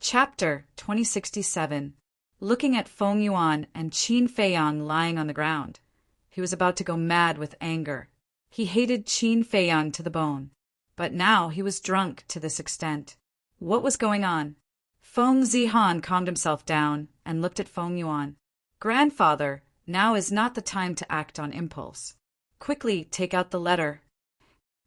Chapter 2067. Looking at Feng Yuan and Qin Feiyang lying on the ground, he was about to go mad with anger. He hated Qin Feiyang to the bone. But now he was drunk to this extent. What was going on? Feng Zihan calmed himself down and looked at Feng Yuan. "Grandfather, now is not the time to act on impulse. Quickly take out the letter."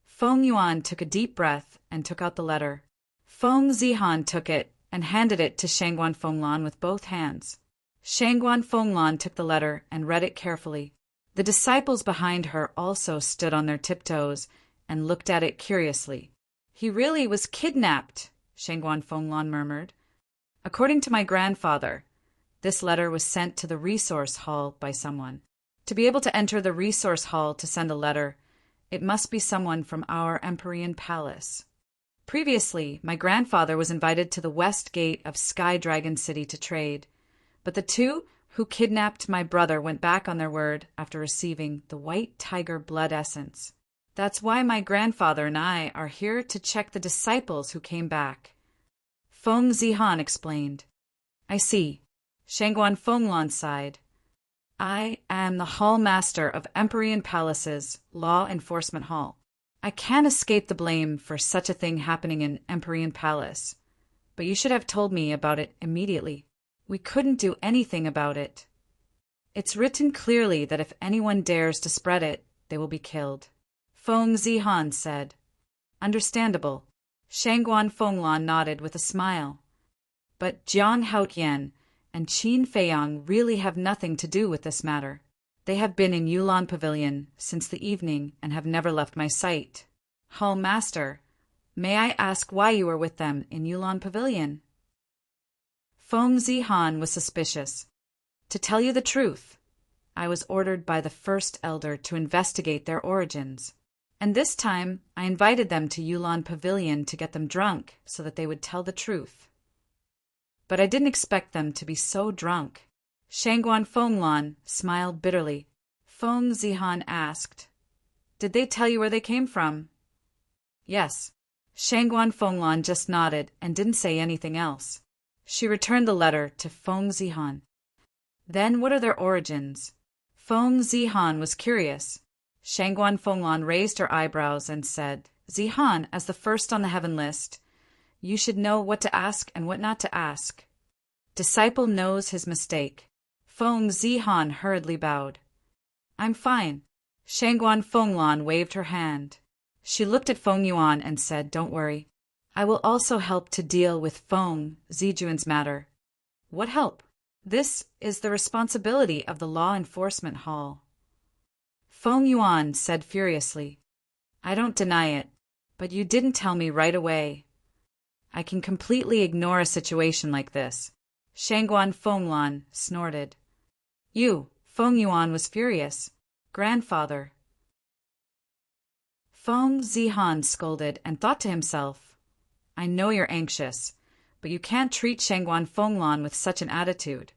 Feng Yuan took a deep breath and took out the letter. Feng Zihan took it and handed it to Shangguan Fenglan with both hands. Shangguan Fenglan took the letter and read it carefully. The disciples behind her also stood on their tiptoes and looked at it curiously. "He really was kidnapped," Shangguan Fenglan murmured. "According to my grandfather, this letter was sent to the resource hall by someone. To be able to enter the resource hall to send a letter, it must be someone from our Empyrean Palace. Previously, my grandfather was invited to the west gate of Sky Dragon City to trade, but the two who kidnapped my brother went back on their word after receiving the White Tiger blood essence. That's why my grandfather and I are here to check the disciples who came back." Feng Zihan explained. "I see." Shangguan Fenglan sighed. "I am the Hall Master of Empyrean Palace's Law Enforcement Hall. I can't escape the blame for such a thing happening in Empyrean Palace, but you should have told me about it immediately. We couldn't do anything about it. It's written clearly that if anyone dares to spread it, they will be killed." Feng Zihan said. "Understandable." Shangguan Fenglan nodded with a smile. "But Jiang Haotian and Qin Feiyang really have nothing to do with this matter. They have been in Yulan Pavilion since the evening and have never left my sight. Hall Master, may I ask why you were with them in Yulan Pavilion?" Feng Zihan was suspicious. "To tell you the truth, I was ordered by the First Elder to investigate their origins. And this time, I invited them to Yulan Pavilion to get them drunk so that they would tell the truth. But I didn't expect them to be so drunk." Shangguan Fenglan smiled bitterly. Feng Zihan asked, "Did they tell you where they came from?" "Yes." Shangguan Fenglan just nodded and didn't say anything else. She returned the letter to Feng Zihan. "Then what are their origins?" Feng Zihan was curious. Shangguan Fenglan raised her eyebrows and said, "Zihan, as the first on the heaven list, you should know what to ask and what not to ask. Disciple knows his mistake." Feng Zihan hurriedly bowed. "I'm fine." Shangguan Fenglan waved her hand. She looked at Feng Yuan and said, "Don't worry. I will also help to deal with Feng Zijuan's matter." "What help?" "This is the responsibility of the Law Enforcement Hall." Feng Yuan said furiously, "I don't deny it, but you didn't tell me right away. I can completely ignore a situation like this." Shangguan Fenglan snorted. "You," Feng Yuan was furious. "Grandfather." Feng Zihan scolded and thought to himself, "I know you're anxious, but you can't treat Shangguan Fenglan with such an attitude."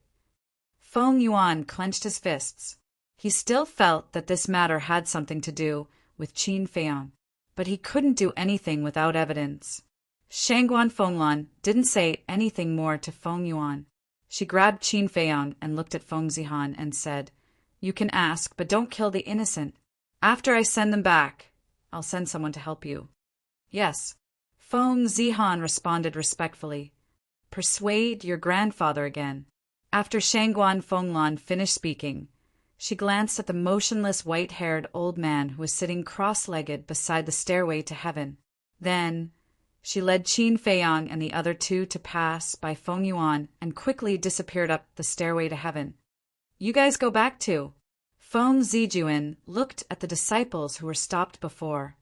Feng Yuan clenched his fists. He still felt that this matter had something to do with Qin Feiyang, but he couldn't do anything without evidence. Shangguan Fenglan didn't say anything more to Feng Yuan. She grabbed Qin Feiyang and looked at Feng Zihan and said, "You can ask, but don't kill the innocent. After I send them back, I'll send someone to help you." "Yes." Feng Zihan responded respectfully. "Persuade your grandfather again." After Shangguan Fenglan finished speaking, she glanced at the motionless white-haired old man who was sitting cross-legged beside the stairway to heaven. Then she led Qin Feiyang and the other two to pass by Feng Yuan and quickly disappeared up the stairway to heaven. "You guys go back too." Feng Zijuan looked at the disciples who were stopped before.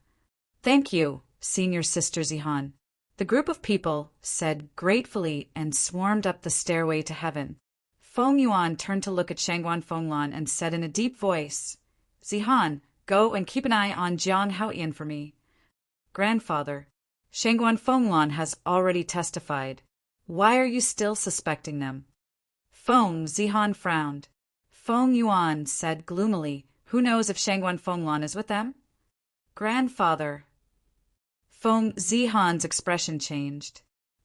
"Thank you, Senior Sister Zihan." The group of people said gratefully and swarmed up the stairway to heaven. Feng Yuan turned to look at Shangguan Fenglan and said in a deep voice, "Zihan, go and keep an eye on Jiang Haotian for me." "Grandfather, Shangguan Fenglan has already testified. Why are you still suspecting them?" Feng Zihan frowned. Feng Yuan said gloomily, "Who knows if Shangguan Fenglan is with them?" "Grandfather." Feng Zihan's expression changed.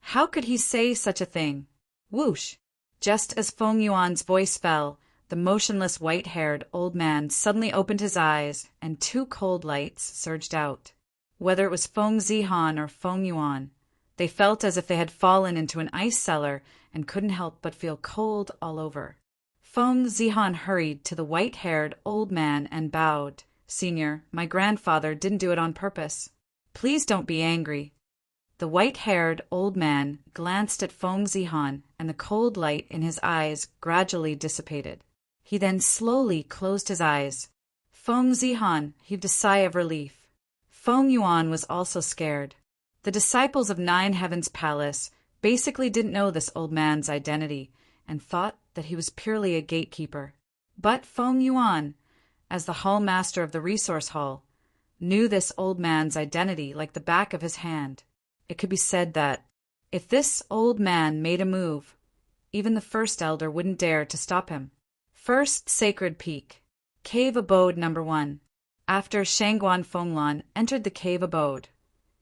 How could he say such a thing? Whoosh! Just as Feng Yuan's voice fell, the motionless white-haired old man suddenly opened his eyes, and two cold lights surged out. Whether it was Feng Zihan or Feng Yuan, they felt as if they had fallen into an ice cellar and couldn't help but feel cold all over. Feng Zihan hurried to the white-haired old man and bowed. "Senior, my grandfather didn't do it on purpose. Please don't be angry." The white-haired old man glanced at Feng Zihan, and the cold light in his eyes gradually dissipated. He then slowly closed his eyes. Feng Zihan heaved a sigh of relief. Feng Yuan was also scared. The disciples of Nine Heavens Palace basically didn't know this old man's identity and thought that he was purely a gatekeeper. But Feng Yuan, as the hall master of the resource hall, knew this old man's identity like the back of his hand. It could be said that if this old man made a move, even the first elder wouldn't dare to stop him. First Sacred Peak. Cave Abode Number 1. After Shangguan Fenglan entered the cave abode,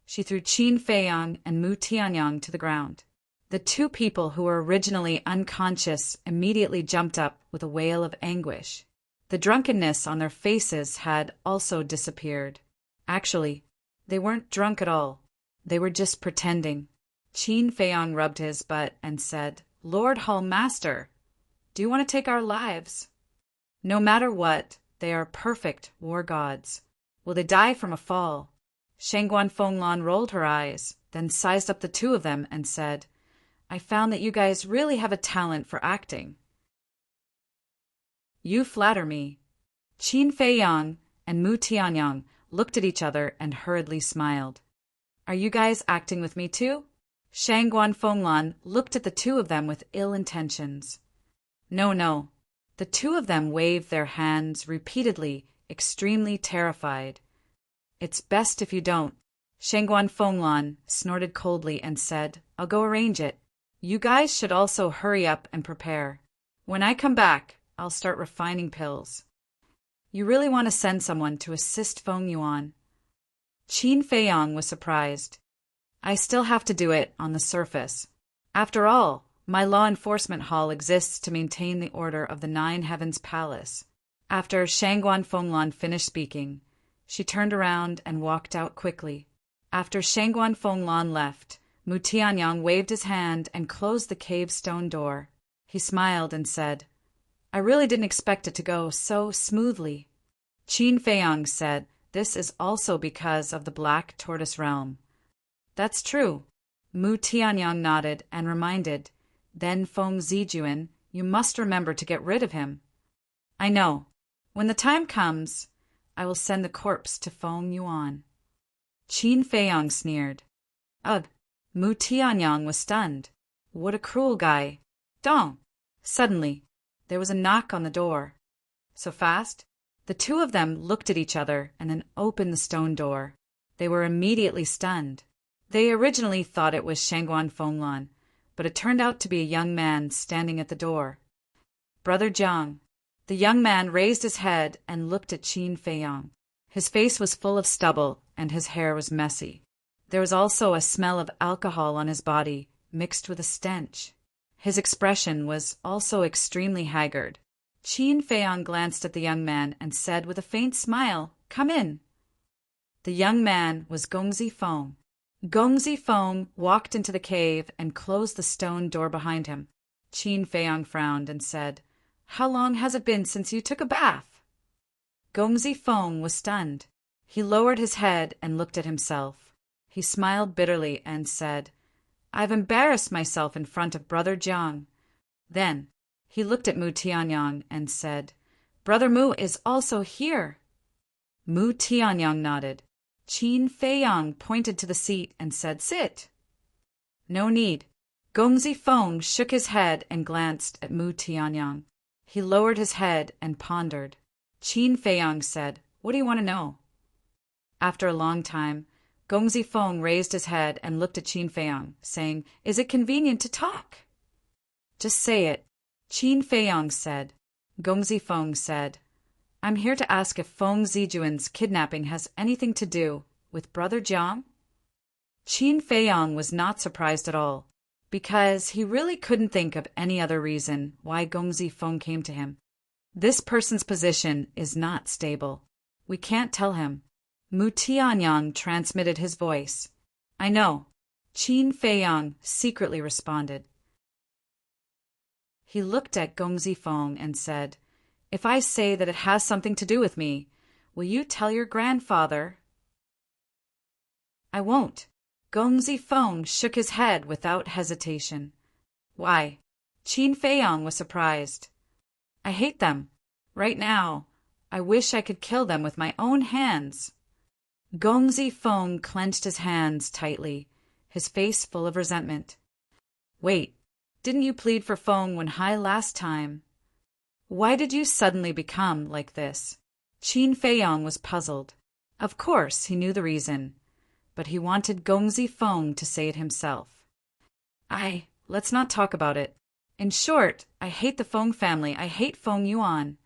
she threw Qin Feiyang and Mu Tianyang to the ground. The two people who were originally unconscious immediately jumped up with a wail of anguish. The drunkenness on their faces had also disappeared. Actually, they weren't drunk at all. They were just pretending. Qin Feiyang rubbed his butt and said, "Lord Hall Master, do you want to take our lives? No matter what, they are perfect war gods. Will they die from a fall?" Shangguan Fenglan rolled her eyes, then sized up the two of them and said, "I found that you guys really have a talent for acting." "You flatter me." Qin Feiyang and Mu Tianyang looked at each other and hurriedly smiled. "Are you guys acting with me too?" Shangguan Fenglan looked at the two of them with ill intentions. No. The two of them waved their hands repeatedly, extremely terrified. "It's best if you don't." Shangguan Fenglan snorted coldly and said, "I'll go arrange it. You guys should also hurry up and prepare. When I come back, I'll start refining pills." "You really want to send someone to assist Feng Yuan?" Qin Feiyang was surprised. "I still have to do it on the surface. After all, my law enforcement hall exists to maintain the order of the Nine Heavens Palace." After Shangguan Fenglan finished speaking, she turned around and walked out quickly. After Shangguan Fenglan left, Mu Tianyang waved his hand and closed the cave stone door. He smiled and said, "I really didn't expect it to go so smoothly." Qin Feiyang said, "This is also because of the Black Tortoise Realm." "That's true." Mu Tianyang nodded and reminded, "Then Feng Zijuan, you must remember to get rid of him." "I know. When the time comes, I will send the corpse to Feng Yuan." Qin Feiyang sneered. "Ugh." Mu Tianyang was stunned. What a cruel guy. Dong! Suddenly, there was a knock on the door. So fast? The two of them looked at each other and then opened the stone door. They were immediately stunned. They originally thought it was Shangguan Fenglan, but it turned out to be a young man standing at the door. "Brother Jiang." The young man raised his head and looked at Qin Feiyang. His face was full of stubble and his hair was messy. There was also a smell of alcohol on his body, mixed with a stench. His expression was also extremely haggard. Qin Feiyang glanced at the young man and said with a faint smile, "Come in." The young man was Gongzi Feng. Gongzi Feng walked into the cave and closed the stone door behind him. Qin Feiyang frowned and said, "How long has it been since you took a bath?" Gongzi Feng was stunned. He lowered his head and looked at himself. He smiled bitterly and said, "I've embarrassed myself in front of Brother Jiang." Then he looked at Mu Tianyang and said, "Brother Mu is also here." Mu Tianyang nodded. Qin Feiyang pointed to the seat and said, "Sit." "No need." Gongzi Feng shook his head and glanced at Mu Tianyang. He lowered his head and pondered. Qin Feiyang said, "What do you want to know?" After a long time, Gongzi Feng raised his head and looked at Qin Feiyang, saying, "Is it convenient to talk?" "Just say it," Qin Feiyang said. Gongzi Feng said, "I'm here to ask if Feng Zijuan's kidnapping has anything to do with Brother Jiang." Qin Feiyang was not surprised at all. because he really couldn't think of any other reason why Gongzi Feng came to him. This person's position is not stable. We can't tell him. Mu Tianyang transmitted his voice. I know. Qin Feiyang secretly responded. He looked at Gongzi Feng and said, If I say that it has something to do with me, will you tell your grandfather? I won't. Gongzi Feng shook his head without hesitation. Why? Qin Feiyang was surprised. I hate them. Right now, I wish I could kill them with my own hands. Gongzi Feng clenched his hands tightly, his face full of resentment. Wait, didn't you plead for Feng Wenhai last time? Why did you suddenly become like this? Qin Feiyang was puzzled. Of course, he knew the reason, but he wanted Gongzi Feng to say it himself. Let's not talk about it. In short, I hate the Feng family. I hate Feng Yuan.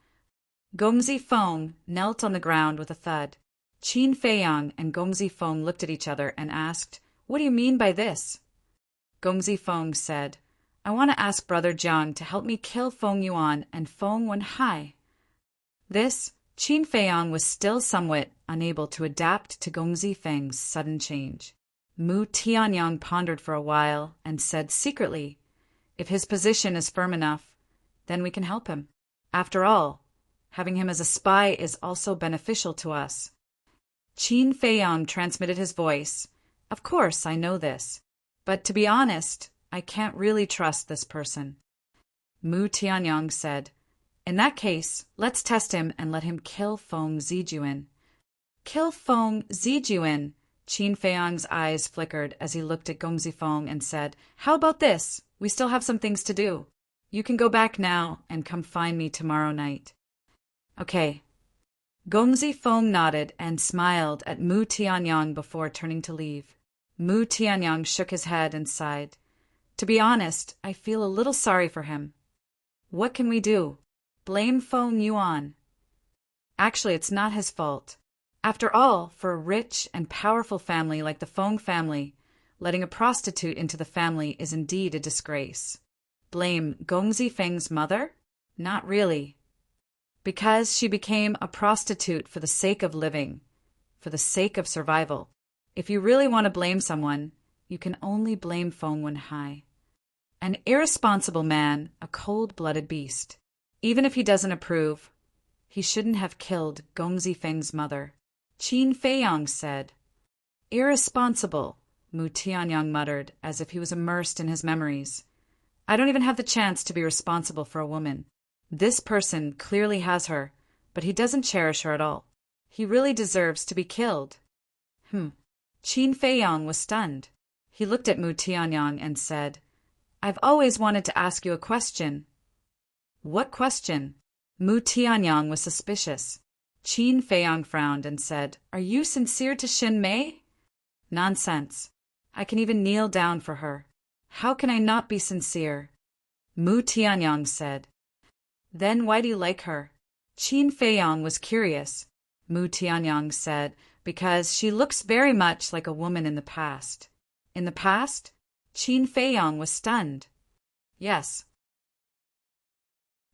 Gongzi Feng knelt on the ground with a thud. Qin Feiyang and Gongzi Feng looked at each other and asked, What do you mean by this? Gongzi Feng said, I want to ask Brother Jiang to help me kill Feng Yuan and Feng Wenhai. This, Qin Feiyang was still somewhat unable to adapt to Gongzi Feng's sudden change. Mu Tianyang pondered for a while and said secretly, If his position is firm enough, then we can help him. After all, having him as a spy is also beneficial to us. Qin Feiyang transmitted his voice. Of course, I know this. But to be honest, I can't really trust this person. Mu Tianyang said, In that case, let's test him and let him kill Feng Zijuan. Kill Feng Zijuan? Qin Feiyang's eyes flickered as he looked at Gongzi Feng and said, How about this? We still have some things to do. You can go back now and come find me tomorrow night. Okay. Gongzi Feng nodded and smiled at Mu Tianyang before turning to leave. Mu Tianyang shook his head and sighed. To be honest, I feel a little sorry for him. What can we do? Blame Feng Yuan. Actually, it's not his fault. After all, for a rich and powerful family like the Feng family, letting a prostitute into the family is indeed a disgrace. Blame Gongzi Feng's mother? Not really. Because she became a prostitute for the sake of living, for the sake of survival. If you really want to blame someone, you can only blame Feng Wenhai. An irresponsible man, a cold-blooded beast. Even if he doesn't approve, he shouldn't have killed Gongzi Feng's mother. Qin Feiyang said. Irresponsible, Mu Tianyang muttered, as if he was immersed in his memories. I don't even have the chance to be responsible for a woman. This person clearly has her, but he doesn't cherish her at all. He really deserves to be killed. Qin Feiyang was stunned. He looked at Mu Tianyang and said, I've always wanted to ask you a question. What question? Mu Tianyang was suspicious. Qin Feiyang frowned and said, Are you sincere to Xin Mei? Nonsense. I can even kneel down for her. How can I not be sincere? Mu Tianyang said. Then why do you like her? Qin Feiyang was curious. Mu Tianyang said, Because she looks very much like a woman in the past. In the past? Qin Feiyang was stunned. Yes.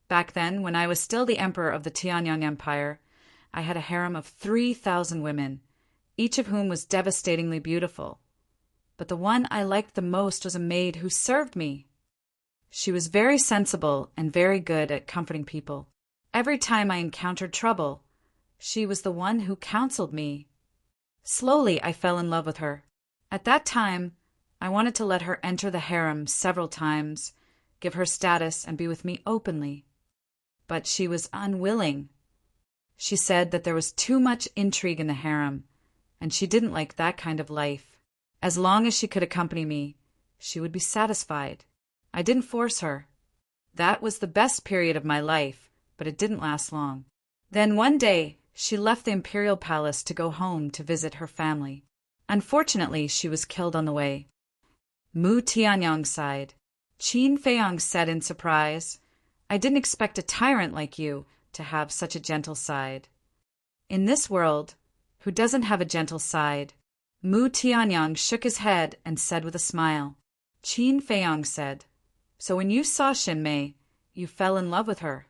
Back then, when I was still the emperor of the Tianyang Empire, I had a harem of 3,000 women, each of whom was devastatingly beautiful. But the one I liked the most was a maid who served me. She was very sensible and very good at comforting people. Every time I encountered trouble, she was the one who counseled me. Slowly, I fell in love with her. At that time, I wanted to let her enter the harem several times, give her status, and be with me openly. But she was unwilling. She said that there was too much intrigue in the harem, and she didn't like that kind of life. As long as she could accompany me, she would be satisfied. I didn't force her. That was the best period of my life, but it didn't last long. Then one day, she left the imperial palace to go home to visit her family. Unfortunately, she was killed on the way. Mu Tianyang sighed. Qin Feiyang said in surprise, I didn't expect a tyrant like you to have such a gentle side. In this world, who doesn't have a gentle side? Mu Tianyang shook his head and said with a smile, Qin Feiyang said, "So when you saw Xinmei, you fell in love with her?"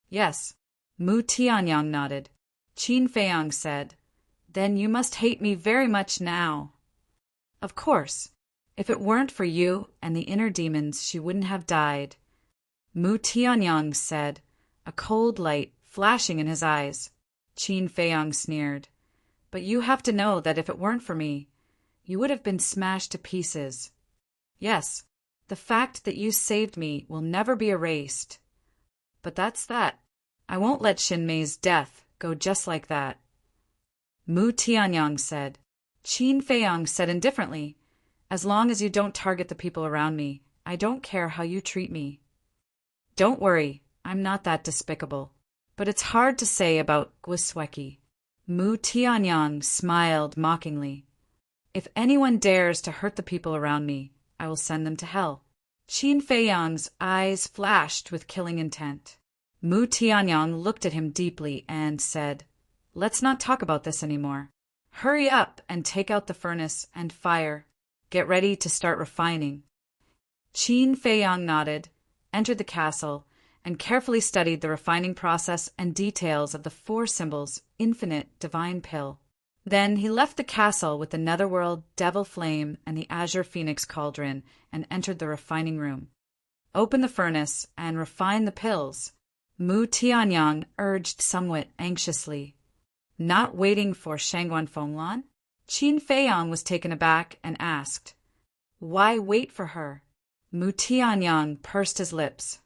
"Yes." Mu Tianyang nodded. Qin Feiyang said, "Then you must hate me very much now." "Of course. If it weren't for you and the inner demons, she wouldn't have died." Mu Tianyang said, a cold light flashing in his eyes. Qin Feiyang sneered, "But you have to know that if it weren't for me, you would have been smashed to pieces. Yes, the fact that you saved me will never be erased. But that's that. I won't let Xinmei's death go just like that." Mu Tianyang said. Qin Feiyang said indifferently, "As long as you don't target the people around me, I don't care how you treat me." "Don't worry, I'm not that despicable. But it's hard to say about Gwisweki." Mu Tianyang smiled mockingly. "If anyone dares to hurt the people around me, I will send them to hell." Qin Feiyang's eyes flashed with killing intent. Mu Tianyang looked at him deeply and said, "Let's not talk about this anymore. Hurry up and take out the furnace and fire. Get ready to start refining." Qin Feiyang nodded, entered the castle, and carefully studied the refining process and details of the 4 symbols infinite divine pill. Then he left the castle with the netherworld devil flame and the azure phoenix cauldron and entered the refining room. "Open the furnace and refine the pills," Mu Tianyang urged somewhat anxiously. Not waiting for Shangguan Fenglan, Qin Feiyang was taken aback and asked, "Why wait for her?" Mu Tianyang pursed his lips.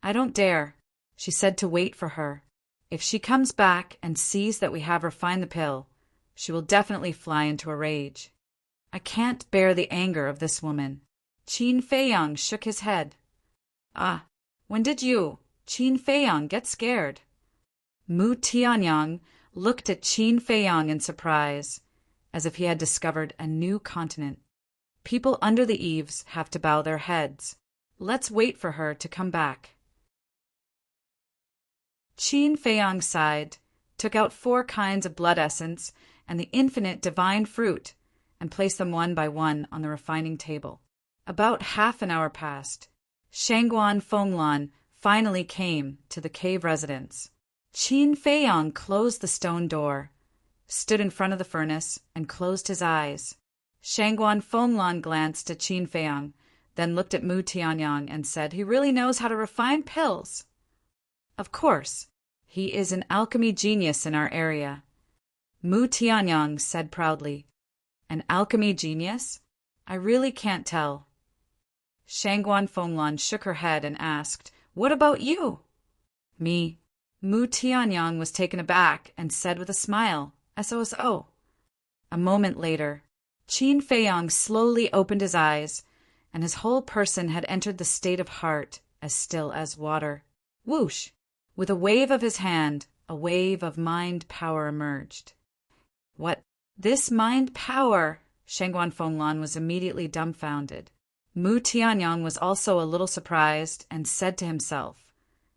"I don't dare. She said to wait for her. If she comes back and sees that we have refined the pill, she will definitely fly into a rage. I can't bear the anger of this woman." Qin Feiyang shook his head. "Ah, when did you, Qin Feiyang, get scared?" Mu Tianyang looked at Qin Feiyang in surprise, as if he had discovered a new continent. "People under the eaves have to bow their heads. Let's wait for her to come back." Qin Feiyang sighed, took out 4 kinds of blood essence and the infinite divine fruit, and placed them one by one on the refining table. About half an hour passed. Shangguan Fenglan finally came to the cave residence. Qin Feiyang closed the stone door, stood in front of the furnace, and closed his eyes. Shangguan Fenglan glanced at Qin Feiyang, then looked at Mu Tianyang and said, "He really knows how to refine pills." "Of course. He is an alchemy genius in our area." Mu Tianyang said proudly, "An alchemy genius? I really can't tell." Shangguan Fenglan shook her head and asked, "What about you?" "Me." Mu Tianyang was taken aback and said with a smile, "SOSO." A moment later, Qin Feiyang slowly opened his eyes, and his whole person had entered the state of heart as still as water. Whoosh! With a wave of his hand, a wave of mind power emerged. "What? This mind power?" Shangguan Fenglan was immediately dumbfounded. Mu Tianyang was also a little surprised and said to himself,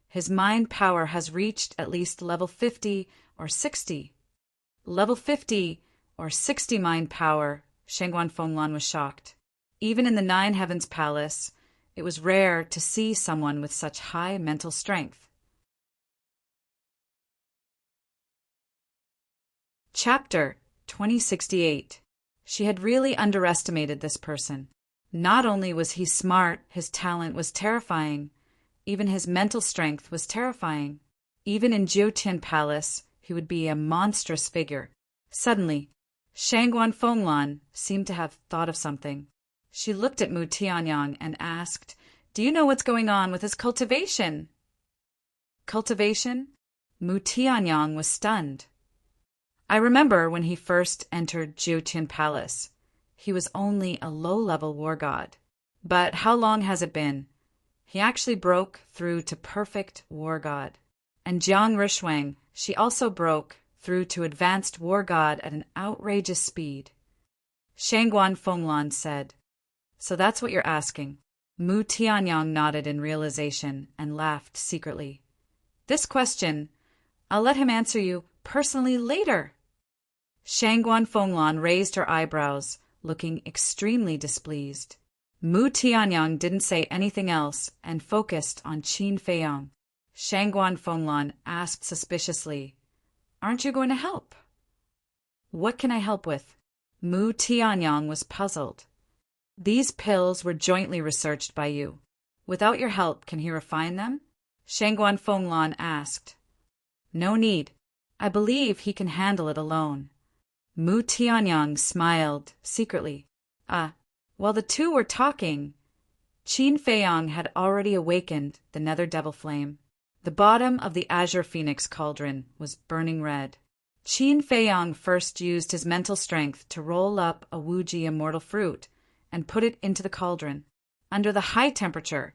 "His mind power has reached at least level 50 or 60. Level 50 or 60 mind power." Shangguan Fenglan was shocked. Even in the 9 Heavens Palace, it was rare to see someone with such high mental strength. Chapter 2068. She had really underestimated this person. Not only was he smart, his talent was terrifying. Even his mental strength was terrifying. Even in Jiutian Palace, he would be a monstrous figure. Suddenly, Shangguan Fenglan seemed to have thought of something. She looked at Mu Tianyang and asked, "Do you know what's going on with his cultivation?" "Cultivation?" Mu Tianyang was stunned. "I remember when he first entered Jiutian Palace. He was only a low-level war god. But how long has it been? He actually broke through to perfect war god. And Jiang Rishuang, she also broke through to advanced war god at an outrageous speed." Shangguan Fenglan said, "So that's what you're asking." Mu Tianyang nodded in realization and laughed secretly. "This question, I'll let him answer you personally later." Shangguan Fenglan raised her eyebrows, looking extremely displeased. Mu Tianyang didn't say anything else and focused on Qin Feiyang. Shangguan Fenglan asked suspiciously, "Aren't you going to help?" "What can I help with?" Mu Tianyang was puzzled. "These pills were jointly researched by you. Without your help, can he refine them?" Shangguan Fenglan asked. "No need. I believe he can handle it alone." Mu Tianyang smiled secretly. While the two were talking, Qin Feiyang had already awakened the nether devil flame. The bottom of the azure phoenix cauldron was burning red. Qin Feiyang first used his mental strength to roll up a Wuji immortal fruit and put it into the cauldron. Under the high temperature,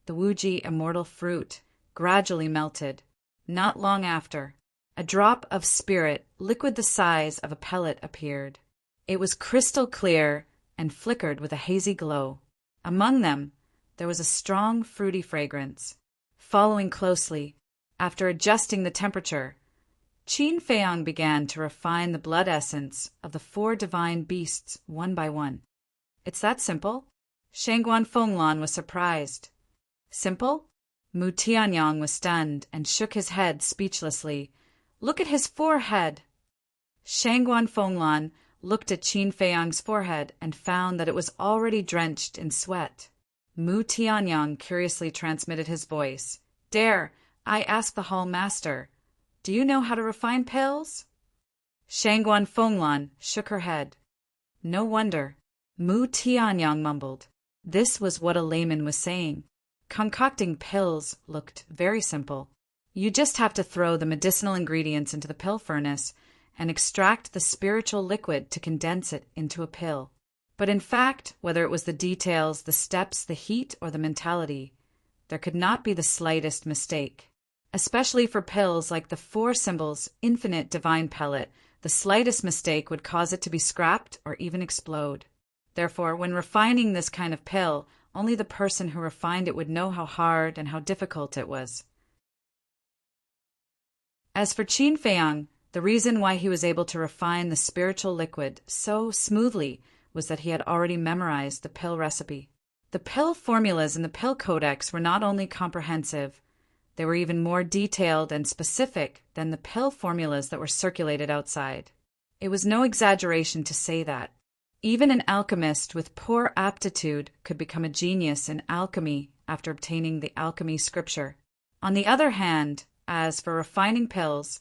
the Wuji immortal fruit gradually melted. Not long after, a drop of spirit, liquid the size of a pellet, appeared. It was crystal clear and flickered with a hazy glow. Among them, there was a strong, fruity fragrance. Following closely, after adjusting the temperature, Qin Feiyang began to refine the blood essence of the 4 divine beasts one by one. "It's that simple?" Shangguan Fenglan was surprised. "Simple?" Mu Tianyang was stunned and shook his head speechlessly. "Look at his forehead!" Shangguan Fenglan looked at Qin Feiyang's forehead and found that it was already drenched in sweat. Mu Tianyang curiously transmitted his voice. "Dare I ask the Hall Master, do you know how to refine pills?" Shangguan Fenglan shook her head. "No wonder," Mu Tianyang mumbled. This was what a layman was saying. Concocting pills looked very simple. You just have to throw the medicinal ingredients into the pill furnace and extract the spiritual liquid to condense it into a pill. But in fact, whether it was the details, the steps, the heat, or the mentality, there could not be the slightest mistake. Especially for pills like the 4 symbols infinite divine pellet, the slightest mistake would cause it to be scrapped or even explode. Therefore, when refining this kind of pill, only the person who refined it would know how hard and how difficult it was. As for Qin Feiyang, the reason why he was able to refine the spiritual liquid so smoothly was that he had already memorized the pill recipe. The pill formulas in the pill codex were not only comprehensive, they were even more detailed and specific than the pill formulas that were circulated outside. It was no exaggeration to say that. Even an alchemist with poor aptitude could become a genius in alchemy after obtaining the alchemy scripture. On the other hand, as for refining pills,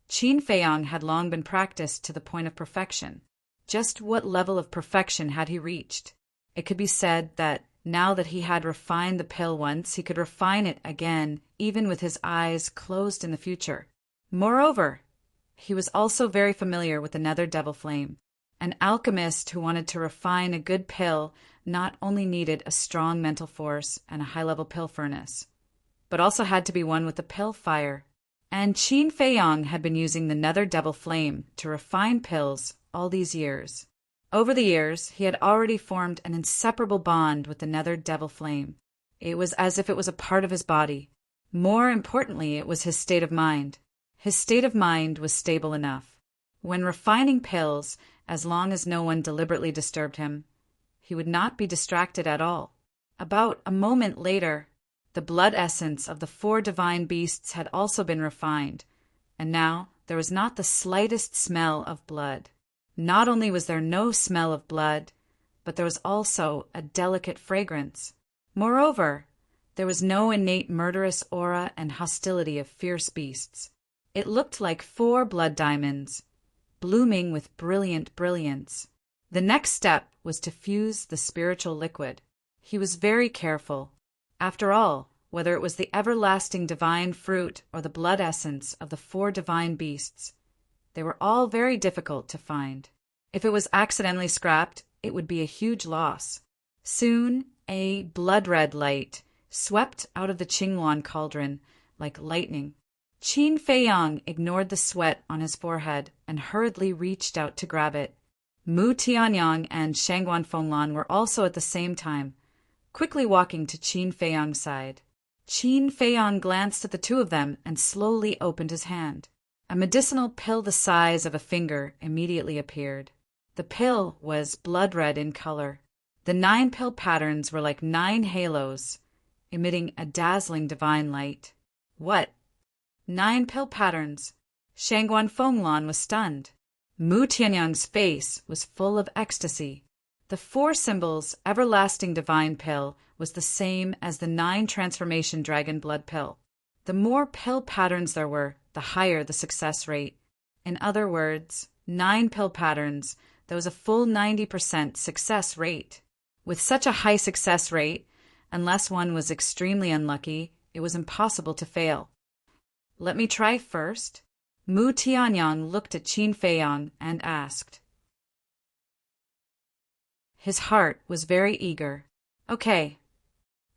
Qin Feiyang had long been practiced to the point of perfection. Just what level of perfection had he reached? It could be said that now that he had refined the pill once, he could refine it again, even with his eyes closed in the future. Moreover, he was also very familiar with the nether devil flame. An alchemist who wanted to refine a good pill not only needed a strong mental force and a high-level pill furnace, but also had to be one with the pill fire. And Qin Feiyang had been using the nether devil flame to refine pills all these years. Over the years, he had already formed an inseparable bond with the nether devil flame. It was as if it was a part of his body. More importantly, it was his state of mind. His state of mind was stable enough. When refining pills, as long as no one deliberately disturbed him, he would not be distracted at all. About a moment later, the blood essence of the 4 divine beasts had also been refined, and now there was not the slightest smell of blood. Not only was there no smell of blood, but there was also a delicate fragrance. Moreover, there was no innate murderous aura and hostility of fierce beasts. It looked like 4 blood diamonds, blooming with brilliant brilliance. The next step was to fuse the spiritual liquid. He was very careful. After all, whether it was the everlasting divine fruit or the blood essence of the 4 divine beasts, they were all very difficult to find. If it was accidentally scrapped, it would be a huge loss. Soon, a blood-red light swept out of the Qingluan cauldron like lightning. Qin Feiyang ignored the sweat on his forehead and hurriedly reached out to grab it. Mu Tianyang and Shangguan Fenglan were also at the same time, quickly walking to Qin Feiyang's side. Qin Feiyang glanced at the two of them and slowly opened his hand. A medicinal pill the size of a finger immediately appeared. The pill was blood-red in color. The 9 pill patterns were like 9 halos, emitting a dazzling divine light. What? 9 pill patterns? Shangguan Fenglan was stunned. Mu Tianyang's face was full of ecstasy. The 4 symbols everlasting divine pill was the same as the 9 transformation dragon blood pill. The more pill patterns there were, the higher the success rate. In other words, 9 pill patterns, there was a full 90% success rate. With such a high success rate, unless one was extremely unlucky, it was impossible to fail. Let me try first. Mu Tianyang looked at Qin Feiyang and asked. His heart was very eager. Okay.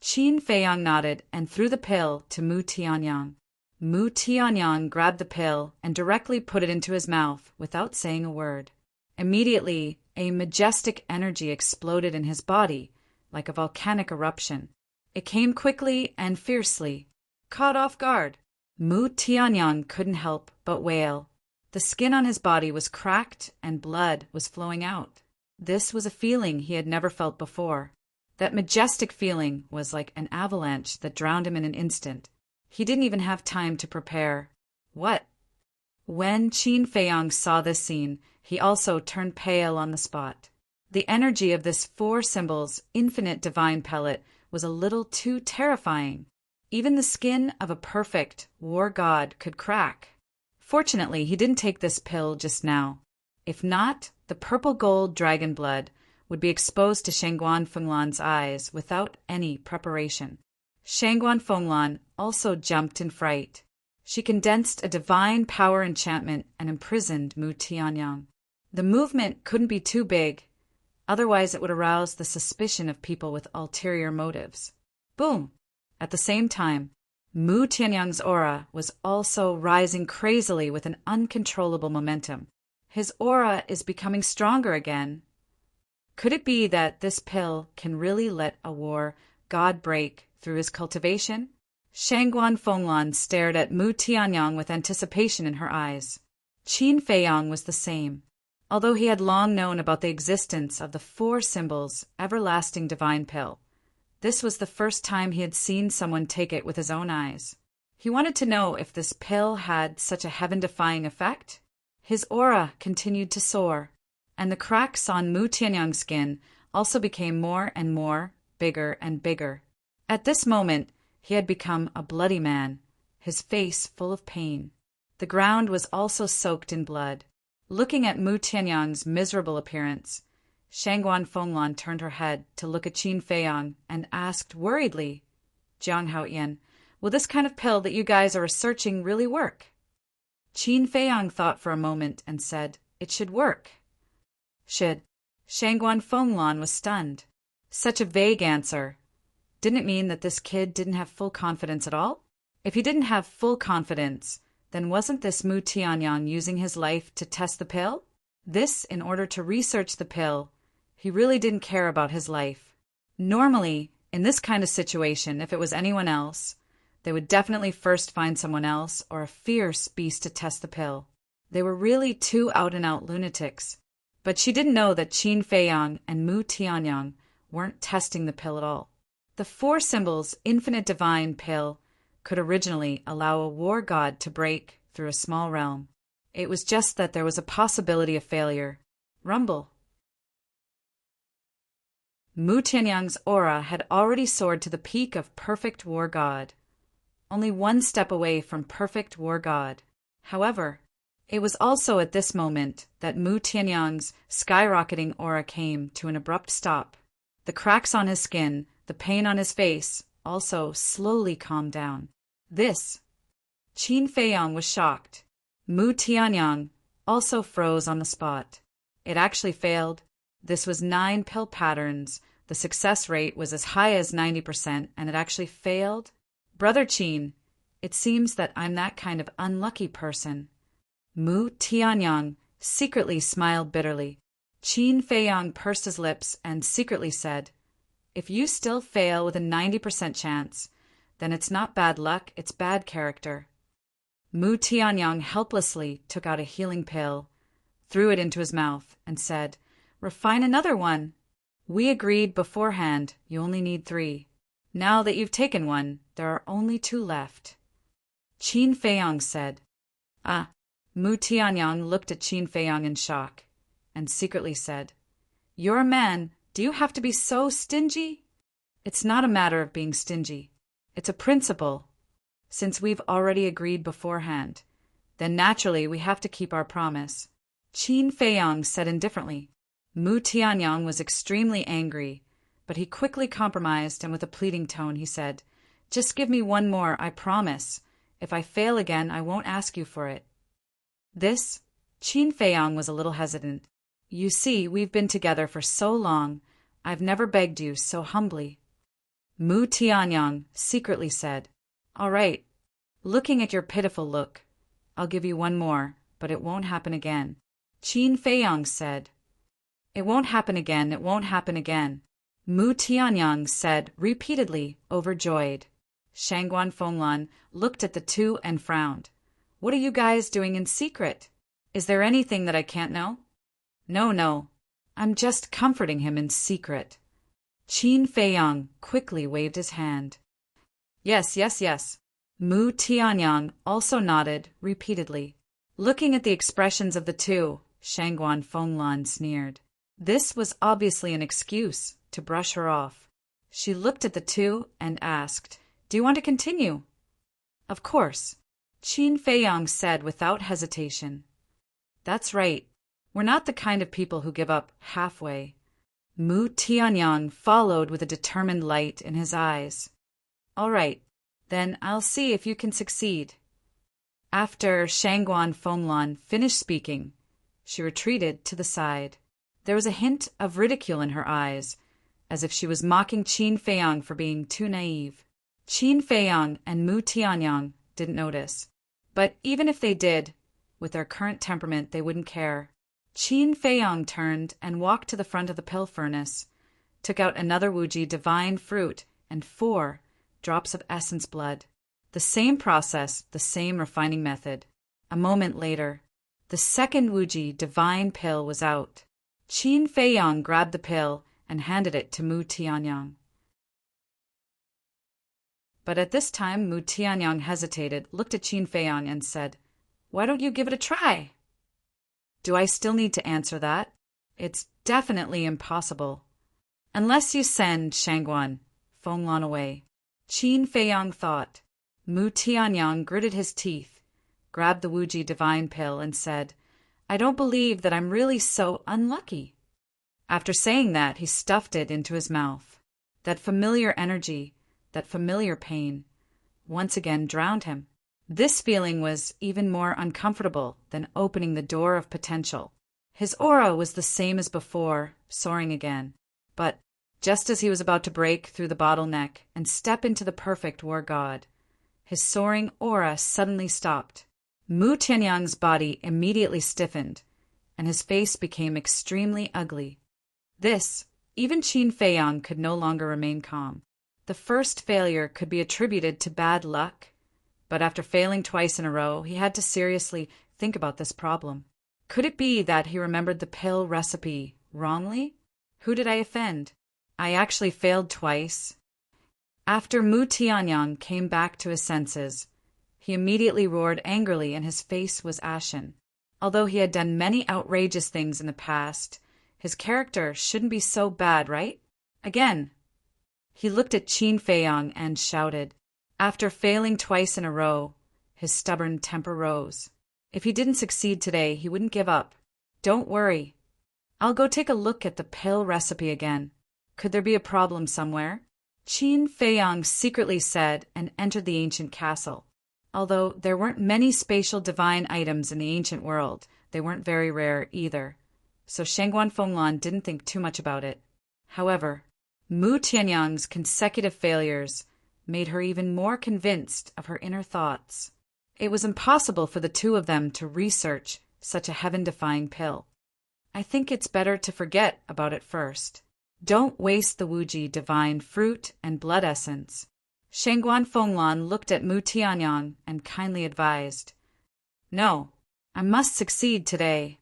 Qin Feiyang nodded and threw the pill to Mu Tianyang. Mu Tianyang grabbed the pill and directly put it into his mouth without saying a word. Immediately, a majestic energy exploded in his body, like a volcanic eruption. It came quickly and fiercely. Caught off guard, Mu Tianyang couldn't help but wail. The skin on his body was cracked and blood was flowing out. This was a feeling he had never felt before. That majestic feeling was like an avalanche that drowned him in an instant. He didn't even have time to prepare. What? When Qin Feiyang saw this scene, he also turned pale on the spot. The energy of this 4 symbols infinite divine pellet was a little too terrifying. Even the skin of a perfect war god could crack. Fortunately, he didn't take this pill just now. If not, the purple gold dragon blood would be exposed to Shangguan Fenglan's eyes without any preparation. Shangguan Fenglan also jumped in fright. She condensed a divine power enchantment and imprisoned Mu Tianyang. The movement couldn't be too big, otherwise it would arouse the suspicion of people with ulterior motives. Boom! At the same time, Mu Tianyang's aura was also rising crazily with an uncontrollable momentum. His aura is becoming stronger again. Could it be that this pill can really let a war god break through his cultivation? Shangguan Fenglan stared at Mu Tianyang with anticipation in her eyes. Qin Feiyang was the same. Although he had long known about the existence of the 4 symbols everlasting divine pill, this was the first time he had seen someone take it with his own eyes. He wanted to know if this pill had such a heaven-defying effect. His aura continued to soar, and the cracks on Mu Tianyang's skin also became more and more, bigger and bigger. At this moment, he had become a bloody man, his face full of pain. The ground was also soaked in blood. Looking at Mu Tianyang's miserable appearance, Shangguan Fenglan turned her head to look at Qin Feiyang and asked worriedly, Jiang Haoyan, will this kind of pill that you guys are researching really work? Qin Feiyang thought for a moment and said, it should work. Should? Shangguan Fenglan was stunned. Such a vague answer. Didn't it mean that this kid didn't have full confidence at all? If he didn't have full confidence, then wasn't this Mu Tianyang using his life to test the pill? This in order to research the pill. He really didn't care about his life. Normally, in this kind of situation, if it was anyone else, they would definitely first find someone else or a fierce beast to test the pill. They were really 2 out-and-out lunatics. But she didn't know that Qin Feiyang and Mu Tianyang weren't testing the pill at all. The 4 symbols infinite divine pill could originally allow a war god to break through a small realm. It was just that there was a possibility of failure. Rumble. Mu Tianyang's aura had already soared to the peak of perfect war god, only 1 step away from perfect war god. However, it was also at this moment that Mu Tianyang's skyrocketing aura came to an abrupt stop. The cracks on his skin, the pain on his face, also slowly calmed down. This. Qin Feiyang was shocked. Mu Tianyang also froze on the spot. It actually failed. This was 9 pill patterns. The success rate was as high as 90%, and it actually failed. Brother Qin, it seems that I'm that kind of unlucky person. Mu Tianyang secretly smiled bitterly. Qin Feiyang pursed his lips and secretly said, if you still fail with a 90% chance, then it's not bad luck, it's bad character. Mu Tianyang helplessly took out a healing pill, threw it into his mouth, and said, refine another one. We agreed beforehand you only need 3. Now that you've taken one, there are only 2 left. Qin Feiyang said. Ah. Mu Tianyang looked at Qin Feiyang in shock, and secretly said, You're a man, do you have to be so stingy? It's not a matter of being stingy. It's a principle. Since we've already agreed beforehand, then naturally we have to keep our promise. Qin Feiyang said indifferently. Mu Tianyang was extremely angry, but he quickly compromised, and with a pleading tone he said, Just give me one more, I promise. If I fail again, I won't ask you for it. Qin Feiyang was a little hesitant. You see, we've been together for so long, I've never begged you so humbly. Mu Tianyang secretly said, All right, looking at your pitiful look, I'll give you one more, but it won't happen again. Qin Feiyang said, It won't happen again, it won't happen again. Mu Tianyang said repeatedly, overjoyed. Shangguan Fenglan looked at the 2 and frowned. What are you guys doing in secret? Is there anything that I can't know? No. I'm just comforting him in secret. Qin Feiyang quickly waved his hand. Yes. Mu Tianyang also nodded repeatedly. Looking at the expressions of the 2, Shangguan Fenglan sneered. This was obviously an excuse to brush her off. She looked at the 2 and asked, Do you want to continue? Of course, Qin Feiyang said without hesitation. That's right. We're not the kind of people who give up halfway. Mu Tianyang followed with a determined light in his eyes. All right, then I'll see if you can succeed. After Shangguan Fenglan finished speaking, she retreated to the side. There was a hint of ridicule in her eyes, as if she was mocking Qin Feiyang for being too naive. Qin Feiyang and Mu Tianyang didn't notice. But even if they did, with their current temperament, they wouldn't care. Qin Feiyang turned and walked to the front of the pill furnace, took out another Wuji divine fruit and 4 drops of essence blood. The same process, the same refining method. A moment later, the second Wuji divine pill was out. Qin Feiyang grabbed the pill and handed it to Mu Tianyang. But at this time, Mu Tianyang hesitated, looked at Qin Feiyang and said, Why don't you give it a try? Do I still need to answer that? It's definitely impossible. Unless you send Shangguan Fenglan away. Qin Feiyang thought. Mu Tianyang gritted his teeth, grabbed the Wuji divine pill and said, I don't believe that I'm really so unlucky. After saying that, he stuffed it into his mouth. That familiar energy, that familiar pain, once again drowned him. This feeling was even more uncomfortable than opening the door of potential. His aura was the same as before, soaring again. But just as he was about to break through the bottleneck and step into the perfect war god, his soaring aura suddenly stopped. Mu Tianyang's body immediately stiffened, and his face became extremely ugly. This, even Qin Feiyang could no longer remain calm. The first failure could be attributed to bad luck, but after failing twice in a row, he had to seriously think about this problem. Could it be that he remembered the pill recipe wrongly? Who did I offend? I actually failed twice. After Mu Tianyang came back to his senses, he immediately roared angrily and his face was ashen. Although he had done many outrageous things in the past, his character shouldn't be so bad, right? Again, he looked at Qin Feiyang and shouted. After failing twice in a row, his stubborn temper rose. If he didn't succeed today, he wouldn't give up. Don't worry. I'll go take a look at the pill recipe again. Could there be a problem somewhere? Qin Feiyang secretly said and entered the ancient castle. Although there weren't many spatial divine items in the ancient world, they weren't very rare either. So Shangguan Fenglan didn't think too much about it. However, Mu Tianyang's consecutive failures made her even more convinced of her inner thoughts. It was impossible for the 2 of them to research such a heaven-defying pill. I think it's better to forget about it first. Don't waste the Wuji divine fruit and blood essence. Shangguan Fenglan looked at Mu Tianyang and kindly advised, No, I must succeed today.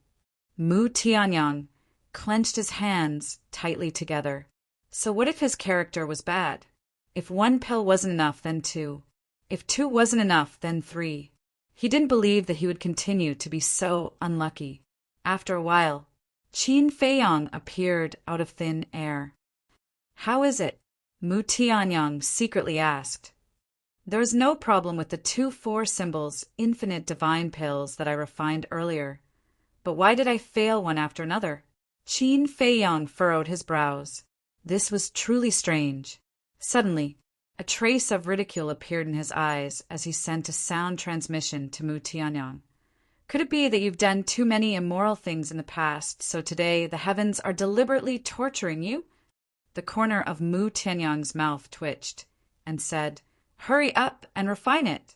Mu Tianyang clenched his hands tightly together. So what if his character was bad? If one pill wasn't enough, then two. If two wasn't enough, then three. He didn't believe that he would continue to be so unlucky. After a while, Qin Feiyang appeared out of thin air. "How is it?" Mu Tianyang secretly asked. "There was no problem with the 2-4 symbols infinite divine pills that I refined earlier. But why did I fail one after another?" Qin Feiyang furrowed his brows. This was truly strange. Suddenly, a trace of ridicule appeared in his eyes as he sent a sound transmission to Mu Tianyang. "Could it be that you've done too many immoral things in the past, so today the heavens are deliberately torturing you?" The corner of Mu Tianyang's mouth twitched, and said, "Hurry up and refine it."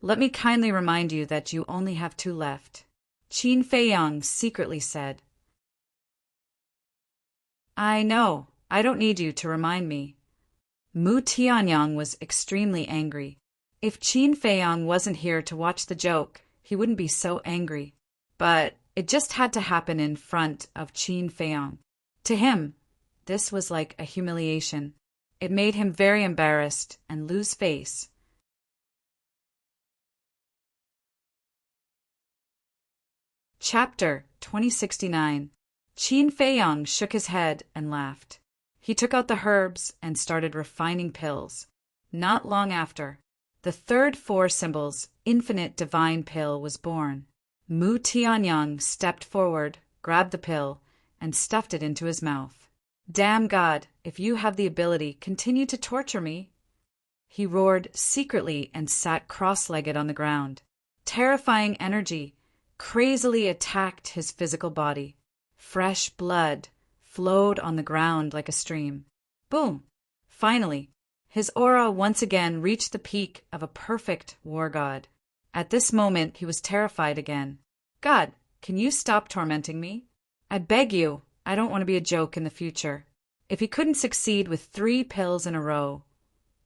"Let me kindly remind you that you only have 2 left," Qin Feiyang secretly said. "I know. I don't need you to remind me." Mu Tianyang was extremely angry. If Qin Feiyang wasn't here to watch the joke, he wouldn't be so angry. But it just had to happen in front of Qin Feiyang. To him, this was like a humiliation. It made him very embarrassed and lose face. Chapter 2069. Qin Feiyang shook his head and laughed. He took out the herbs and started refining pills. Not long after, the third 4 symbols infinite divine pill was born. Mu Tianyang stepped forward, grabbed the pill, and stuffed it into his mouth. "Damn God, if you have the ability, continue to torture me." He roared secretly and sat cross-legged on the ground. Terrifying energy crazily attacked his physical body. Fresh blood flowed on the ground like a stream. Boom! Finally, his aura once again reached the peak of a perfect war god. At this moment, he was terrified again. "God, can you stop tormenting me? I beg you, I don't want to be a joke in the future." If he couldn't succeed with 3 pills in a row,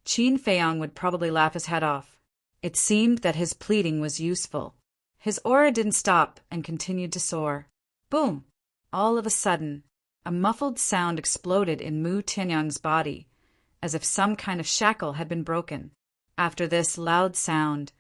Qin Feiyang would probably laugh his head off. It seemed that his pleading was useful. His aura didn't stop and continued to soar. Boom! All of a sudden, a muffled sound exploded in Mu Tianyang's body, as if some kind of shackle had been broken. After this loud sound,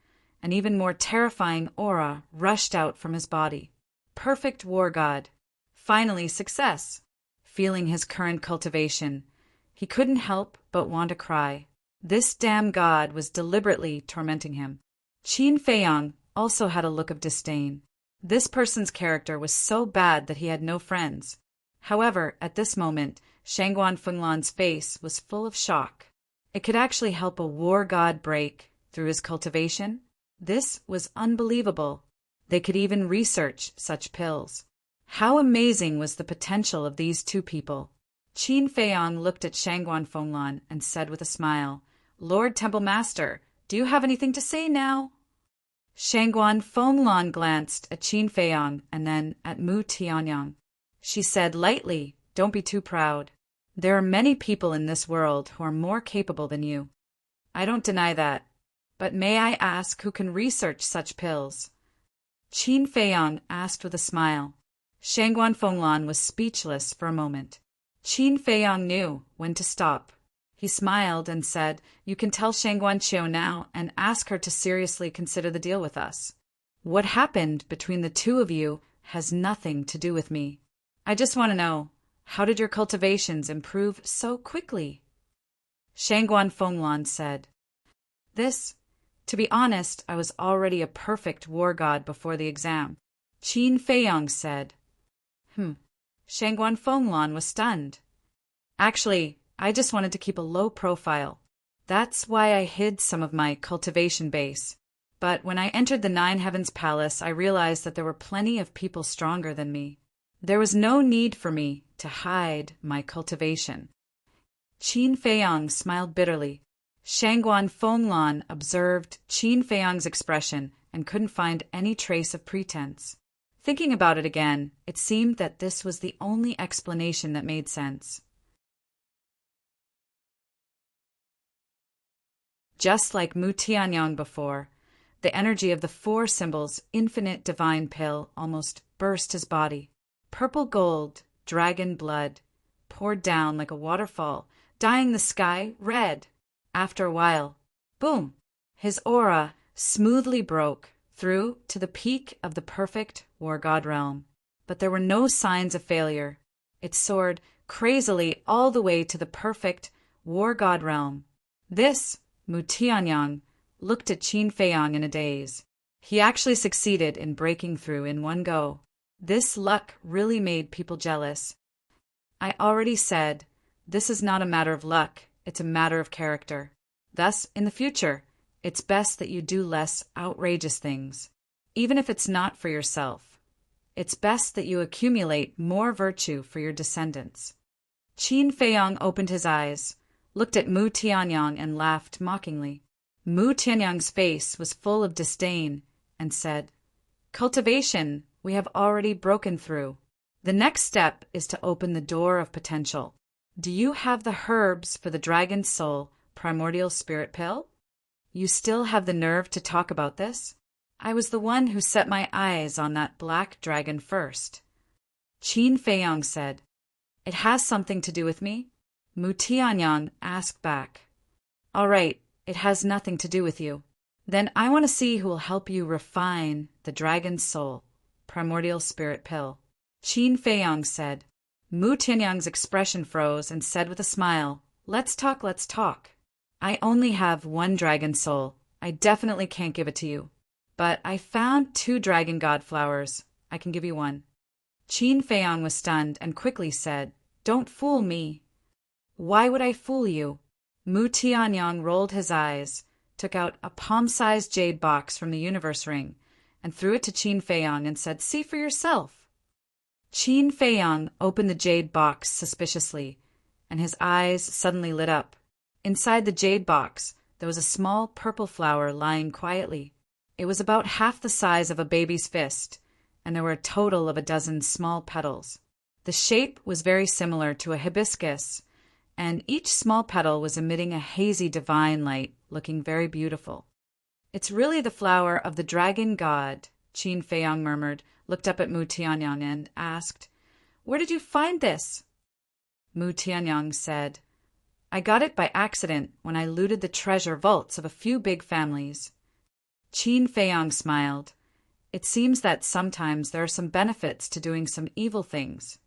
an even more terrifying aura rushed out from his body. Perfect war god. Finally, success. Feeling his current cultivation, he couldn't help but want to cry. This damn god was deliberately tormenting him. Qin Feiyang also had a look of disdain. This person's character was so bad that he had no friends. However, at this moment, Shangguan Fenglan's face was full of shock. It could actually help a war god break through his cultivation? This was unbelievable. They could even research such pills. How amazing was the potential of these 2 people? Qin Feiyang looked at Shangguan Fenglan and said with a smile, "Lord Temple Master, do you have anything to say now?" Shangguan Fenglan glanced at Qin Feiyang and then at Mu Tianyang. She said lightly, "Don't be too proud. There are many people in this world who are more capable than you." "I don't deny that. But may I ask who can research such pills?" Qin Feiyang asked with a smile. Shangguan Fenglan was speechless for a moment. Qin Feiyang knew when to stop. He smiled and said, "You can tell Shangguan Qiu now and ask her to seriously consider the deal with us. What happened between the 2 of you has nothing to do with me. I just want to know, how did your cultivations improve so quickly?" Shangguan Fenglan said, To be honest, I was already a perfect war god before the exam." Qin Feiyang said. Shangguan Fenglan was stunned. "Actually, I just wanted to keep a low profile. That's why I hid some of my cultivation base. But when I entered the 9 Heavens Palace, I realized that there were plenty of people stronger than me. There was no need for me to hide my cultivation." Qin Feiyang smiled bitterly. Shangguan Fenglan observed Qin Feiyang's expression and couldn't find any trace of pretense. Thinking about it again, it seemed that this was the only explanation that made sense. Just like Mu Tianyang before, the energy of the 4 symbols infinite divine pill almost burst his body. Purple gold, dragon blood, poured down like a waterfall, dyeing the sky red. After a while, boom, his aura smoothly broke through to the peak of the perfect war god realm. But there were no signs of failure. It soared crazily all the way to the perfect war god realm. This, Mu Tianyang looked at Qin Feiyang in a daze. He actually succeeded in breaking through in one go. This luck really made people jealous. I already said, this is not a matter of luck, it's a matter of character. Thus, in the future, it's best that you do less outrageous things, even if it's not for yourself. It's best that you accumulate more virtue for your descendants. Qin Feiyang opened his eyes, looked at Mu Tianyang and laughed mockingly. Mu Tianyang's face was full of disdain and said, "Cultivation, we have already broken through. The next step is to open the door of potential. Do you have the herbs for the dragon soul primordial spirit pill? You still have the nerve to talk about this? I was the one who set my eyes on that black dragon first." Qin Feiyang said, "It has something to do with me?" Mu Tianyang asked back, "All right, it has nothing to do with you. Then I want to see who will help you refine the dragon's soul, primordial spirit pill." Qin Feiyang said. Mu Tianyang's expression froze and said with a smile, let's talk. I only have one dragon soul. I definitely can't give it to you. But I found 2 dragon god flowers. I can give you one." Qin Feiyang was stunned and quickly said, "Don't fool me." "Why would I fool you?" Mu Tianyang rolled his eyes, took out a palm-sized jade box from the universe ring, and threw it to Qin Feiyang and said, "See for yourself." Qin Feiyang opened the jade box suspiciously, and his eyes suddenly lit up. Inside the jade box, there was a small purple flower lying quietly. It was about half the size of a baby's fist, and there were a total of 12 small petals. The shape was very similar to a hibiscus, and each small petal was emitting a hazy divine light, looking very beautiful. "It's really the flower of the dragon god," Qin Feiyang murmured, looked up at Mu Tianyang and asked, "Where did you find this?" Mu Tianyang said, "I got it by accident when I looted the treasure vaults of a few big families." Qin Feiyang smiled. "It seems that sometimes there are some benefits to doing some evil things."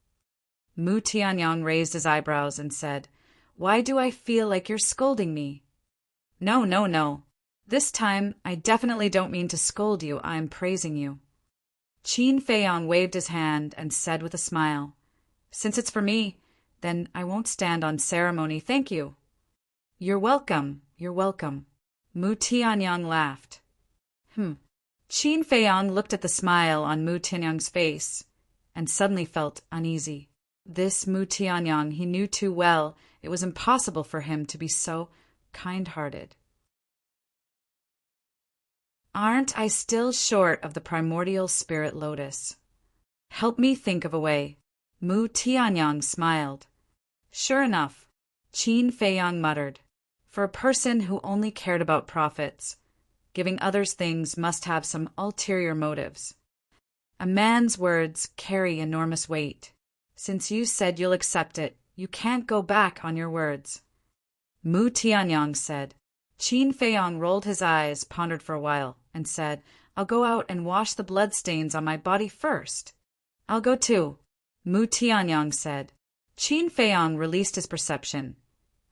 Mu Tianyang raised his eyebrows and said, "Why do I feel like you're scolding me?" No. This time, I definitely don't mean to scold you, I'm praising you." Qin Feiyang waved his hand and said with a smile, "Since it's for me, then I won't stand on ceremony, thank you." You're welcome. Mu Tianyang laughed. Qin Feiyang looked at the smile on Mu Tianyang's face and suddenly felt uneasy. This Mu Tianyang he knew too well. It was impossible for him to be so kind-hearted. "Aren't I still short of the primordial spirit lotus? Help me think of a way." Mu Tianyang smiled. "Sure enough," Qin Feiyang muttered. "For a person who only cared about profits, giving others things must have some ulterior motives. A man's words carry enormous weight. Since you said you'll accept it, you can't go back on your words." Mu Tianyang said. Qin Feiyang rolled his eyes, pondered for a while, and said, "I'll go out and wash the bloodstains on my body first." "I'll go too," Mu Tianyang said. Qin Feiyang released his perception,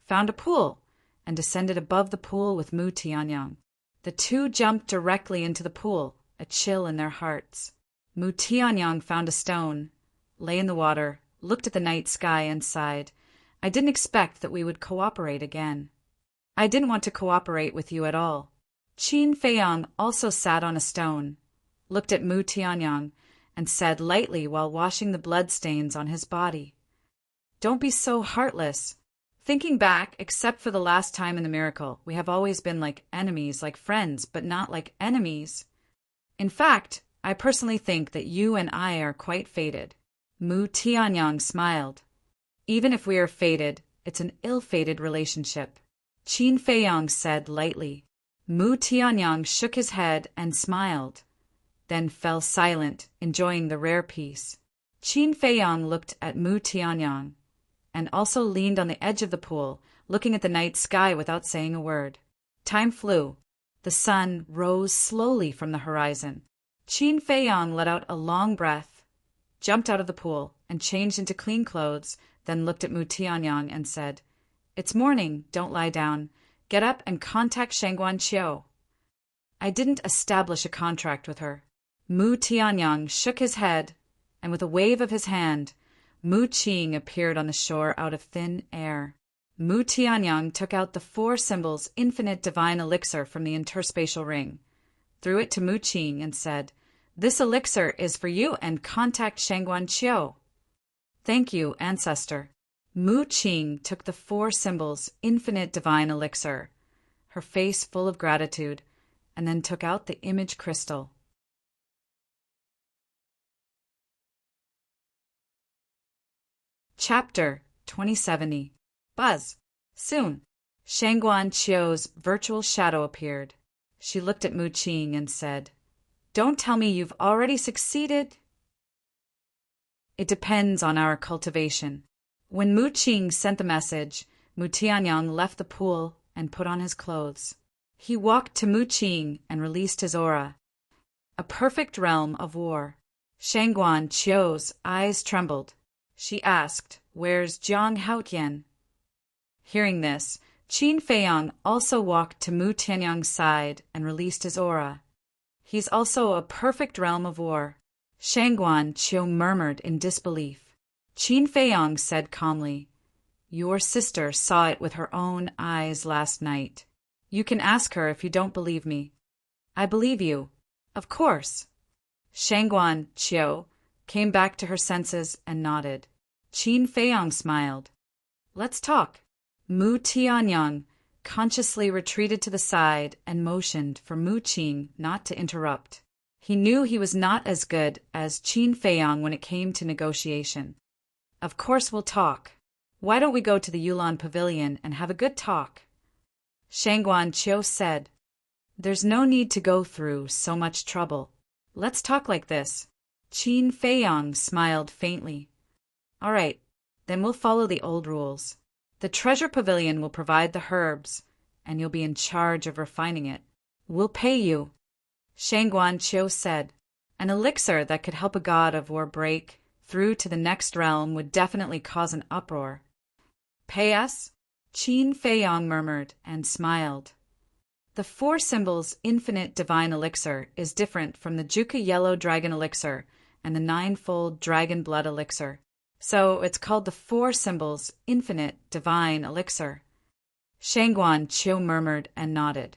found a pool, and descended above the pool with Mu Tianyang. The 2 jumped directly into the pool, a chill in their hearts. Mu Tianyang found a stone, lay in the water, looked at the night sky and sighed, "I didn't expect that we would cooperate again." "I didn't want to cooperate with you at all." Qin Feiyang also sat on a stone, looked at Mu Tianyang, and said lightly while washing the bloodstains on his body, "Don't be so heartless. Thinking back, except for the last time in the miracle, we have always been like enemies, like friends, but not like enemies. In fact, I personally think that you and I are quite fated." Mu Tianyang smiled. "Even if we are fated, it's an ill-fated relationship," Qin Feiyang said lightly. Mu Tianyang shook his head and smiled, then fell silent, enjoying the rare peace. Qin Feiyang looked at Mu Tianyang and also leaned on the edge of the pool, looking at the night sky without saying a word. Time flew. The sun rose slowly from the horizon. Qin Feiyang let out a long breath, jumped out of the pool, and changed into clean clothes, then looked at Mu Tianyang and said, "It's morning, don't lie down. Get up and contact Shangguan Qiu." I didn't establish a contract with her. Mu Tianyang shook his head, and with a wave of his hand, Mu Qing appeared on the shore out of thin air. Mu Tianyang took out the 4 symbols infinite divine elixir from the interspatial ring, threw it to Mu Qing, and said, "This elixir is for you and contact Shangguan Qiu." "Thank you, ancestor." Mu Qing took the 4 symbols infinite divine elixir, her face full of gratitude, and then took out the image crystal. Chapter 2070. Buzz. Soon, Shangguan Qiu's virtual shadow appeared. She looked at Mu Qing and said, "Don't tell me you've already succeeded." "It depends on our cultivation." When Mu Qing sent the message, Mu Tianyang left the pool and put on his clothes. He walked to Mu Qing and released his aura. A perfect realm of war. Shangguan Qiu's eyes trembled. She asked, "Where's Jiang Haotian?" Hearing this, Qin Feiyang also walked to Mu Tianyang's side and released his aura. "He's also a perfect realm of war." Shangguan Qiu murmured in disbelief. Qin Feiyang said calmly, "Your sister saw it with her own eyes last night. You can ask her if you don't believe me." "I believe you. Of course." Shangguan Qiu came back to her senses and nodded. Qin Feiyang smiled. "Let's talk." Mu Tianyang consciously retreated to the side and motioned for Mu Qing not to interrupt. He knew he was not as good as Qin Feiyang when it came to negotiation. "Of course we'll talk. Why don't we go to the Yulan Pavilion and have a good talk?" Shangguan Qiu said, "There's no need to go through so much trouble. Let's talk like this." Qin Feiyang smiled faintly. "All right, then we'll follow the old rules. The treasure pavilion will provide the herbs, and you'll be in charge of refining it. We'll pay you." Shangguan Qiu said, "An elixir that could help a god of war break through to the next realm would definitely cause an uproar." "Pay us?" Qin Feiyang murmured and smiled. The 4 symbols infinite divine elixir is different from the Juka yellow dragon elixir and the 9-fold dragon blood elixir. So it's called the 4 symbols infinite divine elixir. Shangguan Qiu murmured and nodded.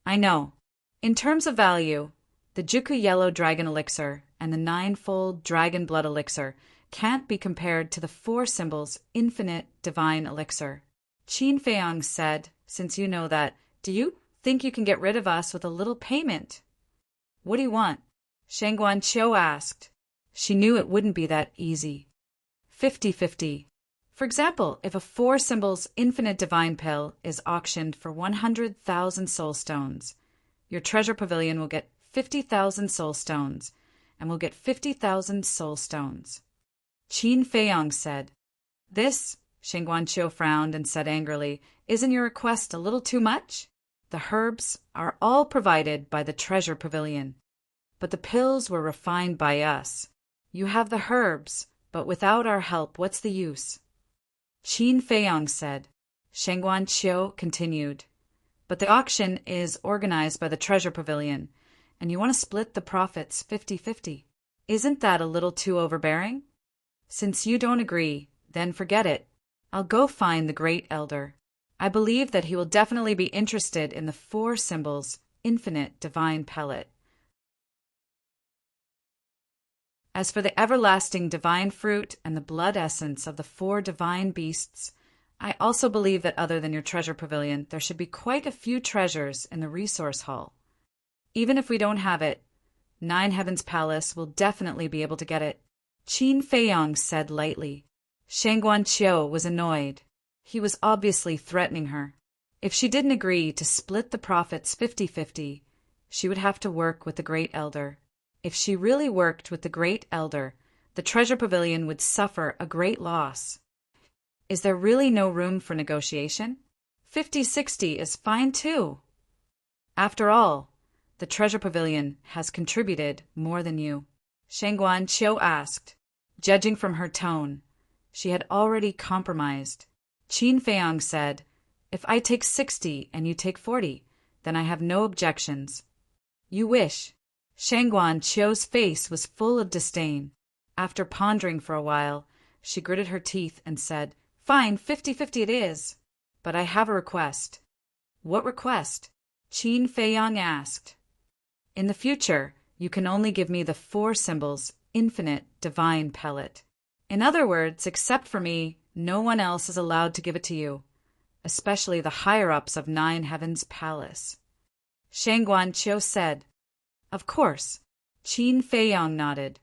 "I know. In terms of value, the Juka yellow dragon elixir and the 9-fold dragon blood elixir can't be compared to the 4 symbols infinite divine elixir." Qin Feiyang said, "Since you know that, do you think you can get rid of us with a little payment?" "What do you want?" Shangguan Qiu asked. She knew it wouldn't be that easy. 50-50. For example, if a 4 symbols infinite divine pill is auctioned for 100,000 soul stones, your treasure pavilion will get 50,000 soul stones, and will get 50,000 soul stones. Qin Feiyang said, "This," Shangguan Qiu frowned and said angrily, "isn't your request a little too much? The herbs are all provided by the treasure pavilion, but the pills were refined by us. You have the herbs, but without our help, what's the use?" Qin Feiyang said. Shangguan Qiu continued, "But the auction is organized by the treasure pavilion, and you want to split the profits 50-50. Isn't that a little too overbearing? Since you don't agree, then forget it. I'll go find the Great Elder. I believe that he will definitely be interested in the 4 symbols infinite divine pellet. As for the everlasting divine fruit and the blood essence of the 4 divine beasts, I also believe that other than your treasure pavilion, there should be quite a few treasures in the resource hall. Even if we don't have it, 9 Heavens Palace will definitely be able to get it." Qin Feiyang said lightly. Shangguan Qiu was annoyed. He was obviously threatening her. If she didn't agree to split the profits 50-50, she would have to work with the Great Elder. If she really worked with the Great Elder, the treasure pavilion would suffer a great loss. Is there really no room for negotiation? 50-60 is fine too. After all, the treasure pavilion has contributed more than you. Shangguan Qiu asked. Judging from her tone, she had already compromised. Qin Feiyang said, If I take 60 and you take 40, then I have no objections. You wish. Shangguan Qiu's face was full of disdain. After pondering for a while, she gritted her teeth and said, Fine, 50-50 it is. But I have a request. What request? Qin Feiyang asked. In the future, you can only give me the 4 symbols, infinite divine pellet. In other words, except for me, no one else is allowed to give it to you, especially the higher-ups of Nine Heavens Palace. Shangguan Qiu said, Of course. Qin Feiyang nodded.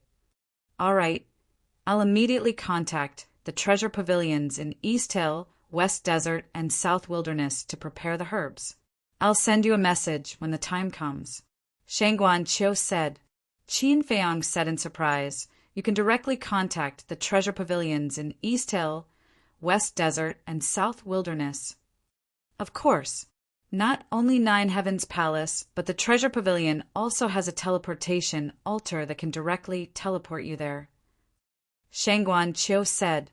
All right, I'll immediately contact the treasure pavilions in East Hill, West Desert, and South Wilderness to prepare the herbs. I'll send you a message when the time comes. Shangguan Qiu said. Qin Feiyang said in surprise, You can directly contact the treasure pavilions in East Hill, West Desert, and South Wilderness. Of course. Not only Nine Heavens Palace, but the treasure pavilion also has a teleportation altar that can directly teleport you there. Shangguan Qiu said.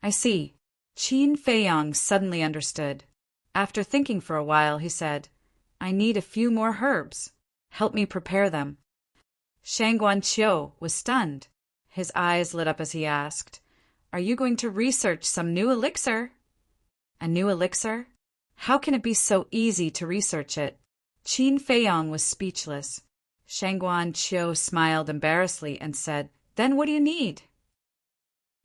I see. Qin Feiyang suddenly understood. After thinking for a while, he said, I need a few more herbs. Help me prepare them. Shangguan Qiu was stunned. His eyes lit up as he asked, Are you going to research some new elixir? A new elixir? How can it be so easy to research it? Qin Feiyang was speechless. Shangguan Qiu smiled embarrassedly and said, Then what do you need?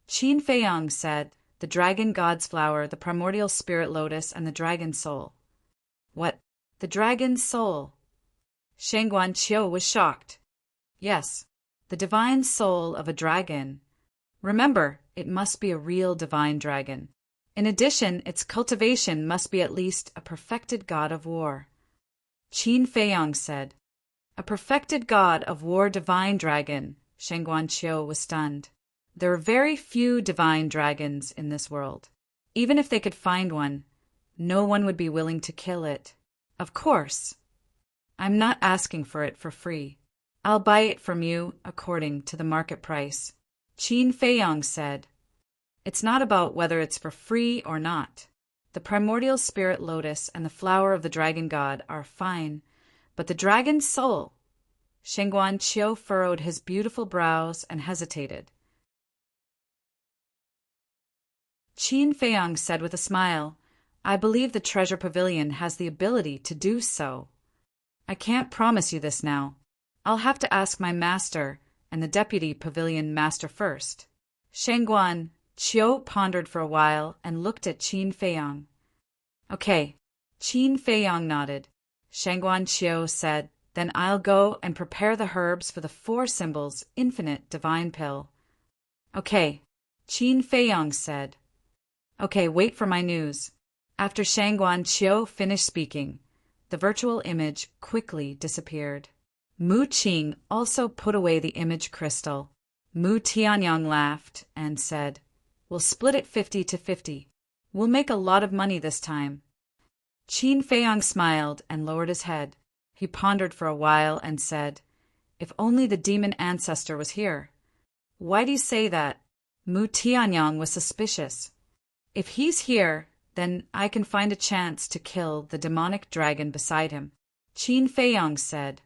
Qin Feiyang said, The dragon god's flower, the primordial spirit lotus, and the dragon soul. What? The dragon soul? Shangguan Qiu was shocked. Yes, the divine soul of a dragon. Remember, it must be a real divine dragon. In addition, its cultivation must be at least a perfected god of war. Qin Feiyang said. A perfected god of war divine dragon. Shangguan Qiu was stunned. There are very few divine dragons in this world. Even if they could find one, no one would be willing to kill it. Of course. I'm not asking for it for free. I'll buy it from you according to the market price. Qin Feiyang said. It's not about whether it's for free or not. The primordial spirit lotus and the flower of the dragon god are fine, but the dragon's soul. Shangguan Qiu furrowed his beautiful brows and hesitated. Qin Feiyang said with a smile, I believe the treasure pavilion has the ability to do so. I can't promise you this now. I'll have to ask my master and the deputy pavilion master first. Shangguan Qiu pondered for a while and looked at Qin Feiyang. Okay. Qin Feiyang nodded. Shangguan Qiu said, Then I'll go and prepare the herbs for the 4 symbols infinite divine pill. Okay. Qin Feiyang said. Okay, wait for my news. After Shangguan Qiu finished speaking, the virtual image quickly disappeared. Mu Qing also put away the image crystal. Mu Tianyang laughed and said, We'll split it 50-50. We'll make a lot of money this time. Qin Feiyang smiled and lowered his head. He pondered for a while and said, If only the demon ancestor was here. Why do you say that? Mu Tianyang was suspicious. If he's here, then I can find a chance to kill the demonic dragon beside him. Qin Feiyang said.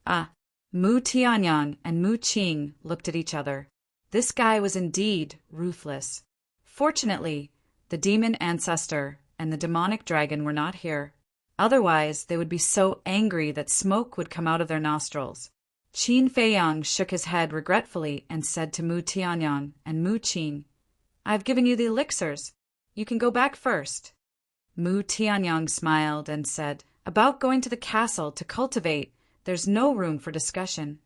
Ah, Mu Tianyang and Mu Qing looked at each other. This guy was indeed ruthless. Fortunately, the demon ancestor and the demonic dragon were not here. Otherwise, they would be so angry that smoke would come out of their nostrils. Qin Feiyang shook his head regretfully and said to Mu Tianyang and Mu Qing, I've given you the elixirs. You can go back first. Mu Tianyang smiled and said, About going to the castle to cultivate, there's no room for discussion.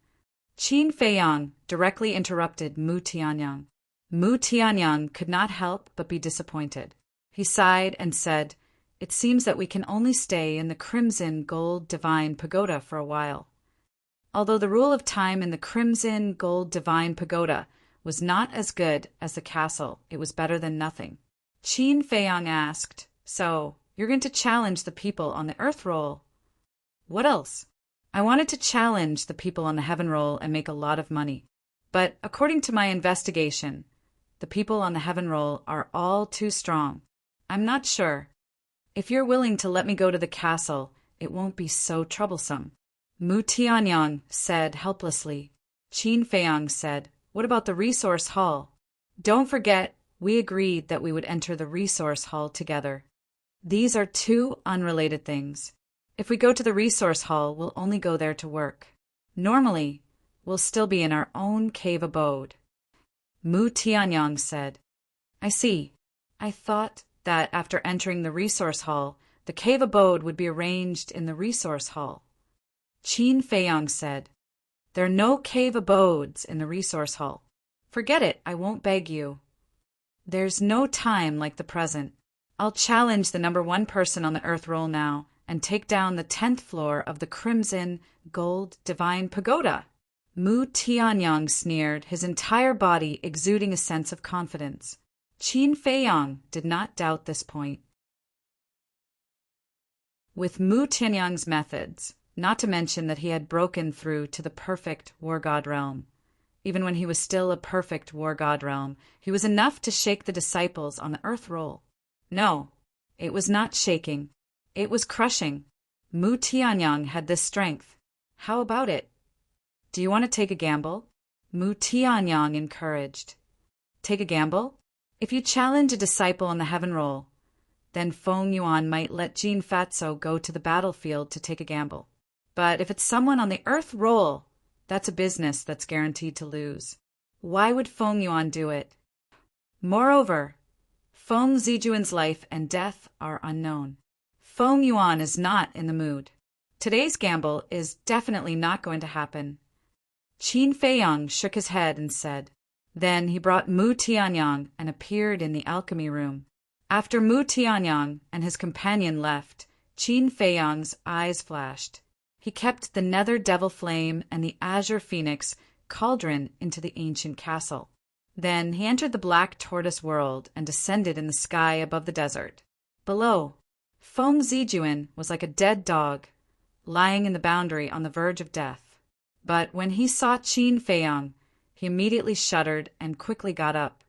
Qin Feiyang directly interrupted Mu Tianyang. Mu Tianyang could not help but be disappointed. He sighed and said, It seems that we can only stay in the Crimson Gold Divine Pagoda for a while. Although the rule of time in the Crimson Gold Divine Pagoda was not as good as the castle. It was better than nothing. Qin Feiyang asked, "So, you're going to challenge the people on the earth roll?" "What else?" "I wanted to challenge the people on the heaven roll and make a lot of money. But according to my investigation, the people on the heaven roll are all too strong. I'm not sure. If you're willing to let me go to the castle, it won't be so troublesome." Mu Tianyang said helplessly. Qin Feiyang said, "What about the resource hall?" "Don't forget, we agreed that we would enter the resource hall together. These are two unrelated things. If we go to the resource hall, we'll only go there to work. Normally, we'll still be in our own cave abode." Mu Tianyang said, "I see. I thought that after entering the resource hall, the cave abode would be arranged in the resource hall." Qin Feiyang said, "There are no cave abodes in the resource hall. Forget it, I won't beg you. There's no time like the present. I'll challenge the number one person on the earth roll now and take down the 10th floor of the Crimson Gold Divine Pagoda." Mu Tianyang sneered, his entire body exuding a sense of confidence. Qin Feiyang did not doubt this point. With Mu Tianyang's methods, not to mention that he had broken through to the perfect war god realm, even when he was still a perfect war god realm, he was enough to shake the disciples on the earth roll. No, it was not shaking. It was crushing. Mu Tianyang had this strength. How about it? "Do you want to take a gamble?" Mu Tianyang encouraged. "Take a gamble? If you challenge a disciple on the heaven roll, then Feng Yuan might let Jin Fatso go to the battlefield to take a gamble. But if it's someone on the earth roll, that's a business that's guaranteed to lose. Why would Feng Yuan do it? Moreover, Feng Zijuan's life and death are unknown. Feng Yuan is not in the mood. Today's gamble is definitely not going to happen." Qin Feiyang shook his head and said. Then he brought Mu Tianyang and appeared in the alchemy room. After Mu Tianyang and his companion left, Qin Feiyang's eyes flashed. He kept the nether devil flame and the azure phoenix cauldron into the ancient castle. Then he entered the black tortoise world and descended in the sky above the desert. Below, Feng Zijuan was like a dead dog, lying in the boundary on the verge of death. But when he saw Qin Feiyang, he immediately shuddered and quickly got up.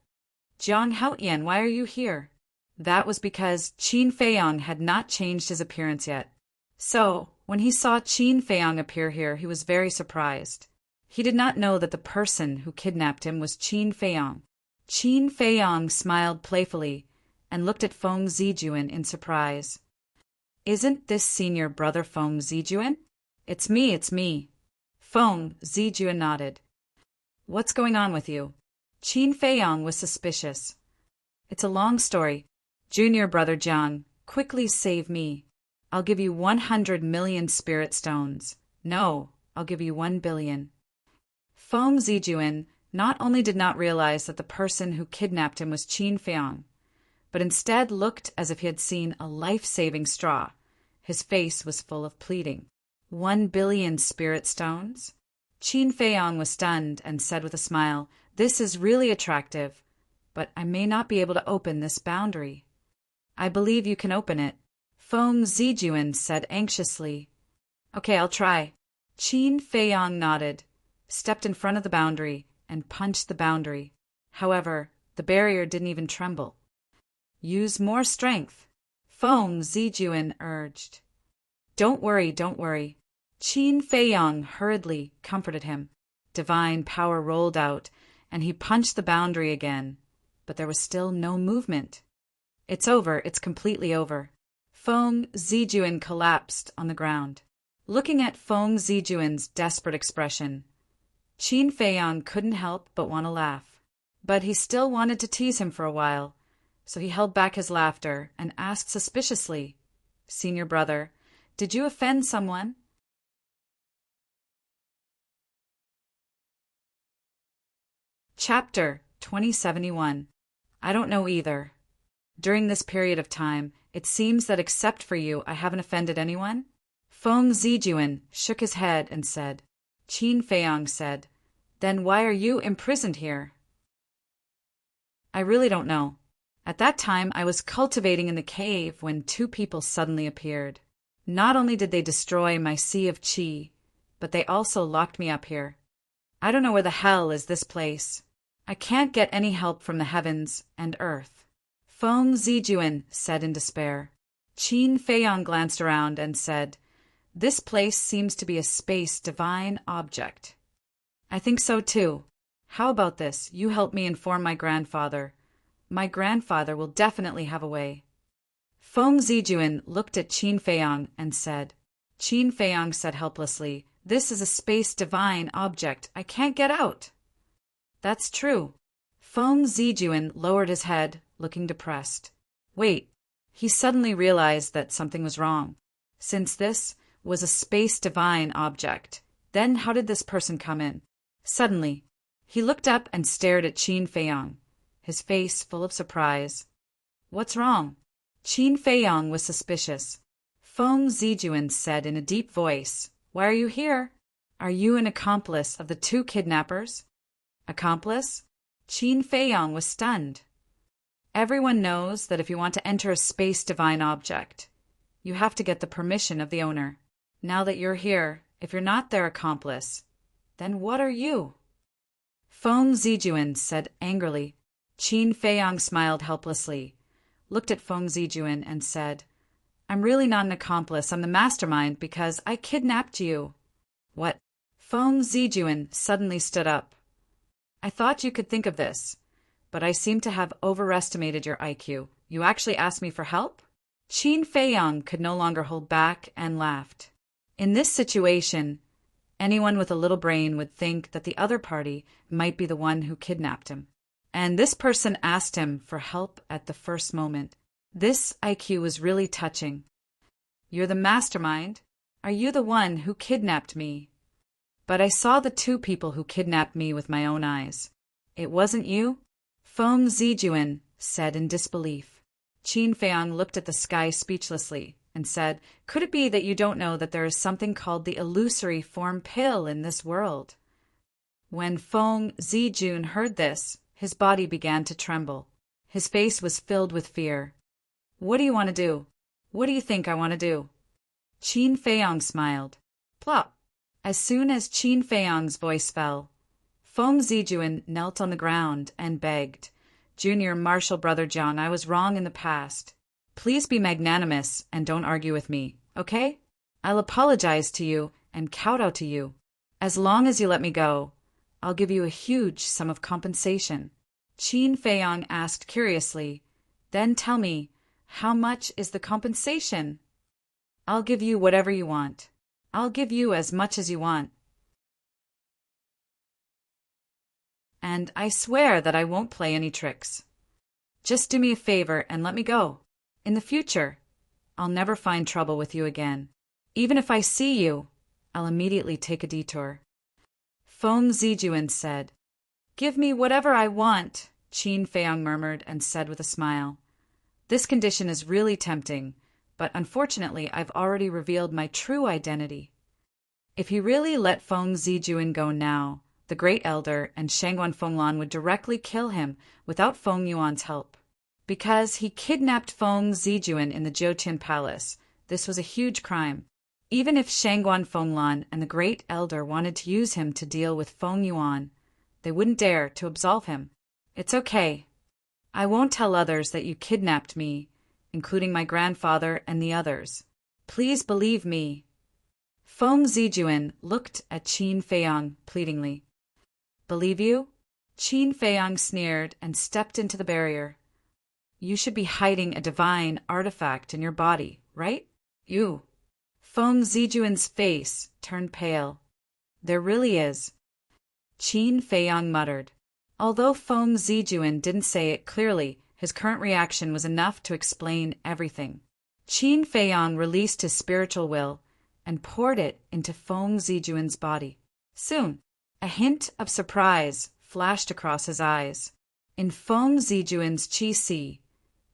"Jiang Haotian, why are you here?" That was because Qin Feiyang had not changed his appearance yet. So, when he saw Qin Feiyang appear here, he was very surprised. He did not know that the person who kidnapped him was Qin Feiyang. Qin Feiyang smiled playfully and looked at Feng Zijuan in surprise. "Isn't this senior brother Feng Zijuan?" It's me. Feng Zijuan nodded. "What's going on with you?" Qin Feiyang was suspicious. "It's a long story. Junior brother Jiang, quickly save me. I'll give you 100 million spirit stones. No, I'll give you 1 billion. Feng Zijuan not only did not realize that the person who kidnapped him was Qin Feiyang, but instead looked as if he had seen a life-saving straw. His face was full of pleading. 1 billion spirit stones? Qin Feiyang was stunned and said with a smile, "This is really attractive, but I may not be able to open this boundary." "I believe you can open it," Feng Zijuan said anxiously. "Okay, I'll try." Qin Feiyang nodded, stepped in front of the boundary, and punched the boundary. However, the barrier didn't even tremble. "Use more strength," Feng Zijuan urged. Don't worry. Qin Feiyang hurriedly comforted him. Divine power rolled out, and he punched the boundary again, but there was still no movement. "It's over, it's completely over." Feng Zijuan collapsed on the ground. Looking at Feng Zijuan's desperate expression, Qin Feiyang couldn't help but want to laugh. But he still wanted to tease him for a while, so he held back his laughter and asked suspiciously, "Senior brother, did you offend someone?" Chapter 2071. I don't know either. During this period of time, it seems that except for you, I haven't offended anyone? Feng Zijuan shook his head and said. Qin Feiyang said, "Then why are you imprisoned here?" I really don't know. At that time, I was cultivating in the cave when two people suddenly appeared. Not only did they destroy my sea of chi, but they also locked me up here. I don't know where the hell is this place. I can't get any help from the heavens and earth. Feng Zijuan said in despair. Qin Feiyang glanced around and said, "This place seems to be a space divine object." "I think so too. How about this? You help me inform my grandfather. My grandfather will definitely have a way." Feng Zijuan looked at Qin Feiyang and said. Qin Feiyang said helplessly, "This is a space divine object. I can't get out." "That's true." Feng Zijuan lowered his head, looking depressed. Wait, he suddenly realized that something was wrong. Since this was a space divine object, then how did this person come in? Suddenly, he looked up and stared at Qin Feiyang, his face full of surprise. "What's wrong?" Qin Feiyang was suspicious. Feng Zijuan said in a deep voice, "Why are you here? Are you an accomplice of the two kidnappers?" "Accomplice?" Qin Feiyang was stunned. Everyone knows that if you want to enter a space divine object, you have to get the permission of the owner. Now that you're here, if you're not their accomplice, then what are you? Feng Zijuan said angrily. Qin Feiyang smiled helplessly, looked at Feng Zijuan and said, "I'm really not an accomplice. I'm the mastermind because I kidnapped you." "What?" Feng Zijuan suddenly stood up. "I thought you could think of this, but I seem to have overestimated your IQ. You actually asked me for help?" Qin Feiyang could no longer hold back and laughed. In this situation, anyone with a little brain would think that the other party might be the one who kidnapped him. And this person asked him for help at the first moment. This IQ was really touching. "You're the mastermind? Are you the one who kidnapped me?" "But I saw the two people who kidnapped me with my own eyes." "It wasn't you?" Feng Zijuan said in disbelief. Qin Feiyang looked at the sky speechlessly and said, "Could it be that you don't know that there is something called the illusory form pill in this world?" When Feng Zijuan heard this, his body began to tremble. His face was filled with fear. "What do you want to do? What do you think I want to do?" Qin Feiyang smiled. Plop! As soon as Qin Feiyang's voice fell, Feng Zijuan knelt on the ground and begged, "Junior Marshal Brother Jiang, I was wrong in the past. Please be magnanimous and don't argue with me, okay? I'll apologize to you and kowtow to you. As long as you let me go, I'll give you a huge sum of compensation." Qin Feiyang asked curiously, "Then tell me, how much is the compensation?" "I'll give you whatever you want. I'll give you as much as you want. And I swear that I won't play any tricks. Just do me a favor and let me go. In the future, I'll never find trouble with you again. Even if I see you, I'll immediately take a detour." Feng Zijuan said, "Give me whatever I want," Qin Feiyang murmured and said with a smile. "This condition is really tempting, but unfortunately I've already revealed my true identity." If he really let Feng Zijuan go now, the Great Elder and Shangguan Fenglan would directly kill him without Feng Yuan's help. Because he kidnapped Feng Zijuan in the Jiutian Palace, this was a huge crime. Even if Shangguan Fenglan and the Great Elder wanted to use him to deal with Feng Yuan, they wouldn't dare to absolve him. "It's okay. I won't tell others that you kidnapped me, including my grandfather and the others. Please believe me." Feng Zijuan looked at Qin Feiyang pleadingly. "Believe you?" Qin Feiyang sneered and stepped into the barrier. "You should be hiding a divine artifact in your body, right? You." Feng Zijuan's face turned pale. "There really is." Qin Feiyang muttered. Although Feng Zijuan didn't say it clearly, his current reaction was enough to explain everything. Qin Feiyang released his spiritual will and poured it into Feng Zijuan's body. Soon, a hint of surprise flashed across his eyes. In Feng Zijuan's Qi Sea,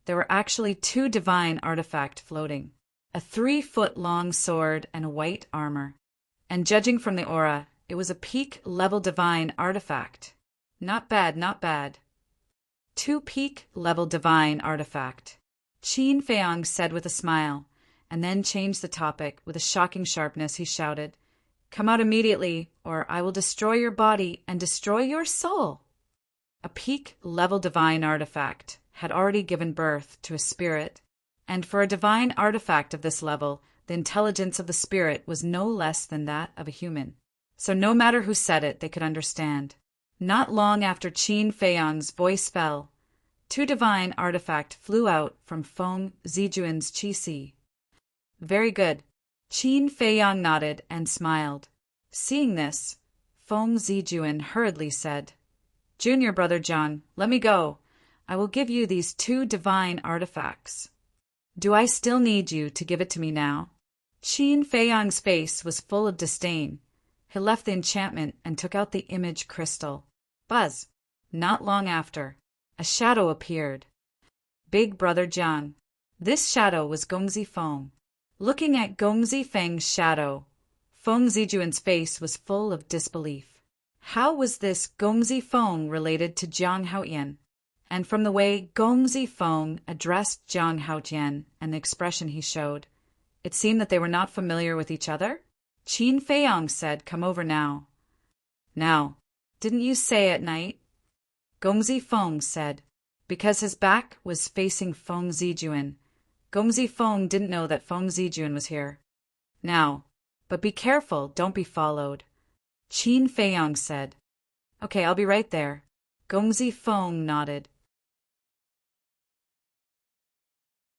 there were actually two divine artifacts floating, a 3-foot-long sword and a white armor. And judging from the aura, it was a peak-level divine artifact. Not bad, not bad. 2 peak-level divine artifact. Qin Feiyang said with a smile, and then changed the topic. With a shocking sharpness, he shouted, "Come out immediately, or I will destroy your body and destroy your soul." A peak-level divine artifact had already given birth to a spirit, and for a divine artifact of this level, the intelligence of the spirit was no less than that of a human. So no matter who said it, they could understand. Not long after Qin Feiyang's voice fell, 2 divine artifact flew out from Feng Zijuan's qi. Very good. Qin Feiyang nodded and smiled. Seeing this, Feng Zijuan hurriedly said, "Junior brother Jiang, let me go. I will give you these 2 divine artifacts." "Do I still need you to give it to me now?" Qin Feiyang's face was full of disdain. He left the enchantment and took out the image crystal. Buzz! Not long after, a shadow appeared. Big brother Jiang. This shadow was Gongzi Feng. Looking at Gongzi Feng's shadow, Feng Zijuan's face was full of disbelief. How was this Gongzi Feng related to Jiang Haotian? And from the way Gongzi Feng addressed Jiang Haotian and the expression he showed, it seemed that they were not familiar with each other. Qin Feiyang said, "Come over now." "Now, didn't you say at night?" Gongzi Feng said, because his back was facing Feng Zijuan. Gongzi Feng didn't know that Feng Zijuan was here. "Now, but be careful, don't be followed." Qin Feiyang said, "Okay, I'll be right there." Gongzi Feng nodded.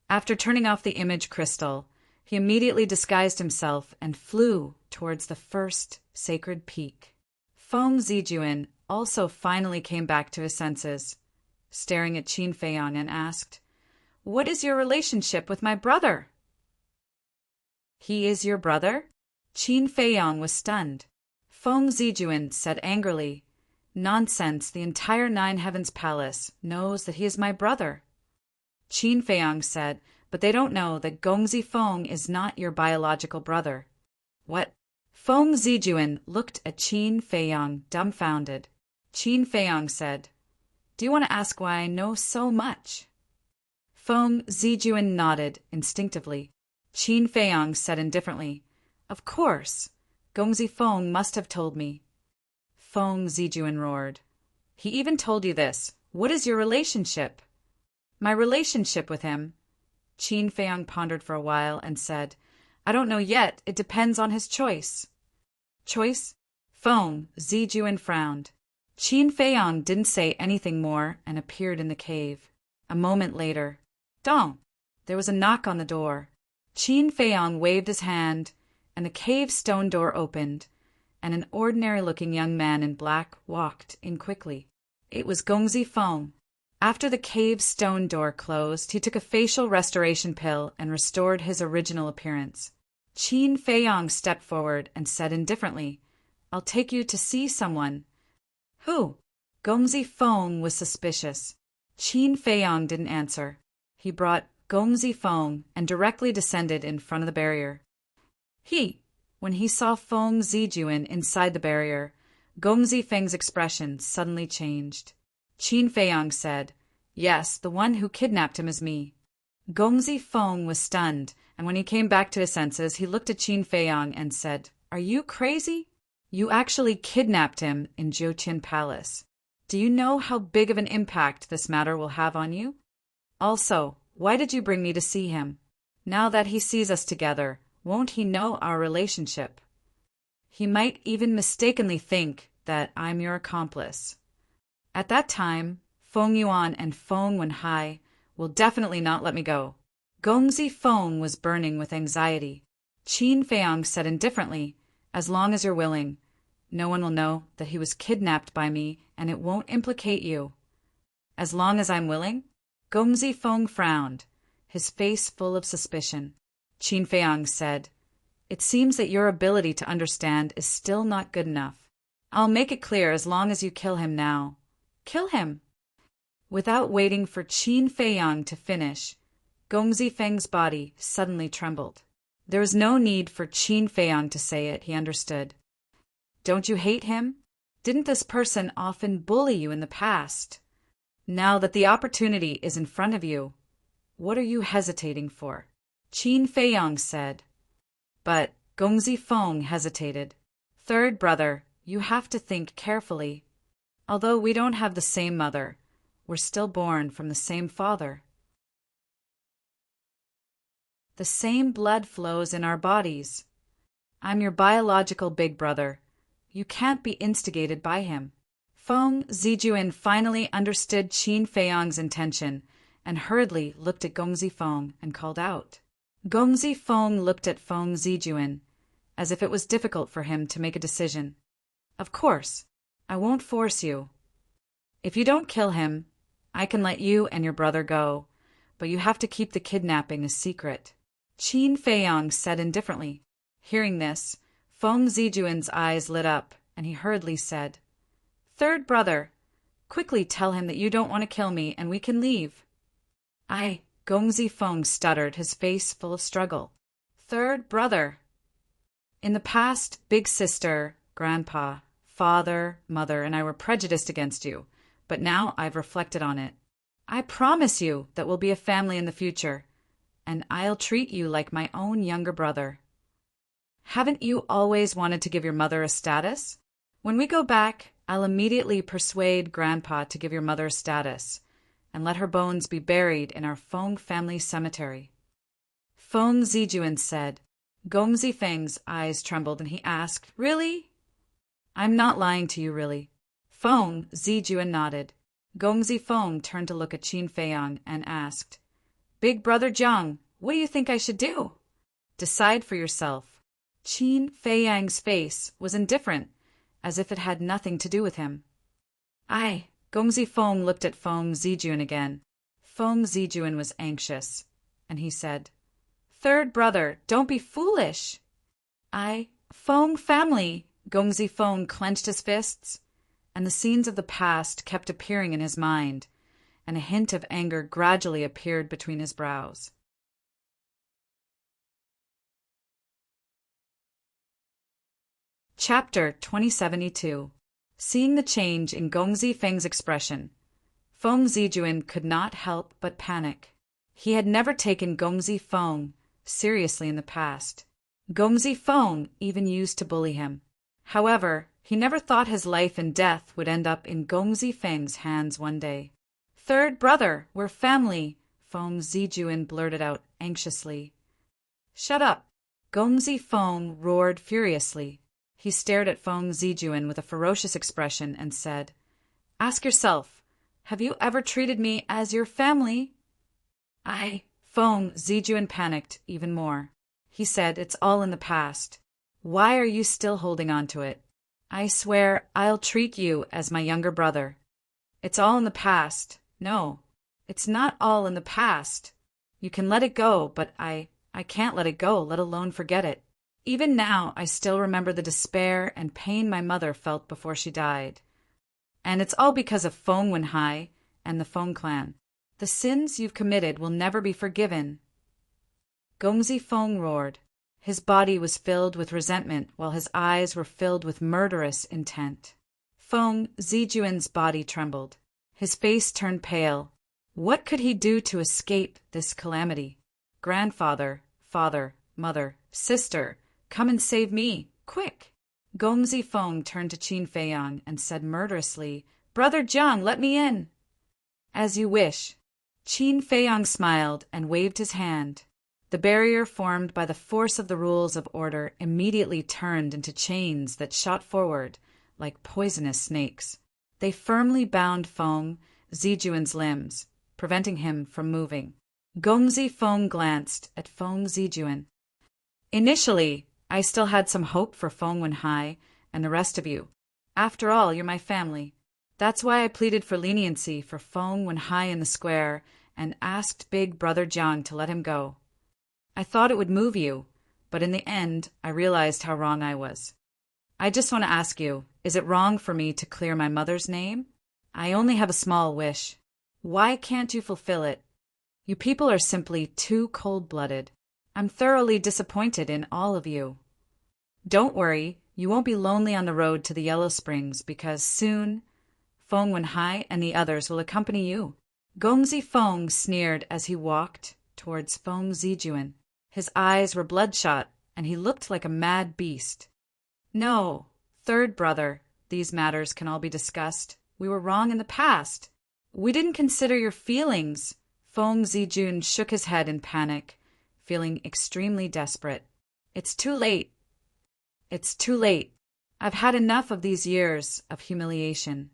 After turning off the image crystal, he immediately disguised himself and flew towards the first sacred peak. Feng Zijuan also finally came back to his senses, staring at Qin Feiyang, and asked, "What is your relationship with my brother?" "He is your brother?" Qin Feiyang was stunned. Feng Zijuan said angrily, "Nonsense, the entire Nine Heavens Palace knows that he is my brother." Qin Feiyang said, "But they don't know that Gongzi Feng is not your biological brother." "What?" Feng Zijuan looked at Qin Feiyang, dumbfounded. Qin Feiyang said, "Do you want to ask why I know so much?" Feng Zijuan nodded instinctively. Qin Feiyang said indifferently, "Of course. Gongzi Feng must have told me." Feng Zijuan roared, "He even told you this. What is your relationship?" "My relationship with him?" Qin Feiyang pondered for a while and said, "I don't know yet. It depends on his choice." "Choice?" Feng Zijuan frowned. Qin Feiyang didn't say anything more and appeared in the cave. A moment later, dong! There was a knock on the door. Qin Feiyang waved his hand, and the cave stone door opened, and an ordinary-looking young man in black walked in quickly. It was Gongzi Feng. After the cave stone door closed, he took a facial restoration pill and restored his original appearance. Qin Feiyang stepped forward and said indifferently, "I'll take you to see someone." "Who?" Gongzi Feng was suspicious. Qin Feiyang didn't answer. He brought Gongzi Feng and directly descended in front of the barrier. When he saw Feng Zijuan inside the barrier, Gongzi Feng's expression suddenly changed. Qin Feiyang said, "Yes, the one who kidnapped him is me." Gongzi Feng was stunned, and when he came back to his senses, he looked at Qin Feiyang and said, "Are you crazy? You actually kidnapped him in Jiutian Palace. Do you know how big of an impact this matter will have on you? Also, why did you bring me to see him? Now that he sees us together, won't he know our relationship? He might even mistakenly think that I'm your accomplice. At that time, Feng Yuan and Feng Wenhai will definitely not let me go." Gongzi Feng was burning with anxiety. Qin Feiyang said indifferently, "As long as you're willing, no one will know that he was kidnapped by me, and it won't implicate you." "As long as I'm willing?" Gongzi Feng frowned, his face full of suspicion. Qin Feiyang said, "It seems that your ability to understand is still not good enough. I'll make it clear as long as you kill him now." "Kill him?" Without waiting for Qin Feiyang to finish, Gongzi Feng's body suddenly trembled. There was no need for Qin Feiyang to say it, he understood. "Don't you hate him? Didn't this person often bully you in the past?" Now that the opportunity is in front of you, what are you hesitating for? Qin Feiyang said. But Gongzi Feng hesitated. Third brother, you have to think carefully. Although we don't have the same mother, we're still born from the same father. The same blood flows in our bodies. I'm your biological big brother. You can't be instigated by him. Feng Zijuan finally understood Qin Feiyang's intention and hurriedly looked at Gongzi Feng and called out. Gongzi Feng looked at Feng Zijuan as if it was difficult for him to make a decision. Of course, I won't force you. If you don't kill him, I can let you and your brother go, but you have to keep the kidnapping a secret. Qin Feiyang said indifferently. Hearing this, Feng Zijuan's eyes lit up, and he hurriedly said, Third brother, quickly tell him that you don't want to kill me and we can leave. Gongzi Feng stuttered, his face full of struggle. Third brother. In the past, big sister, grandpa, father, mother, and I were prejudiced against you, but now I've reflected on it. I promise you that we'll be a family in the future, and I'll treat you like my own younger brother. Haven't you always wanted to give your mother a status? When we go back, I'll immediately persuade Grandpa to give your mother a status, and let her bones be buried in our Feng family cemetery. Feng Zijuan said. Gongzi Feng's eyes trembled, and he asked, Really? I'm not lying to you, really. Feng Zijuan nodded. Gongzi Feng turned to look at Qin Feiyang and asked, Big brother Jiang, what do you think I should do? Decide for yourself. Qin Feiyang's face was indifferent, as if it had nothing to do with him. Gongzi Feng looked at Feng Zijuan again. Feng Zijuan was anxious, and he said, Third brother, don't be foolish. Feng family. Gongzi Feng clenched his fists, and the scenes of the past kept appearing in his mind, and a hint of anger gradually appeared between his brows. Chapter 2072. Seeing the change in Gongzi Feng's expression, Feng Zijuan could not help but panic. He had never taken Gongzi Feng seriously in the past. Gongzi Feng even used to bully him. However, he never thought his life and death would end up in Gongzi Feng's hands one day. Third brother, we're family, Feng Zijuan blurted out anxiously. Shut up, Gongzi Feng roared furiously. He stared at Feng Zijuan with a ferocious expression and said, Ask yourself, have you ever treated me as your family? Feng Zijuan panicked even more. He said, It's all in the past. Why are you still holding on to it? I swear I'll treat you as my younger brother. It's all in the past. No, it's not all in the past. You can let it go, but I can't let it go, let alone forget it. Even now, I still remember the despair and pain my mother felt before she died. And it's all because of Feng Wenhai and the Feng clan. The sins you've committed will never be forgiven. Gongzi Feng roared. His body was filled with resentment, while his eyes were filled with murderous intent. Feng Zijuan's body trembled. His face turned pale. What could he do to escape this calamity? Grandfather, father, mother, sister, come and save me, quick! Gongzi Feng turned to Qin Feiyang and said murderously, Brother Jiang, let me in! As you wish. Qin Feiyang smiled and waved his hand. The barrier formed by the force of the rules of order immediately turned into chains that shot forward like poisonous snakes. They firmly bound Feng Zijuan's limbs, preventing him from moving. Gongzi Feng glanced at Feng Zijuan. Initially, I still had some hope for Feng Wenhai and the rest of you. After all, you're my family. That's why I pleaded for leniency for Feng Wenhai in the square and asked big brother Jiang to let him go. I thought it would move you, but in the end, I realized how wrong I was. I just want to ask you, is it wrong for me to clear my mother's name? I only have a small wish. Why can't you fulfill it? You people are simply too cold-blooded. I'm thoroughly disappointed in all of you. Don't worry, you won't be lonely on the road to the Yellow Springs because soon, Feng Wenhai and the others will accompany you." Gongzi Feng sneered as he walked towards Feng Zijuan. His eyes were bloodshot, and he looked like a mad beast. "No, third brother, these matters can all be discussed. We were wrong in the past. We didn't consider your feelings." Feng Zijun shook his head in panic, feeling extremely desperate. "It's too late. It's too late. I've had enough of these years of humiliation."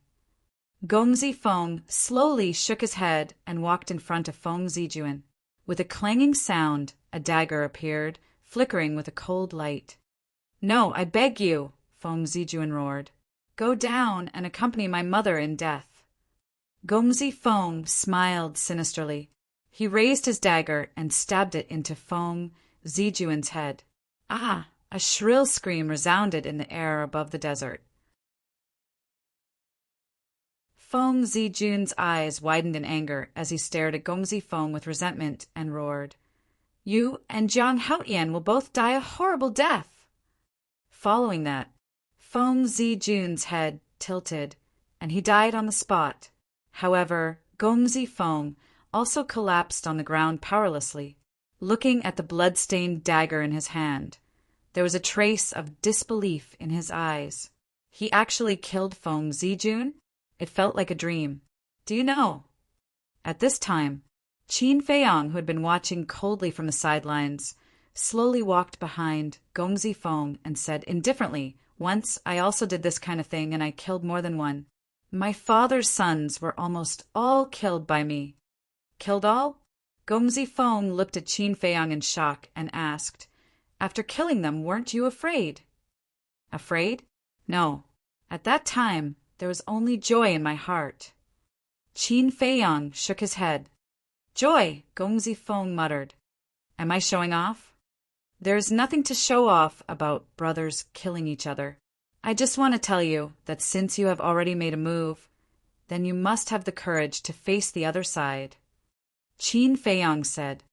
Gongzi Feng slowly shook his head and walked in front of Feng Zijuan. With a clanging sound, a dagger appeared, flickering with a cold light. "No, I beg you," Feng Zijuan roared. "Go down and accompany my mother in death." Gongzi Feng smiled sinisterly. He raised his dagger and stabbed it into Feng Zijuan's head. Ah! A shrill scream resounded in the air above the desert. Feng Zijun's eyes widened in anger as he stared at Gongzi Feng with resentment and roared, "You and Jiang Haotian will both die a horrible death." Following that, Feng Zijun's head tilted, and he died on the spot. However, Gongzi Feng also collapsed on the ground powerlessly. Looking at the blood-stained dagger in his hand, there was a trace of disbelief in his eyes. He actually killed Feng Zijun? It felt like a dream. Do you know? At this time, Qin Feiyang, who had been watching coldly from the sidelines, slowly walked behind Gongzi Feng and said indifferently, "Once I also did this kind of thing and I killed more than one. My father's sons were almost all killed by me." "Killed all?" Gongzi Feng looked at Qin Feiyang in shock and asked, "After killing them, weren't you afraid?" "Afraid? No. At that time, there was only joy in my heart." Qin Feiyang shook his head. "Joy," Gongzi Feng muttered. "Am I showing off?" "There is nothing to show off about brothers killing each other. I just want to tell you that since you have already made a move, then you must have the courage to face the other side." Qin Feiyang said.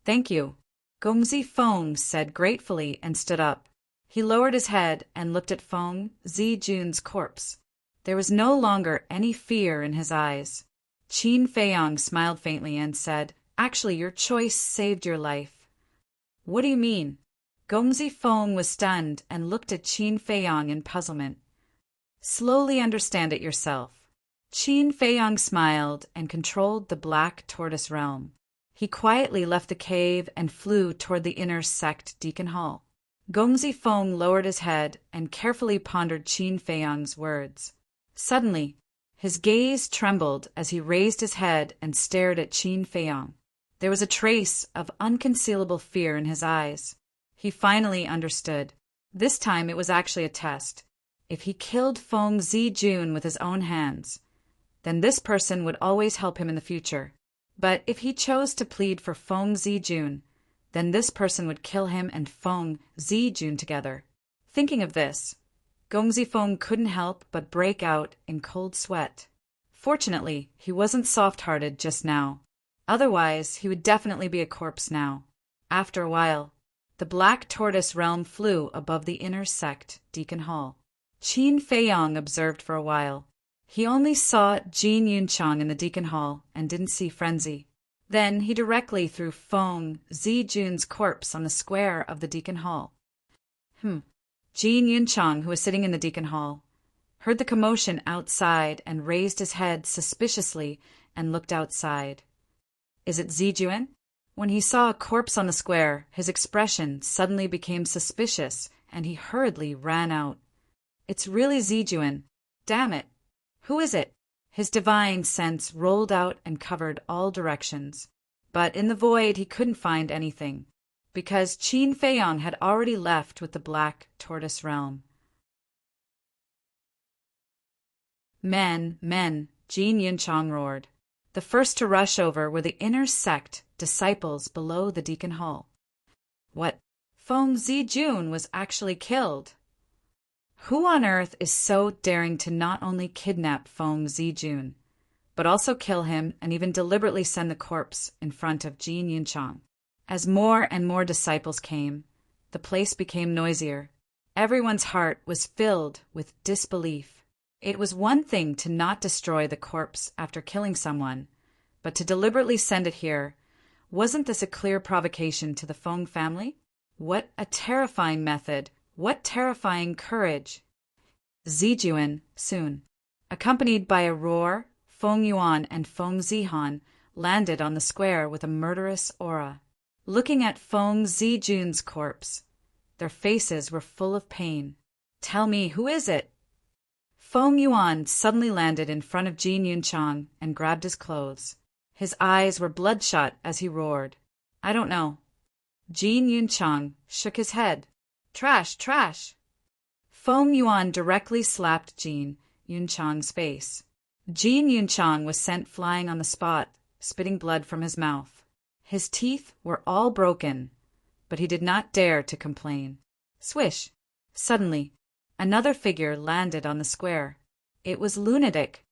"Thank you." Gongzi Feng said gratefully and stood up. He lowered his head and looked at Feng Zijun's corpse. There was no longer any fear in his eyes. Qin Feiyang smiled faintly and said, "Actually, your choice saved your life." "What do you mean?" Gongzi Feng was stunned and looked at Qin Feiyang in puzzlement. "Slowly understand it yourself." Qin Feiyang smiled and controlled the Black Tortoise realm. He quietly left the cave and flew toward the inner sect Deacon Hall. Gongzi Feng lowered his head and carefully pondered Qin Feiyang's words. Suddenly, his gaze trembled as he raised his head and stared at Qin Feiyang. There was a trace of unconcealable fear in his eyes. He finally understood. This time it was actually a test. If he killed Feng Zijun with his own hands, then this person would always help him in the future. But if he chose to plead for Feng Zijun, then this person would kill him and Feng Zijun together. Thinking of this, Gongzi Feng couldn't help but break out in cold sweat. Fortunately, he wasn't soft-hearted just now. Otherwise, he would definitely be a corpse now. After a while, the Black Tortoise realm flew above the inner sect Deacon Hall. Qin Feiyang observed for a while. He only saw Jin Yunchang in the Deacon Hall and didn't see Frenzy. Then he directly threw Feng Zijun's corpse on the square of the Deacon Hall. Jin Yunchang, who was sitting in the Deacon Hall, heard the commotion outside and raised his head suspiciously and looked outside. "Is it Zijuan?" When he saw a corpse on the square, his expression suddenly became suspicious and he hurriedly ran out. "It's really Zijuan. Damn it! Who is it?" His divine sense rolled out and covered all directions. But in the void he couldn't find anything, because Qin Feiyang had already left with the Black Tortoise realm. "Men, men," Jin Yunchang roared. The first to rush over were the inner sect disciples below the Deacon Hall. What? Feng Zijun was actually killed. Who on earth is so daring to not only kidnap Feng Zijun, but also kill him and even deliberately send the corpse in front of Jin Yunchang? As more and more disciples came, the place became noisier. Everyone's heart was filled with disbelief. It was one thing to not destroy the corpse after killing someone, but to deliberately send it here, wasn't this a clear provocation to the Feng family? What a terrifying method! What terrifying courage! Zijuan, soon, accompanied by a roar, Feng Yuan and Feng Zihan landed on the square with a murderous aura. Looking at Feng Zijun's corpse, their faces were full of pain. Tell me, who is it? Feng Yuan suddenly landed in front of Jin Yunchang and grabbed his clothes. His eyes were bloodshot as he roared. I don't know. Jin Yunchang shook his head. Trash, trash! Feng Yuan directly slapped Jin Yunchang's face. Jin Yunchang was sent flying on the spot, spitting blood from his mouth. His teeth were all broken, but he did not dare to complain. Swish! Suddenly, another figure landed on the square. It was Lunatic.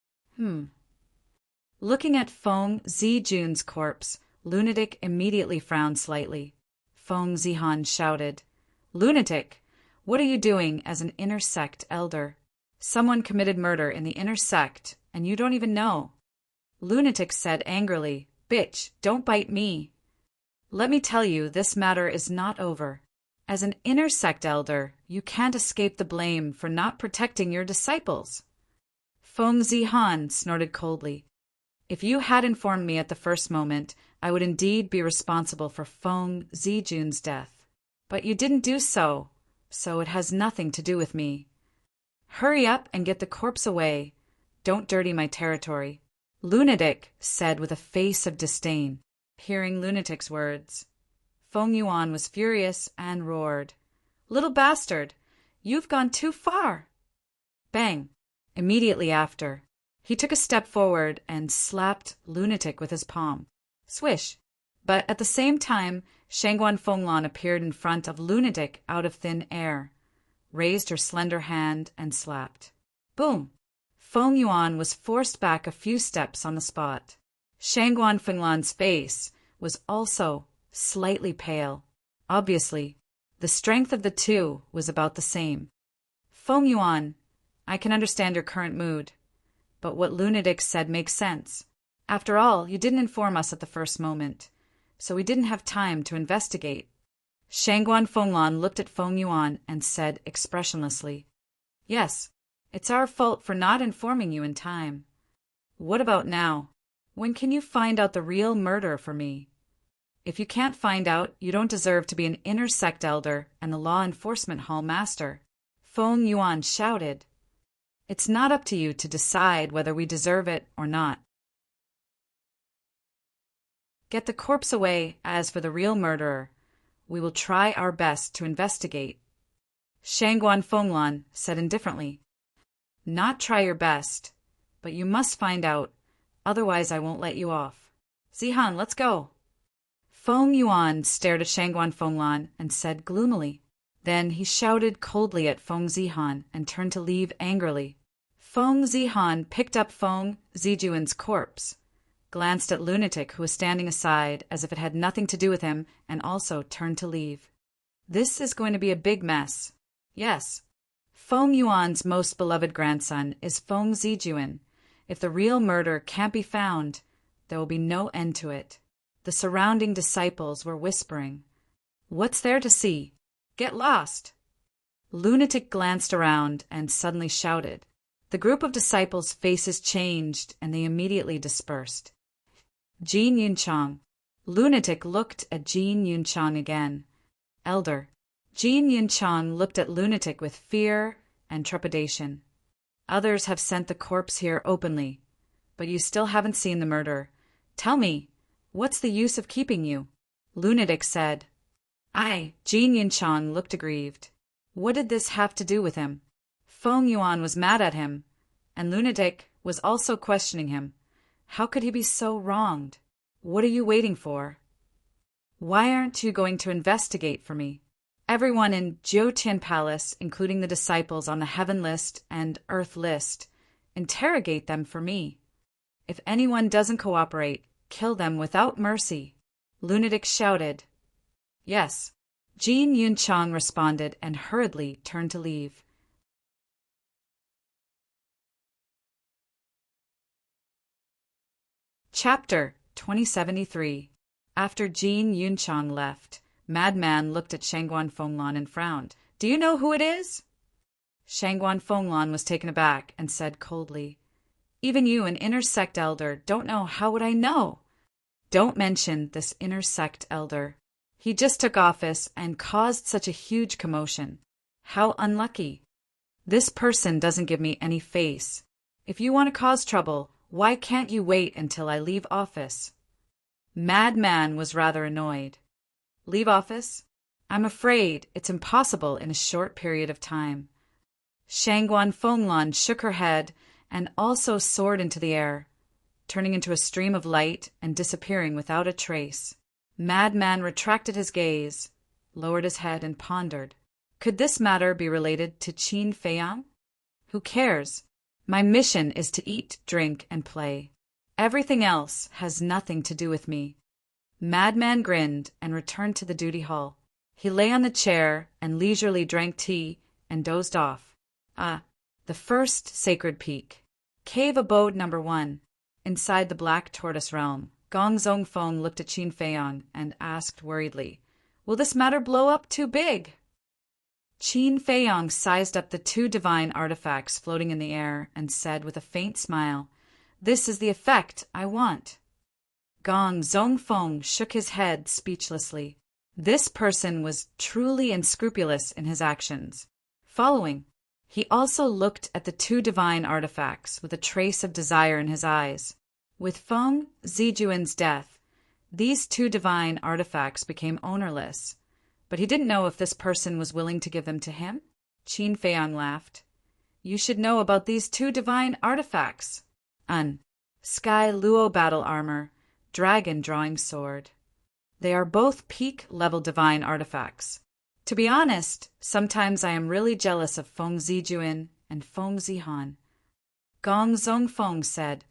Looking at Feng Zijun's corpse, Lunatic immediately frowned slightly. Feng Zihan shouted, Lunatic, what are you doing as an inner sect elder? Someone committed murder in the inner sect, and you don't even know. Lunatic said angrily, Bitch, don't bite me. Let me tell you, this matter is not over. As an inner sect elder, you can't escape the blame for not protecting your disciples. Feng Zihan snorted coldly. If you had informed me at the first moment, I would indeed be responsible for Feng Zijun's death. But you didn't do so, so it has nothing to do with me. Hurry up and get the corpse away. Don't dirty my territory. Lunatic said with a face of disdain. Hearing Lunatic's words, Feng Yuan was furious and roared, Little bastard, you've gone too far. Bang! Immediately after, he took a step forward and slapped Lunatic with his palm. Swish! But at the same time, Shangguan Fenglan appeared in front of Lunatic out of thin air, raised her slender hand and slapped. Boom! Feng Yuan was forced back a few steps on the spot. Shangguan Fenglan's face was also slightly pale. Obviously, the strength of the two was about the same. Feng Yuan, I can understand your current mood, but what Lunatic said makes sense. After all, you didn't inform us at the first moment, so we didn't have time to investigate. Shangguan Fenglan looked at Feng Yuan and said expressionlessly, Yes, it's our fault for not informing you in time. What about now? When can you find out the real murder for me? If you can't find out, you don't deserve to be an inner sect elder and the law enforcement hall master. Feng Yuan shouted. It's not up to you to decide whether we deserve it or not. Get the corpse away. As for the real murderer, we will try our best to investigate. Shangguan Fenglan said indifferently. Not try your best, but you must find out, otherwise I won't let you off. Zihan, let's go. Feng Yuan stared at Shangguan Fenglan and said gloomily. Then he shouted coldly at Feng Zihan and turned to leave angrily. Feng Zihan picked up Feng Zijun's corpse, glanced at Lunatic who was standing aside as if it had nothing to do with him, and also turned to leave. This is going to be a big mess. Yes. Feng Yuan's most beloved grandson is Feng Zijun. If the real murder can't be found, there will be no end to it. The surrounding disciples were whispering, What's there to see? Get lost! Lunatic glanced around and suddenly shouted. The group of disciples' faces changed and they immediately dispersed. Jin Yunchang. Lunatic looked at Jin Yunchang again. Elder. Jin Yunchang looked at Lunatic with fear and trepidation. Others have sent the corpse here openly, but you still haven't seen the murder. Tell me, what's the use of keeping you? Lunatic said. Jin Yunchang looked aggrieved. What did this have to do with him? Feng Yuan was mad at him, and Lunatic was also questioning him. How could he be so wronged? What are you waiting for? Why aren't you going to investigate for me? Everyone in Jiutian Palace, including the disciples on the Heaven list and Earth list, interrogate them for me. If anyone doesn't cooperate, kill them without mercy. Lunatic shouted. Yes. Jin Yunchang responded and hurriedly turned to leave. Chapter 2073. After Jin Yunchang left, Madman looked at Shangguan Fenglan and frowned. Do you know who it is? Shangguan Fenglan was taken aback and said coldly, Even you, an inner sect elder, don't know. How would I know? Don't mention this inner sect elder. He just took office and caused such a huge commotion. How unlucky. This person doesn't give me any face. If you want to cause trouble, why can't you wait until I leave office? Madman was rather annoyed. Leave office? I'm afraid it's impossible in a short period of time. Shangguan Fenglan shook her head and also soared into the air, turning into a stream of light and disappearing without a trace. Madman retracted his gaze, lowered his head, and pondered. Could this matter be related to Qin Feiyang? Who cares? My mission is to eat, drink, and play. Everything else has nothing to do with me. Madman grinned and returned to the duty hall. He lay on the chair and leisurely drank tea and dozed off. The first sacred peak. Cave abode number 1. Inside the Black Tortoise realm, Gong Zongfeng looked at Qin Feiyang and asked worriedly, Will this matter blow up too big? Qin Feiyang sized up the 2 divine artifacts floating in the air and said with a faint smile, This is the effect I want. Gong Zongfeng shook his head speechlessly. This person was truly unscrupulous in his actions. Following, he also looked at the 2 divine artifacts with a trace of desire in his eyes. With Feng Zijuan's death, these 2 divine artifacts became ownerless, but he didn't know if this person was willing to give them to him. Qin Feiyang laughed. You should know about these 2 divine artifacts. Sky Luo battle armor, dragon drawing sword. They are both peak-level divine artifacts. To be honest, sometimes I am really jealous of Feng Zijuan and Feng Zihan. Gong Zongfeng said.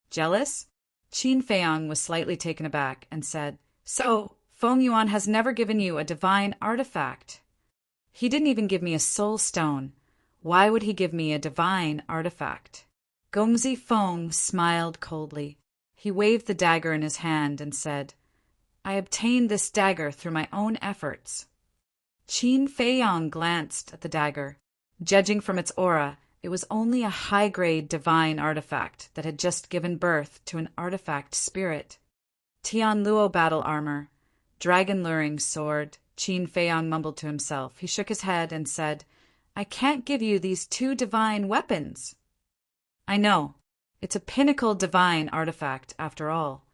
Jealous? Qin Feiyang was slightly taken aback and said, So, Feng Yuan has never given you a divine artifact. He didn't even give me a soul stone. Why would he give me a divine artifact? Gongzi Feng smiled coldly. He waved the dagger in his hand and said, I obtained this dagger through my own efforts. Qin Feiyang glanced at the dagger. Judging from its aura, it was only a high-grade divine artifact that had just given birth to an artifact spirit. Tian Luo battle armor, dragon luring sword, Qin Feiyang mumbled to himself. He shook his head and said, I can't give you these 2 divine weapons. I know. It's a pinnacle divine artifact, after all.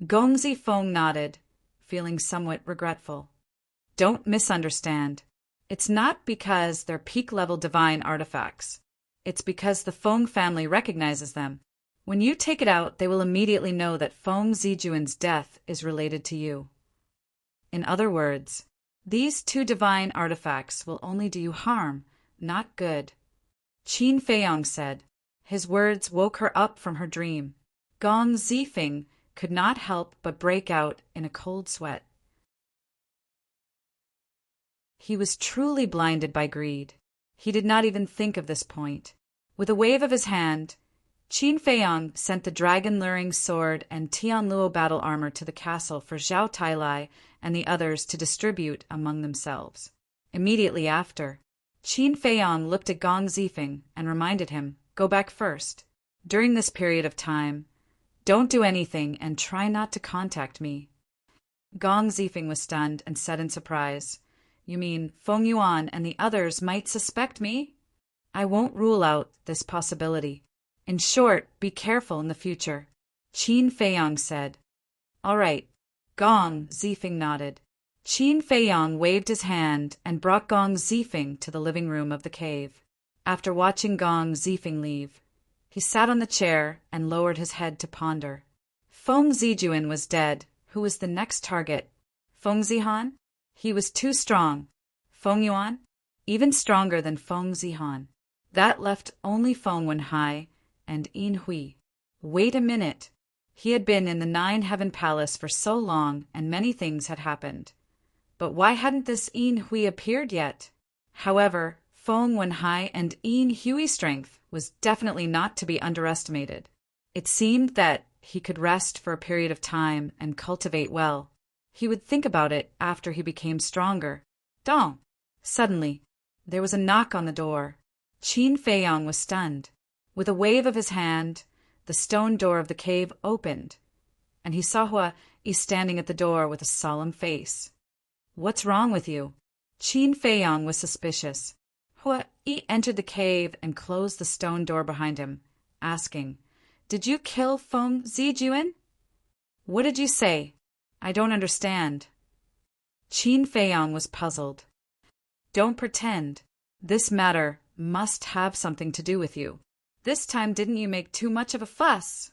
Gongzi Feng nodded, feeling somewhat regretful. Don't misunderstand. It's not because they're peak-level divine artifacts. It's because the Feng family recognizes them. When you take it out, they will immediately know that Feng Zijuan's death is related to you. In other words, these 2 divine artifacts will only do you harm, not good. Qin Feiyang said. His words woke her up from her dream. Gong Zifeng could not help but break out in a cold sweat. He was truly blinded by greed. He did not even think of this point. With a wave of his hand, Qin Feiyang sent the dragon-luring sword and Tianluo battle armor to the castle for Zhao Tailai and the others to distribute among themselves. Immediately after, Qin Feiyang looked at Gong Zifeng and reminded him, Go back first. During this period of time, don't do anything and try not to contact me. Gong Zifeng was stunned and said in surprise, You mean Feng Yuan and the others might suspect me? I won't rule out this possibility. In short, be careful in the future. Qin Feiyang said. All right. Gong Zifeng nodded. Qin Feiyang waved his hand and brought Gong Zifeng to the living room of the cave. After watching Gong Zifeng leave, he sat on the chair and lowered his head to ponder. Feng Zijuan was dead. Who was the next target? Feng Zihan? He was too strong. Feng Yuan? Even stronger than Feng Zihan. That left only Feng Wenhai and Yin Hui. Wait a minute. He had been in the 9-Heaven Palace for so long and many things had happened. But why hadn't this Yin Hui appeared yet? However, Feng Wenhai and Yin Hui's strength was definitely not to be underestimated. It seemed that he could rest for a period of time and cultivate well. He would think about it after he became stronger. Dong! Suddenly, there was a knock on the door. Qin Feiyang was stunned. With a wave of his hand, the stone door of the cave opened, and he saw Hua Yi standing at the door with a solemn face. "What's wrong with you?" Qin Feiyang was suspicious. Hua Yi entered the cave and closed the stone door behind him, asking, "Did you kill Feng Zijuan?" "What did you say? I don't understand." Qin Feiyang was puzzled. "Don't pretend. This matter must have something to do with you. This time didn't you make too much of a fuss?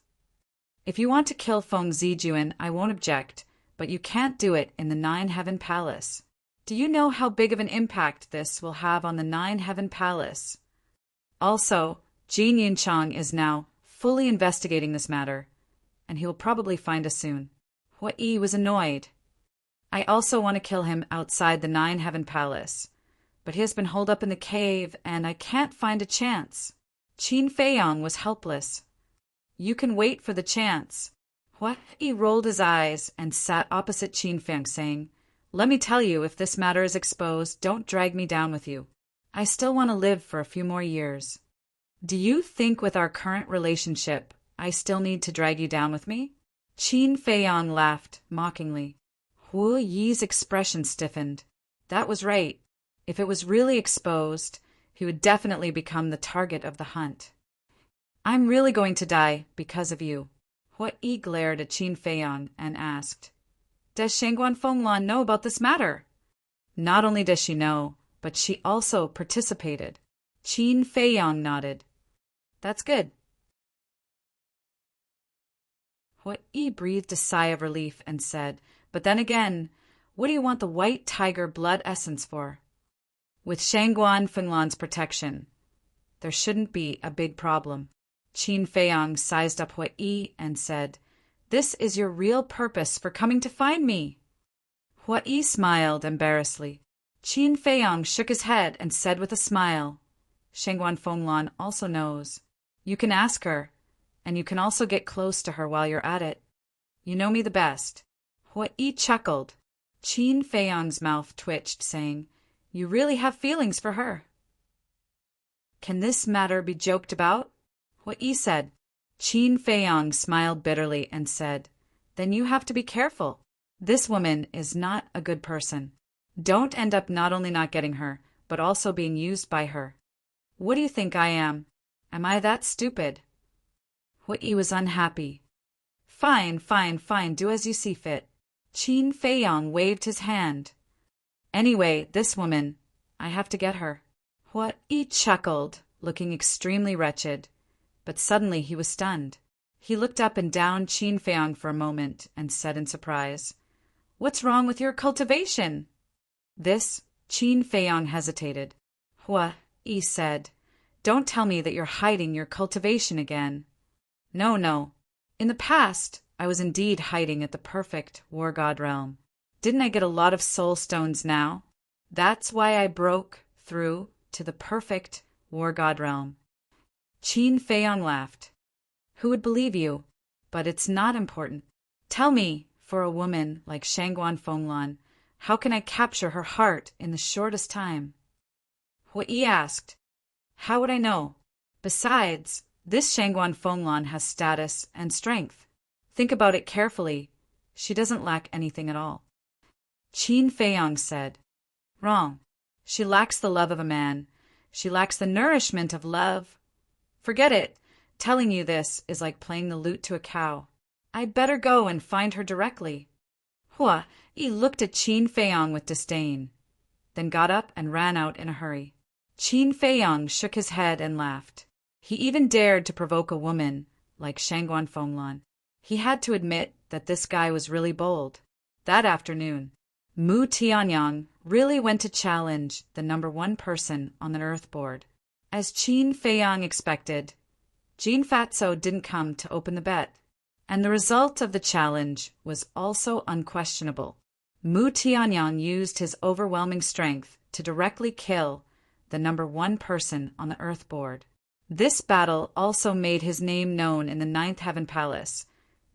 If you want to kill Feng Zijuan, I won't object, but you can't do it in the Nine-Heaven Palace. Do you know how big of an impact this will have on the Nine-Heaven Palace? Also, Jin Yunchang is now fully investigating this matter, and he will probably find us soon." Hua Yi was annoyed. "I also want to kill him outside the Nine-Heaven Palace, but he has been holed up in the cave, and I can't find a chance." Qin Feiyang was helpless. "You can wait for the chance." Hua Yi rolled his eyes and sat opposite Qin Feiyang, saying, "Let me tell you, if this matter is exposed, don't drag me down with you. I still want to live for a few more years. Do you think with our current relationship, I still need to drag you down with me?" Qin Feiyang laughed mockingly. Hua Yi's expression stiffened. That was right. If it was really exposed, he would definitely become the target of the hunt. "I'm really going to die because of you." Hua Yi glared at Qin Feiyang and asked, "Does Shangguan Fenglan know about this matter?" "Not only does she know, but she also participated." Qin Feiyang nodded. "That's good." Hua Yi breathed a sigh of relief and said, "But then again, what do you want the white tiger blood essence for? With Shangguan Fenglan's protection, there shouldn't be a big problem." Qin Feiyang sized up Hua Yi and said, "This is your real purpose for coming to find me?" Hua Yi smiled embarrassedly. Qin Feiyang shook his head and said with a smile, "Shangguan Fenglan also knows. You can ask her, and you can also get close to her while you're at it. You know me the best." Hua Yi chuckled. Qin Feiyang's mouth twitched, saying, "You really have feelings for her." "Can this matter be joked about?" Hua Yi said. Qin Feiyang smiled bitterly and said, "Then you have to be careful. This woman is not a good person. Don't end up not only not getting her, but also being used by her. What do you think I am? Am I that stupid?" Hua Yi was unhappy. Fine, do as you see fit." Qin Feiyang waved his hand. "Anyway, this woman, I have to get her." Hua Yi chuckled, looking extremely wretched, but suddenly he was stunned. He looked up and down Qin Feiyang for a moment and said in surprise, "What's wrong with your cultivation?" Qin Feiyang hesitated. Hua Yi said, "Don't tell me that you're hiding your cultivation again." No. In the past, I was indeed hiding at the perfect War God realm. Didn't I get a lot of soul stones now? That's why I broke through to the perfect War God realm." Qin Feiyang laughed. "Who would believe you? But it's not important. Tell me, for a woman like Shangguan Fenglan, how can I capture her heart in the shortest time?" Hua Yi asked, "How would I know? Besides, this Shangguan Fenglan has status and strength. Think about it carefully. She doesn't lack anything at all." Qin Feiyang said, "Wrong. She lacks the love of a man. She lacks the nourishment of love. Forget it. Telling you this is like playing the lute to a cow. I'd better go and find her directly." Hua Yi looked at Qin Feiyang with disdain, then got up and ran out in a hurry. Qin Feiyang shook his head and laughed. He even dared to provoke a woman like Shangguan Fenglan. He had to admit that this guy was really bold. That afternoon, Mu Tianyang really went to challenge the #1 person on the Earth board. As Qin Feiyang expected, Jean Fatso didn't come to open the bet, and the result of the challenge was also unquestionable. Mu Tianyang used his overwhelming strength to directly kill the #1 person on the Earth board. This battle also made his name known in the Ninth Heaven Palace,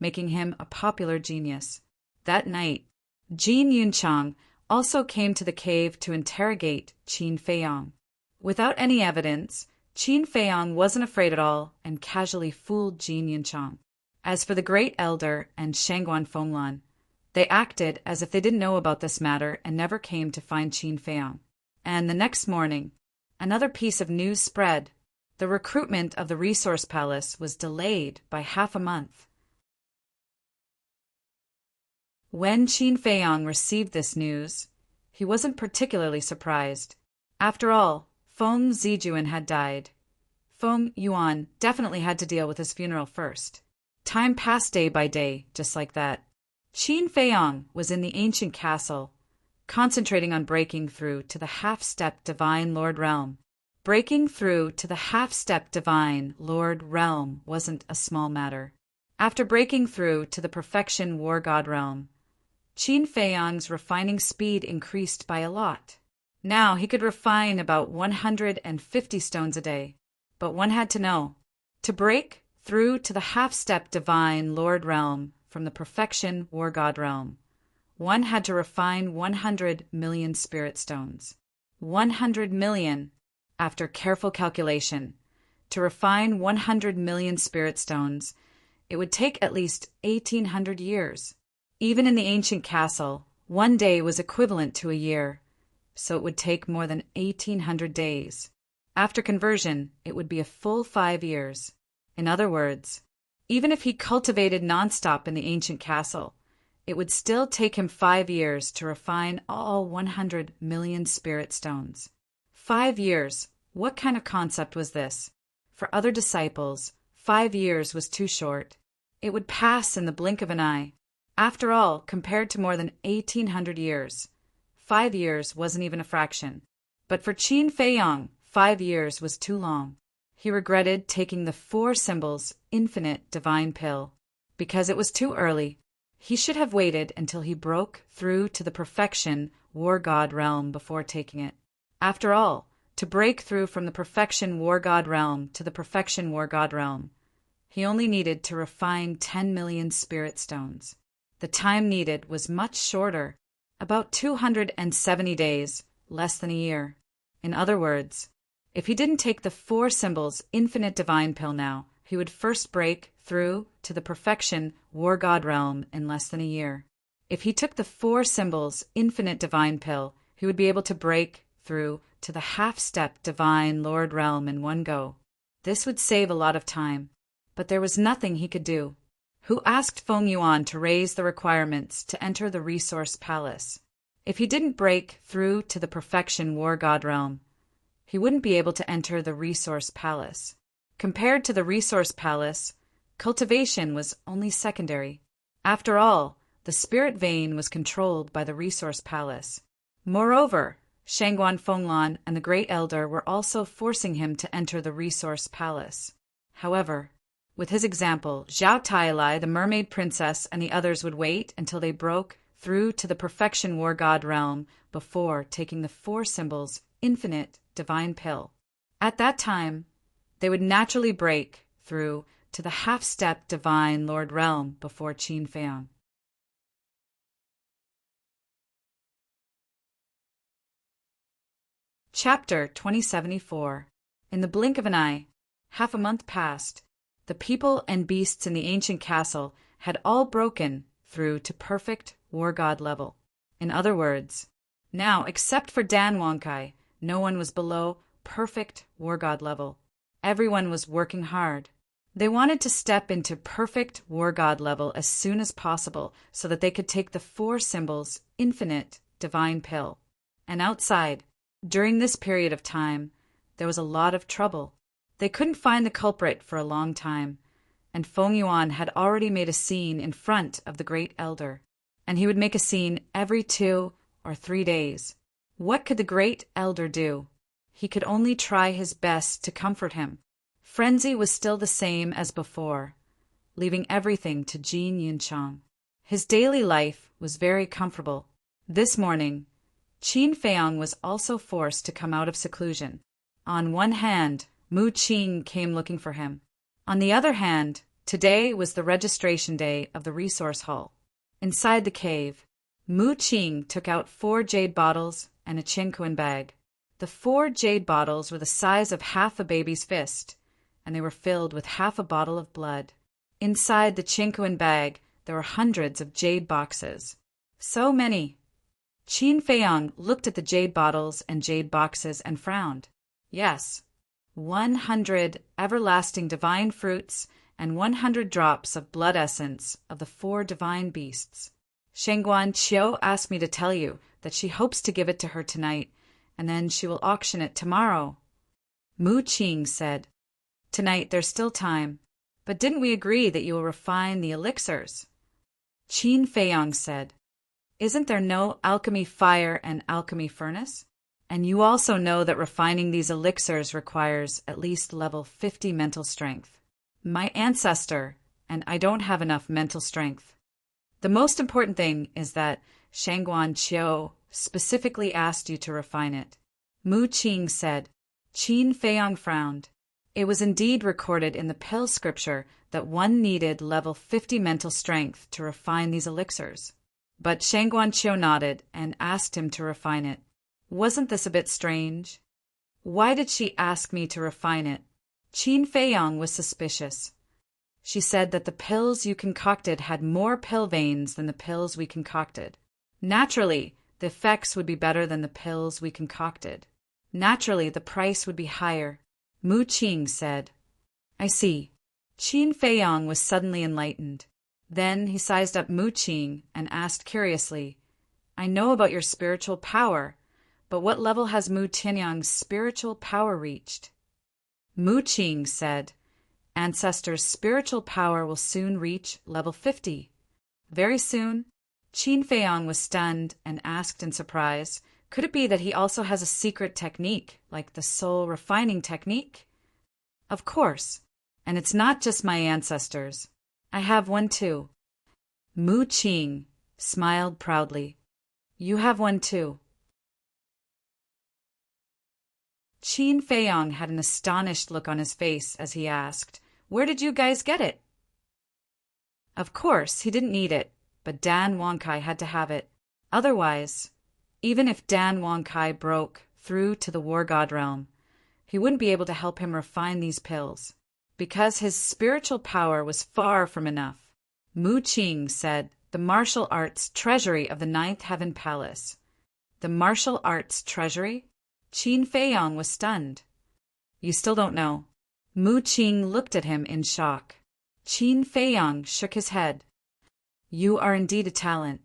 making him a popular genius. That night, Jin Yunchang also came to the cave to interrogate Qin Feiyang. Without any evidence, Qin Feiyang wasn't afraid at all and casually fooled Jin Yunchang. As for the Great Elder and Shangguan Fenglan, they acted as if they didn't know about this matter and never came to find Qin Feiyang. And the next morning, another piece of news spread. The recruitment of the Resource Palace was delayed by half a month. When Qin Feiyang received this news, he wasn't particularly surprised. After all, Feng Zijuan had died. Feng Yuan definitely had to deal with his funeral first. Time passed day by day, just like that. Qin Feiyang was in the ancient castle, concentrating on breaking through to the half-step Divine Lord Realm. Breaking through to the half-step Divine Lord Realm wasn't a small matter. After breaking through to the Perfection War God Realm, Qin Feiyang's refining speed increased by a lot. Now he could refine about 150 stones a day. But one had to know, to break through to the half-step Divine Lord Realm from the Perfection War God Realm, one had to refine 100 million spirit stones. 100 million, after careful calculation. To refine 100 million spirit stones, it would take at least 1,800 years. Even in the ancient castle, one day was equivalent to a year, so it would take more than 1,800 days. After conversion, it would be a full 5 years. In other words, even if he cultivated nonstop in the ancient castle, it would still take him 5 years to refine all 100 million spirit stones. 5 years. What kind of concept was this? For other disciples, 5 years was too short. It would pass in the blink of an eye. After all, compared to more than 1,800 years, 5 years wasn't even a fraction. But for Qin Feiyang, 5 years was too long. He regretted taking the 4 symbols infinite divine pill, because it was too early. He should have waited until he broke through to the Perfection War God Realm before taking it. After all, to break through from the Perfection War God Realm to the Perfection War God Realm, he only needed to refine 10 million spirit stones. The time needed was much shorter, about 270 days, less than a year. In other words, if he didn't take the 4 symbols infinite divine pill now, he would first break through to the Perfection War God Realm in less than a year. If he took the 4 symbols infinite divine pill, he would be able to break through to the half-step Divine Lord Realm in one go. This would save a lot of time, but there was nothing he could do. Who asked Feng Yuan to raise the requirements to enter the Resource Palace? If he didn't break through to the Perfection War God Realm, he wouldn't be able to enter the Resource Palace. Compared to the Resource Palace, cultivation was only secondary. After all, the spirit vein was controlled by the Resource Palace. Moreover, Shangguan Fenglan and the Great Elder were also forcing him to enter the Resource Palace. However, with his example, Zhao Tailai, the Mermaid Princess, and the others would wait until they broke through to the Perfection War God Realm before taking the 4 symbols infinite divine pill. At that time, they would naturally break through to the half-step Divine Lord Realm before Qin Feiyang. Chapter 2074. In the blink of an eye, half a month passed. The people and beasts in the ancient castle had all broken through to perfect war god level. In other words, now, except for Dan Wonkai, no one was below perfect war god level. Everyone was working hard. They wanted to step into perfect war god level as soon as possible so that they could take the 4 symbols infinite divine pill. And outside, during this period of time, there was a lot of trouble. They couldn't find the culprit for a long time, and Feng Yuan had already made a scene in front of the Great Elder, and he would make a scene every 2 or 3 days. What could the Great Elder do? He could only try his best to comfort him. Frenzy was still the same as before, leaving everything to Jin Yunchang. His daily life was very comfortable. This morning, Qin Feiyang was also forced to come out of seclusion. On one hand, Mu Qing came looking for him. On the other hand, Today was the registration day of the resource hall. Inside the cave, Mu Qing took out 4 jade bottles and a chinquan bag. The 4 jade bottles were the size of half a baby's fist, and they were filled with half a bottle of blood. Inside the chinquan bag, there were hundreds of jade boxes. So many! Qin Feiyang looked at the jade bottles and jade boxes and frowned. Yes, 100 everlasting divine fruits and 100 drops of blood essence of the 4 divine beasts. Shengguan Qiu asked me to tell you that she hopes to give it to her tonight, and then she will auction it tomorrow. Mu Qing said, Tonight there's still time, but didn't we agree that you will refine the elixirs? Qin Feiyang said, Isn't there no alchemy fire and alchemy furnace? And you also know that refining these elixirs requires at least level 50 mental strength. My ancestor, and I don't have enough mental strength. The most important thing is that Shengguan Qiu specifically asked you to refine it. Mu Qing said. Qin Feiyang frowned. It was indeed recorded in the pill scripture that one needed level 50 mental strength to refine these elixirs. But Shengguan Qiu nodded and asked him to refine it. Wasn't this a bit strange? Why did she ask me to refine it? Qin Feiyang was suspicious. She said that the pills you concocted had more pill veins than the pills we concocted. Naturally, the effects would be better than the pills we concocted. Naturally, the price would be higher. Mu Qing said. I see. Qin Feiyang was suddenly enlightened. Then he sized up Mu Qing and asked curiously, I know about your spiritual power, but what level has Mu Tianyang's spiritual power reached? Mu Qing said, Ancestor's spiritual power will soon reach level 50. Very soon? Qin Feiyang was stunned and asked in surprise, could it be that he also has a secret technique, like the soul refining technique? Of course, and it's not just my ancestors. I have one too. Mu Qing smiled proudly. You have one too. Qin Feiyang had an astonished look on his face as he asked, Where did you guys get it? Of course, he didn't need it, but Dan Wangkai had to have it. Otherwise, even if Dan Wangkai broke through to the War God realm, he wouldn't be able to help him refine these pills, because his spiritual power was far from enough. Mu Qing said, The martial arts treasury of the Ninth Heaven Palace. The martial arts treasury? Qin Feiyang was stunned. You still don't know. Mu Qing looked at him in shock. Qin Feiyang shook his head. You are indeed a talent.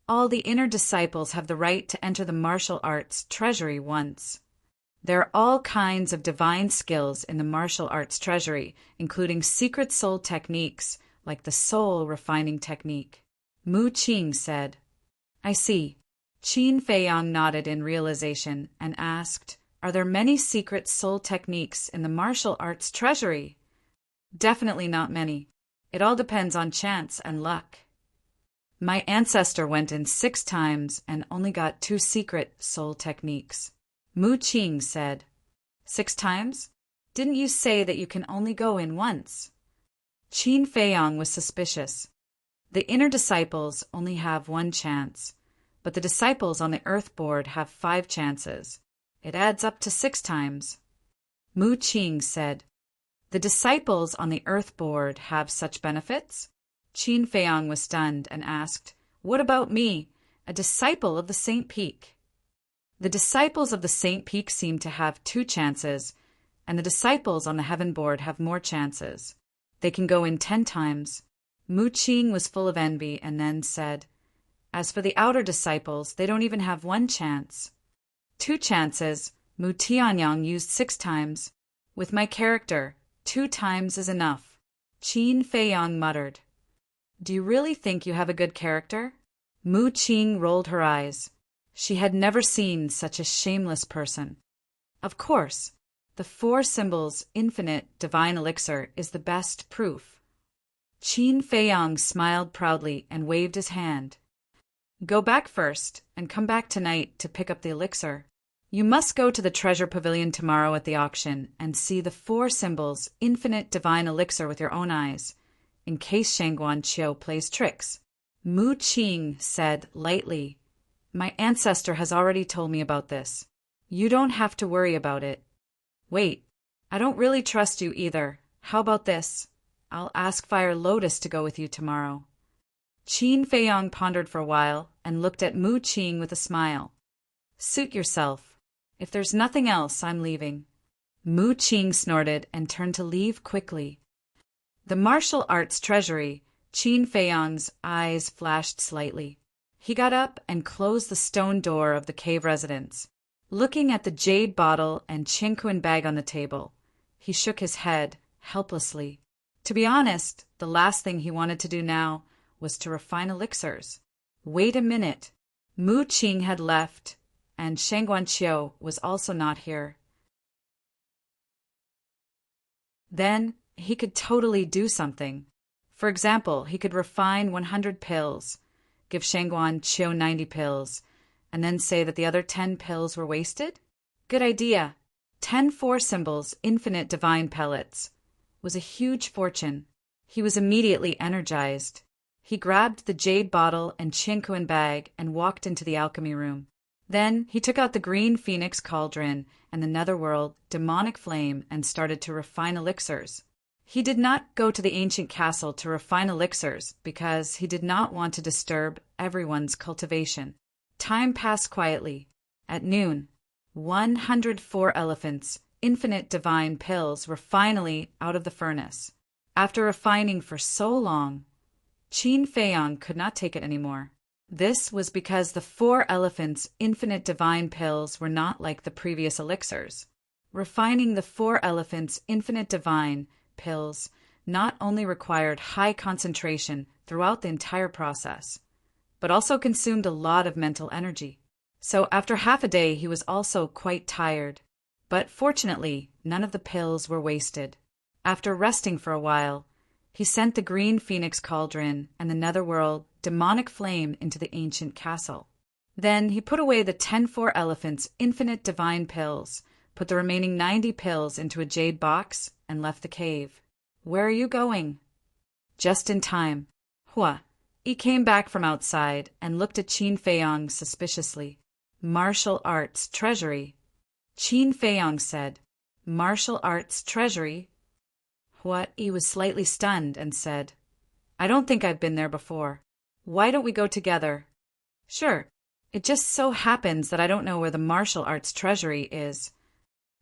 All the inner disciples have the right to enter the martial arts treasury once. There are all kinds of divine skills in the martial arts treasury, including secret soul techniques, like the soul refining technique. Mu Qing said. I see. Qin Feiyang nodded in realization and asked, Are there many secret soul techniques in the martial arts treasury? Definitely not many. It all depends on chance and luck. My ancestor went in 6 times and only got 2 secret soul techniques. Mu Qing said. 6 times? Didn't you say that you can only go in once? Qin Feiyang was suspicious. The inner disciples only have 1 chance, but the disciples on the earth board have 5 chances. It adds up to 6 times. Mu Qing said, The disciples on the earth board have such benefits? Qin Feiyang was stunned and asked, What about me, a disciple of the Saint Peak? The disciples of the Saint Peak seem to have 2 chances, and the disciples on the heaven board have more chances. They can go in 10 times. Mu Qing was full of envy and then said, As for the outer disciples, they don't even have 1 chance. 2 chances. Mu Tianyang used 6 times. With my character, 2 times is enough. Qin Feiyang muttered. Do you really think you have a good character? Mu Qing rolled her eyes. She had never seen such a shameless person. Of course, the 4 symbols infinite divine elixir is the best proof. Qin Feiyang smiled proudly and waved his hand. Go back first and come back tonight to pick up the elixir. You must go to the treasure pavilion tomorrow at the auction and see the 4 symbols infinite divine elixir with your own eyes. in case Shangguan Qiu plays tricks. Mu Qing said lightly, "My ancestor has already told me about this. You don't have to worry about it. Wait, I don't really trust you either. How about this? I'll ask Fire Lotus to go with you tomorrow." Qin Feiyong pondered for a while and looked at Mu Qing with a smile. "Suit yourself. If there's nothing else, I'm leaving." Mu Qing snorted and turned to leave quickly. The martial arts treasury, Qin Feiyong's eyes flashed slightly. He got up and closed the stone door of the cave residence. Looking at the jade bottle and Qingquan bag on the table, he shook his head helplessly. To be honest, the last thing he wanted to do now was to refine elixirs. Wait a minute. Mu Qing had left, and Shangguan Qiu was also not here. Then he could totally do something. For example, he could refine 100 pills, give Shangguan Qiu 90 pills, and then say that the other 10 pills were wasted? Good idea. 10 4 symbols, infinite divine pellets, was a huge fortune. He was immediately energized. He grabbed the jade bottle and Qingquan bag and walked into the alchemy room. Then he took out the green phoenix cauldron and the netherworld demonic flame and started to refine elixirs. He did not go to the ancient castle to refine elixirs because he did not want to disturb everyone's cultivation. Time passed quietly. At noon, 104 elephants, infinite divine pills, were finally out of the furnace. After refining for so long, Qin Feiyong could not take it anymore. This was because the 4 elephants' infinite divine pills were not like the previous elixirs. Refining the 4 elephants' infinite divine pills not only required high concentration throughout the entire process, but also consumed a lot of mental energy. So after half a day, he was also quite tired. But fortunately, none of the pills were wasted. After resting for a while, he sent the green phoenix cauldron and the netherworld demonic flame into the ancient castle. Then he put away the 10-4 elephants' infinite divine pills, put the remaining 90 pills into a jade box, and left the cave. "Where are you going?" Just in time. Hua. He came back from outside and looked at Qin Feiyong suspiciously. "Martial arts treasury." Qin Feiyong said, "Martial arts treasury?" Hua Yi was slightly stunned and said, "I don't think I've been there before. Why don't we go together?" "Sure. It just so happens that I don't know where the martial arts treasury is."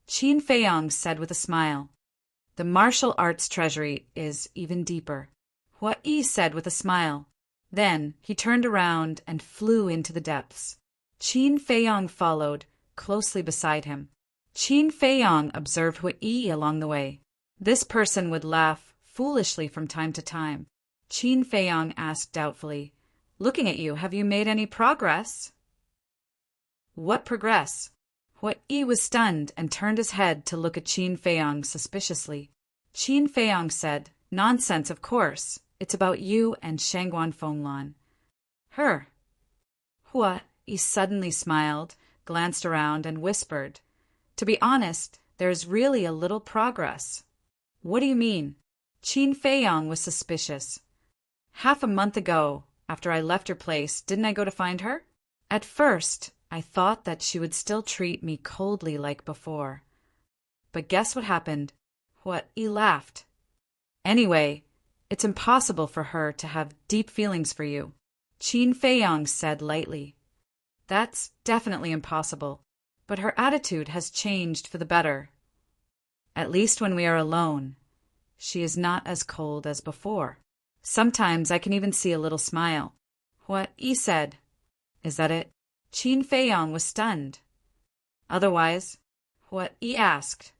Qin Feiyong said with a smile, "The martial arts treasury is even deeper." Hua Yi said with a smile. Then he turned around and flew into the depths. Qin Feiyong followed, closely beside him. Qin Feiyong observed Hua Yi along the way. This person would laugh foolishly from time to time. Qin Feiyong asked doubtfully, "Looking at you, have you made any progress?" "What progress?" Hua Yi was stunned and turned his head to look at Qin Feiyong suspiciously. Qin Feiyong said, "Nonsense, of course. It's about you and Shangguan Fenglan." "Her." Hua Yi suddenly smiled, glanced around, and whispered, "To be honest, there is really a little progress." "What do you mean?" Qin Feiyong was suspicious. "Half a month ago, after I left your place, didn't I go to find her? At first, I thought that she would still treat me coldly like before. But guess what happened?" Hua Yi laughed. "Anyway, it's impossible for her to have deep feelings for you," Qin Feiyong said lightly. "That's definitely impossible, but her attitude has changed for the better. At least when we are alone, she is not as cold as before. Sometimes I can even see a little smile." Hua Yi said. "Is that it?" Qin Feiyong was stunned. "Otherwise?" Hua Yi asked.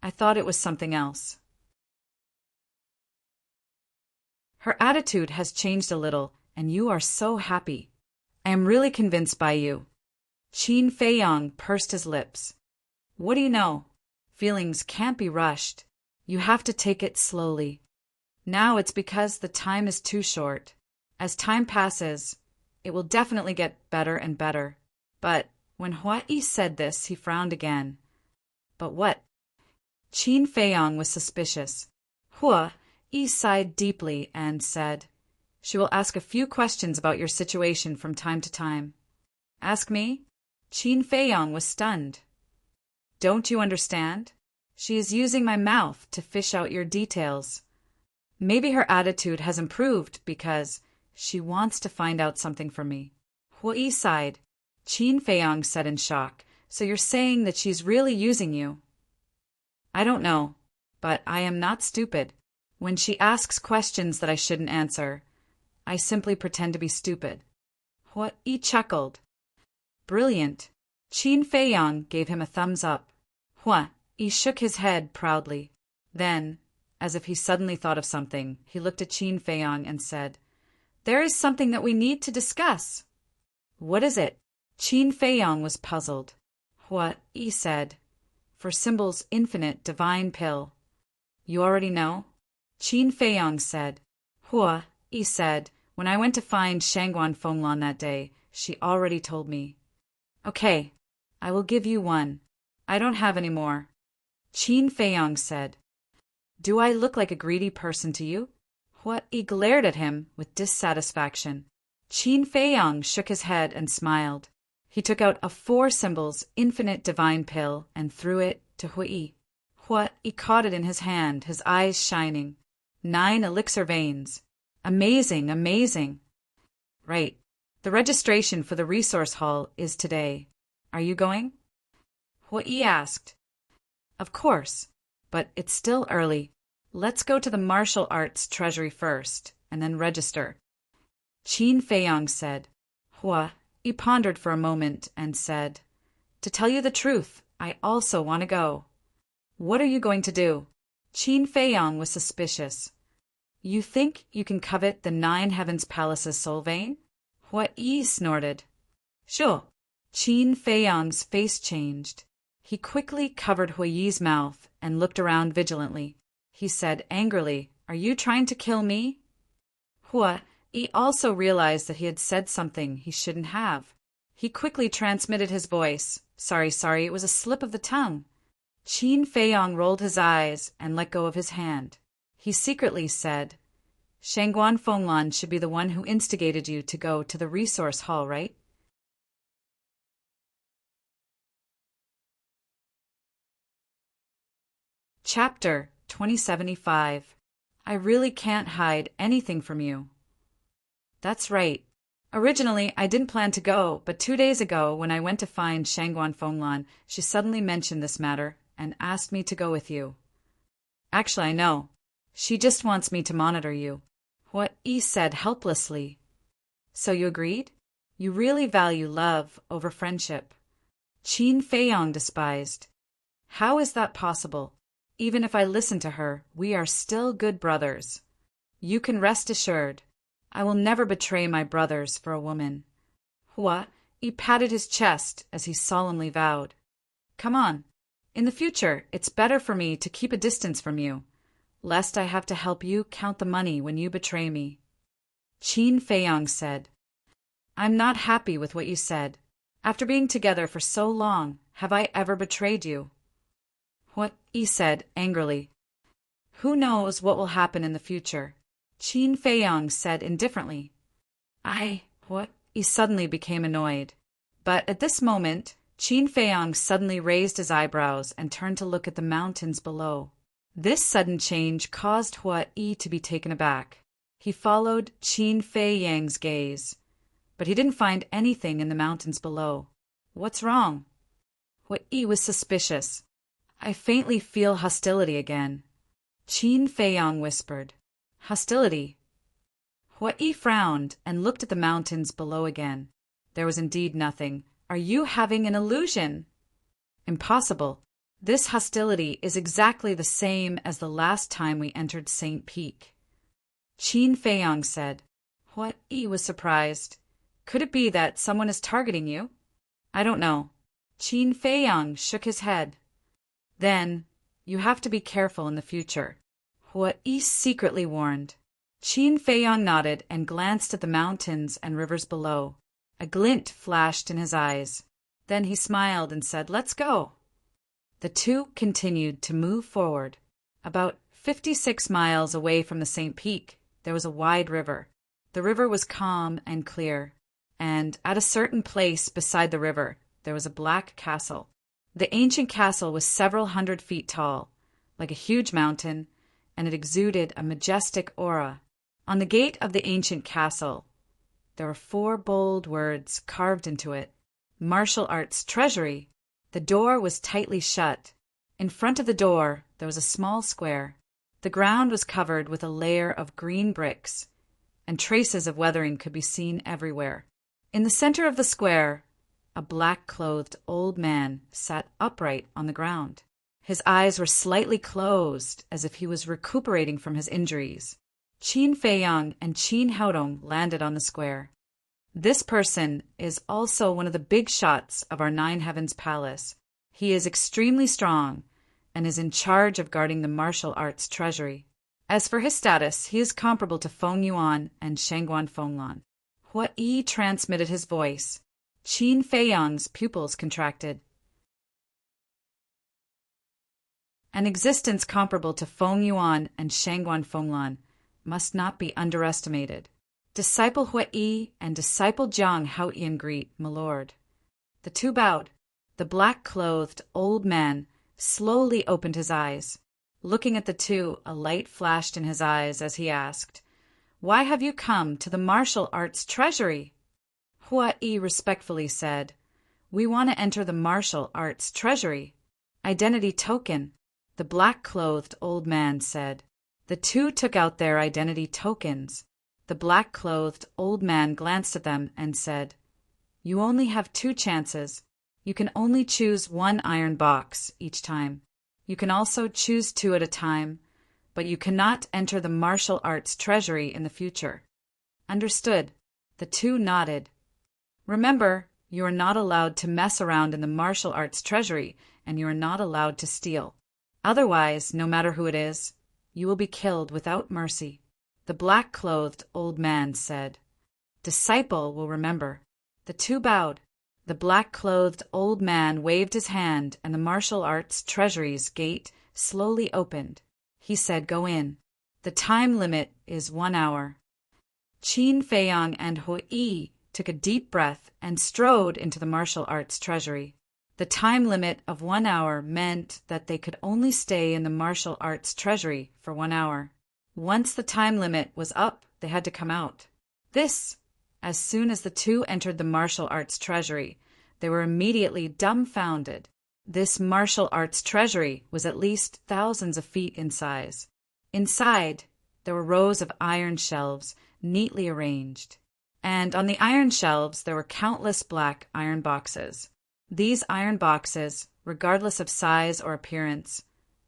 "I thought it was something else." "Her attitude has changed a little, and you are so happy. I am really convinced by you." Qin Feiyong pursed his lips. "What do you know? Feelings can't be rushed. You have to take it slowly. Now it's because the time is too short. As time passes, it will definitely get better and better." But when Hua Yi said this, he frowned again. "But what?" Qin Feiyong was suspicious. Hua Yi sighed deeply and said, "She will ask a few questions about your situation from time to time." "Ask me?" Qin Feiyang was stunned. "Don't you understand? She is using my mouth to fish out your details. Maybe her attitude has improved because she wants to find out something from me." Hui sighed. Qin Feiyang said in shock, "So you're saying that she's really using you?" "I don't know, but I am not stupid. When she asks questions that I shouldn't answer, I simply pretend to be stupid." Hui chuckled. "Brilliant." Qin Feiyang gave him a thumbs up. Hui shook his head proudly. Then, as if he suddenly thought of something, he looked at Qin Feiyang and said, "There is something that we need to discuss." "What is it?" Qin Feiyang was puzzled. Hui said, "For Symbol's infinite divine pill." "You already know?" Qin Feiyang said. Hui said, "When I went to find Shangguan Fenglan that day, she already told me." "Okay, I will give you one. I don't have any more." Qin Feiyang said. "Do I look like a greedy person to you?" Hui glared at him with dissatisfaction. Qin Feiyang shook his head and smiled. He took out a 4 symbols infinite divine pill and threw it to Hui. Hui caught it in his hand, his eyes shining. 9 elixir veins. Amazing, amazing. "Right. The registration for the resource hall is today. Are you going?" Hui asked. "Of course, but it's still early. Let's go to the martial arts treasury first, and then register." Qin Feiyang said. Hui pondered for a moment and said, "To tell you the truth, I also want to go." "What are you going to do?" Qin Feiyang was suspicious. "You think you can covet the 9 Heavens Palace's soul vein?" Hui snorted. "Sure." Qin Feiyang's face changed. He quickly covered Hui's mouth and looked around vigilantly. He said angrily, "Are you trying to kill me?" Hui also realized that he had said something he shouldn't have. He quickly transmitted his voice. Sorry, it was a slip of the tongue." Qin Feiyang rolled his eyes and let go of his hand. He secretly said, "Shangguan Fenglan should be the one who instigated you to go to the resource hall, right?" Chapter 2075. I really can't hide anything from you. That's right. Originally, I didn't plan to go, but 2 days ago, when I went to find Shangguan Fenglan, she suddenly mentioned this matter and asked me to go with you. Actually, I know. She just wants me to monitor you. What Yi said helplessly. So you agreed? You really value love over friendship. Qin Feiyang despised. How is that possible? Even if I listen to her, we are still good brothers. You can rest assured. I will never betray my brothers for a woman. He patted his chest as he solemnly vowed. Come on. In the future, it's better for me to keep a distance from you, lest I have to help you count the money when you betray me. Qin Feiyang said, I'm not happy with what you said. After being together for so long, have I ever betrayed you? What he said angrily. Who knows what will happen in the future? Qin Feiyang said indifferently. He suddenly became annoyed. But at this moment, Qin Feiyang suddenly raised his eyebrows and turned to look at the mountains below. This sudden change caused Hui to be taken aback. He followed Qin Feiyang's gaze, but he didn't find anything in the mountains below. What's wrong? Hui was suspicious. I faintly feel hostility again. Qin Feiyang whispered. Hostility? Hui frowned and looked at the mountains below again. There was indeed nothing. Are you having an illusion? Impossible. This hostility is exactly the same as the last time we entered St. Peak. Qin Feiyang said. Hui was surprised. Could it be that someone is targeting you? I don't know. Qin Feiyang shook his head. Then, you have to be careful in the future. Hui secretly warned. Qin Feiyang nodded and glanced at the mountains and rivers below. A glint flashed in his eyes. Then he smiled and said, Let's go. The two continued to move forward. About 56 miles away from the St. Peak, there was a wide river. The river was calm and clear, and at a certain place beside the river, there was a black castle. The ancient castle was several hundred feet tall, like a huge mountain, and it exuded a majestic aura. On the gate of the ancient castle, there were 4 bold words carved into it: Martial Arts Treasury. The door was tightly shut. In front of the door, there was a small square. The ground was covered with a layer of green bricks, and traces of weathering could be seen everywhere. In the center of the square, a black-clothed old man sat upright on the ground. His eyes were slightly closed, as if he was recuperating from his injuries. Qin Feiyang and Qin Haodong landed on the square. This person is also one of the big shots of our Nine Heavens Palace. He is extremely strong and is in charge of guarding the martial arts treasury. As for his status, he is comparable to Feng Yuan and Shangguan Fenglan. Hua Yi transmitted his voice. Qin Feiyang's pupils contracted. An existence comparable to Feng Yuan and Shangguan Fenglan must not be underestimated. Disciple Hua Yi and disciple Jiang Haoyan greet, my lord. The two bowed. The black-clothed old man slowly opened his eyes. Looking at the two, a light flashed in his eyes as he asked, "Why have you come to the martial arts treasury?" Hua Yi respectfully said, "We want to enter the martial arts treasury." "Identity token," the black-clothed old man said. The two took out their identity tokens. The black-clothed old man glanced at them and said, "You only have 2 chances. You can only choose 1 iron box each time. You can also choose 2 at a time, but you cannot enter the martial arts treasury in the future." Understood. The two nodded. Remember, you are not allowed to mess around in the martial arts treasury, and you are not allowed to steal. Otherwise, no matter who it is, you will be killed without mercy. The black-clothed old man said. Disciple will remember. The two bowed. The black-clothed old man waved his hand, and the martial arts treasury's gate slowly opened. He said, "Go in. The time limit is 1 hour." Qin Feiyang and Hua Yi took a deep breath and strode into the martial arts treasury. The time limit of 1 hour meant that they could only stay in the martial arts treasury for 1 hour. Once the time limit was up, they had to come out. As soon as the two entered the martial arts treasury, they were immediately dumbfounded. This martial arts treasury was at least thousands of feet in size. Inside, there were rows of iron shelves neatly arranged. And on the iron shelves, there were countless black iron boxes. These iron boxes, regardless of size or appearance,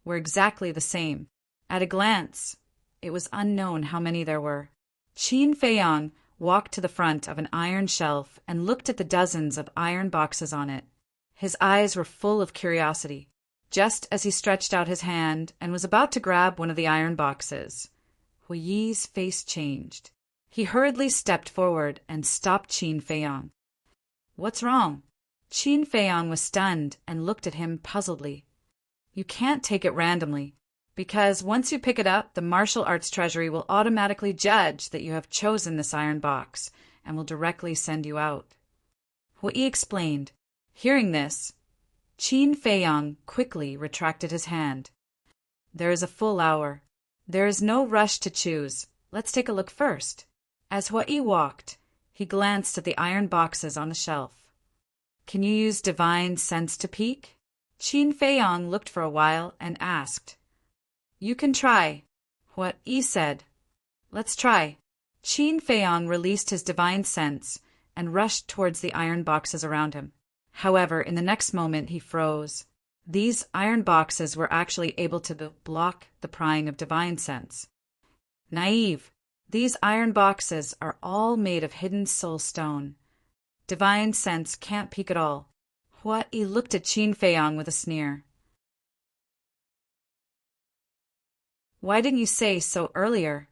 were exactly the same. At a glance, it was unknown how many there were. Qin Feiyang walked to the front of an iron shelf and looked at the dozens of iron boxes on it. His eyes were full of curiosity. Just as he stretched out his hand and was about to grab one of the iron boxes, Hua Yi's face changed. He hurriedly stepped forward and stopped Qin Feiyang. "What's wrong?" Qin Feiyang was stunned and looked at him puzzledly. "You can't take it randomly, because once you pick it up, the martial arts treasury will automatically judge that you have chosen this iron box and will directly send you out." Hua Yi explained. Hearing this, Qin Feiyang quickly retracted his hand. "There is a full hour. There is no rush to choose. Let's take a look first." As Hua Yi walked, he glanced at the iron boxes on the shelf. "Can you use divine sense to peek?" Qin Feiyang looked for a while and asked. "You can try," Hua Yi said. "Let's try." Qin Feiyang released his divine sense and rushed towards the iron boxes around him. However, in the next moment he froze. These iron boxes were actually able to block the prying of divine sense. Naive. These iron boxes are all made of hidden soul stone. Divine sense can't peek at all. Hua Yi looked at Qin Feiyang with a sneer. "Why didn't you say so earlier?"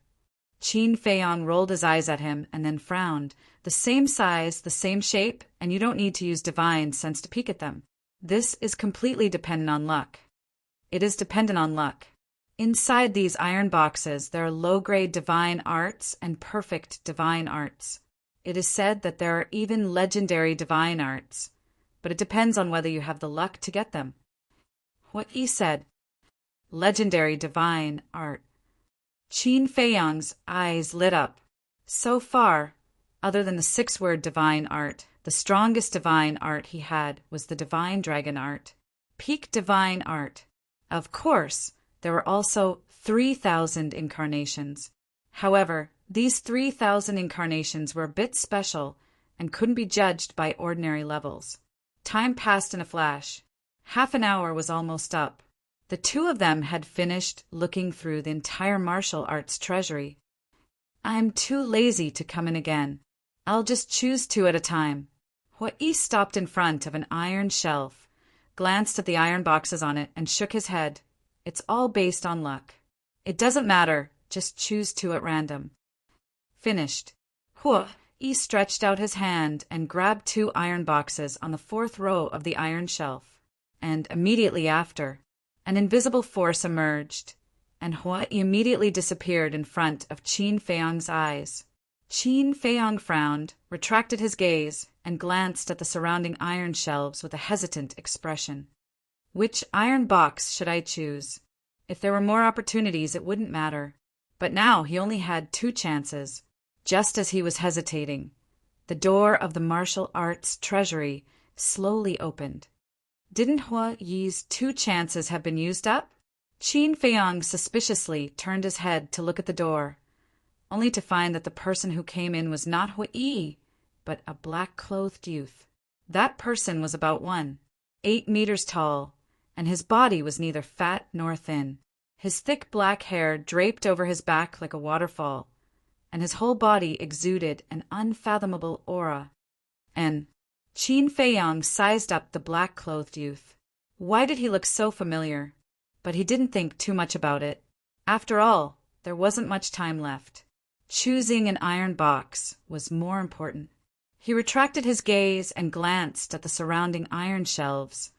Qin Feiyang rolled his eyes at him and then frowned. "The same size, the same shape, and you don't need to use divine sense to peek at them. This is completely dependent on luck." "It is dependent on luck." Inside these iron boxes, there are low-grade divine arts and perfect divine arts. It is said that there are even legendary divine arts, but it depends on whether you have the luck to get them. What he said. Legendary divine art. Qin Feiyang's eyes lit up. So far, other than the 6-word divine art, the strongest divine art he had was the divine dragon art. Peak divine art. Of course, there were also 3,000 incarnations. However, these 3,000 incarnations were a bit special and couldn't be judged by ordinary levels. Time passed in a flash. Half an hour was almost up. The two of them had finished looking through the entire martial arts treasury. I'm too lazy to come in again. I'll just choose 2 at a time. Hua-Yi stopped in front of an iron shelf, glanced at the iron boxes on it, and shook his head. It's all based on luck. It doesn't matter, just choose 2 at random. Finished. Hua-Yi stretched out his hand and grabbed 2 iron boxes on the 4th row of the iron shelf. And immediately after, an invisible force emerged, and Hua-Yi immediately disappeared in front of Qin Feiyang's eyes. Qin Feiyang frowned, retracted his gaze, and glanced at the surrounding iron shelves with a hesitant expression. Which iron box should I choose? If there were more opportunities, it wouldn't matter. But now he only had 2 chances. Just as he was hesitating, the door of the martial arts treasury slowly opened. Didn't Hua-Yi's 2 chances have been used up? Qin Feiyang suspiciously turned his head to look at the door, only to find that the person who came in was not Hua-Yi, but a black-clothed youth. That person was about 8 meters tall, and his body was neither fat nor thin. His thick black hair draped over his back like a waterfall, and his whole body exuded an unfathomable aura. And Qin Feiyang sized up the black-clothed youth. Why did he look so familiar? But he didn't think too much about it. After all, there wasn't much time left. Choosing an iron box was more important. He retracted his gaze and glanced at the surrounding iron shelves,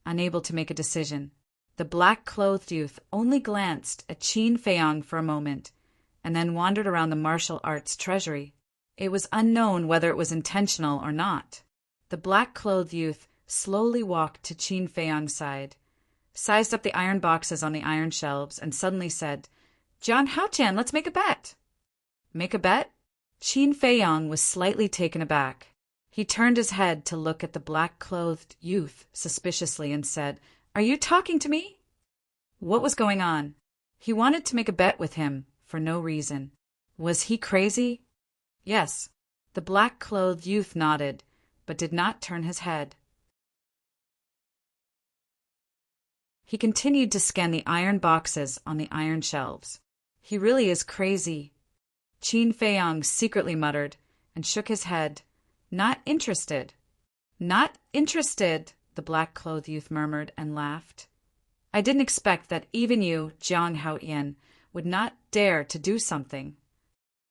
unable to make a decision. The black-clothed youth only glanced at Qin Feiyang for a moment, and then wandered around the martial arts treasury. It was unknown whether it was intentional or not. The black-clothed youth slowly walked to Qin Feiyang's side, sized up the iron boxes on the iron shelves, and suddenly said, "Jian Haojian, let's make a bet." Make a bet? Qin Feiyang was slightly taken aback. He turned his head to look at the black-clothed youth suspiciously and said, "Are you talking to me?" What was going on? He wanted to make a bet with him for no reason. Was he crazy? Yes. The black-clothed youth nodded, but did not turn his head. He continued to scan the iron boxes on the iron shelves. He really is crazy. Qin Feiyang secretly muttered and shook his head. Not interested. Not interested, the black-clothed youth murmured and laughed. I didn't expect that even you, Jiang Haoyan, would not dare to do something.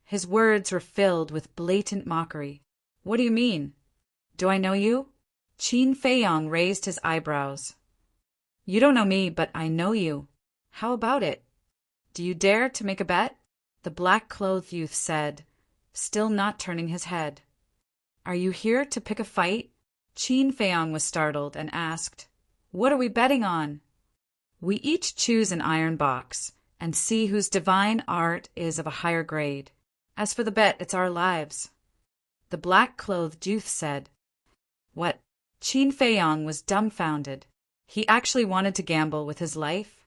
His words were filled with blatant mockery. What do you mean? Do I know you? Qin Feiyang raised his eyebrows. You don't know me, but I know you. How about it? Do you dare to make a bet? The black-clothed youth said, still not turning his head. Are you here to pick a fight? Qin Feiyang was startled and asked, What are we betting on? We each choose an iron box and see whose divine art is of a higher grade. As for the bet, it's our lives. The black-clothed youth said. What? Qin Feiyang was dumbfounded. He actually wanted to gamble with his life?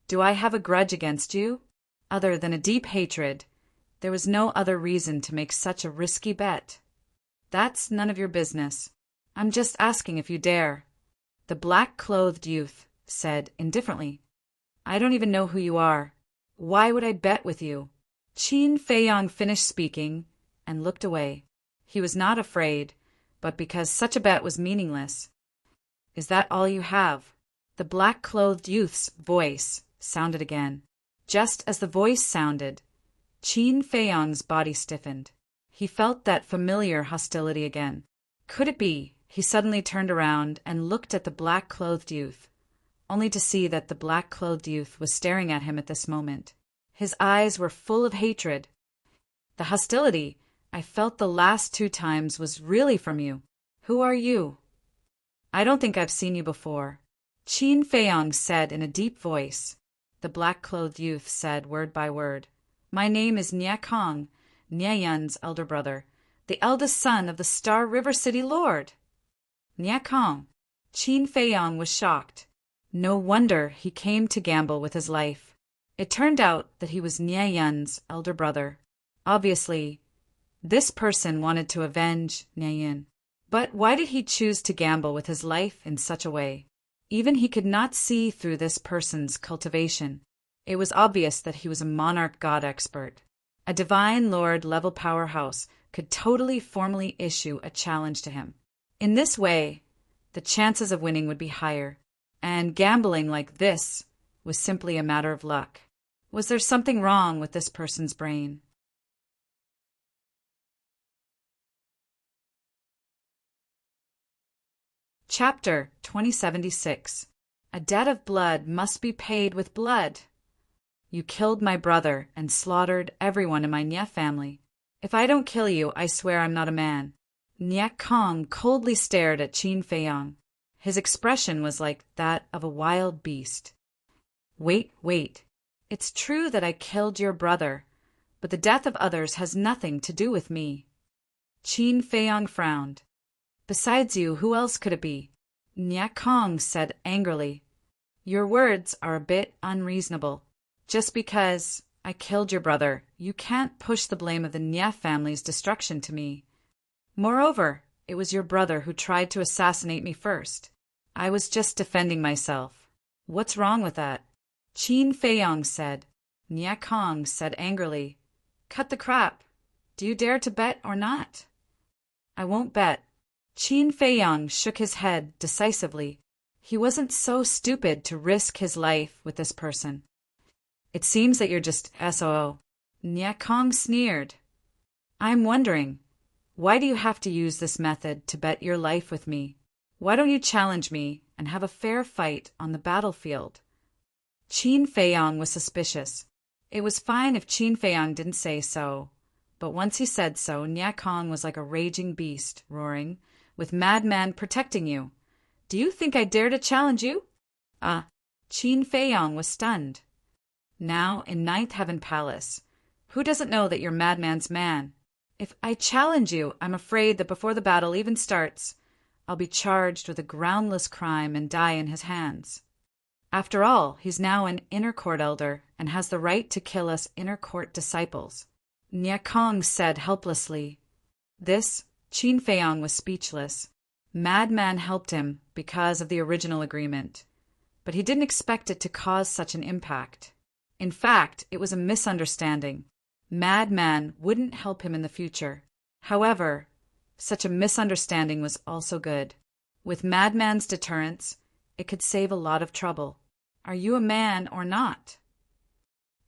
Do I have a grudge against you? Other than a deep hatred, there was no other reason to make such a risky bet. That's none of your business. I'm just asking if you dare. The black-clothed youth said indifferently. I don't even know who you are. Why would I bet with you? Qin Feiyang finished speaking and looked away. He was not afraid, but because such a bet was meaningless. Is that all you have? The black-clothed youth's voice sounded again. Just as the voice sounded, Qin Feiyang's body stiffened. He felt that familiar hostility again. Could it be? He suddenly turned around and looked at the black-clothed youth. only to see that the black-clothed youth was staring at him at this moment. His eyes were full of hatred. The hostility I felt the last 2 times was really from you. Who are you? I don't think I've seen you before, Qin Feiyong said in a deep voice. The black-clothed youth said word by word. My name is Nia Kong, Nia Yun's elder brother, the eldest son of the Star River City Lord. Nia Kong. Qin Feiyong was shocked. No wonder he came to gamble with his life. It turned out that he was Nia Yun's elder brother. Obviously, this person wanted to avenge Nia Yun. But why did he choose to gamble with his life in such a way? Even he could not see through this person's cultivation. It was obvious that he was a monarch god expert. A divine lord level powerhouse could totally formally issue a challenge to him. In this way, the chances of winning would be higher, and gambling like this was simply a matter of luck. Was there something wrong with this person's brain? Chapter 2076. A debt of blood must be paid with blood. You killed my brother and slaughtered everyone in my Nia family. If I don't kill you, I swear I'm not a man. Nia Kong coldly stared at Qin Feiyong. His expression was like that of a wild beast. Wait. It's true that I killed your brother, but the death of others has nothing to do with me. Qin Feiyong frowned. Besides you, who else could it be? Nia Kong said angrily. Your words are a bit unreasonable. Just because I killed your brother, you can't push the blame of the Nia family's destruction to me. Moreover, it was your brother who tried to assassinate me first. I was just defending myself. What's wrong with that? Qin Feiyong said. Nia Kong said angrily. Cut the crap. Do you dare to bet or not? I won't bet. Qin Feiyong shook his head decisively. He wasn't so stupid to risk his life with this person. It seems that you're just SOO. Nia Kong sneered. I'm wondering, why do you have to use this method to bet your life with me? Why don't you challenge me and have a fair fight on the battlefield? Qin Feiyong was suspicious. It was fine if Qin Feiyong didn't say so, but once he said so, Nia Kong was like a raging beast, roaring, with madman protecting you. Do you think I dare to challenge you? Qin Feiyong was stunned. Now in Ninth Heaven Palace, who doesn't know that you're madman's man? If I challenge you, I'm afraid that before the battle even starts, I'll be charged with a groundless crime and die in his hands. After all, he's now an inner court elder and has the right to kill us inner court disciples. Nia Kong said helplessly. Qin Feiyong was speechless. Madman helped him because of the original agreement, but he didn't expect it to cause such an impact. In fact, it was a misunderstanding. Madman wouldn't help him in the future. However, such a misunderstanding was also good. With Madman's deterrence, it could save a lot of trouble. Are you a man or not?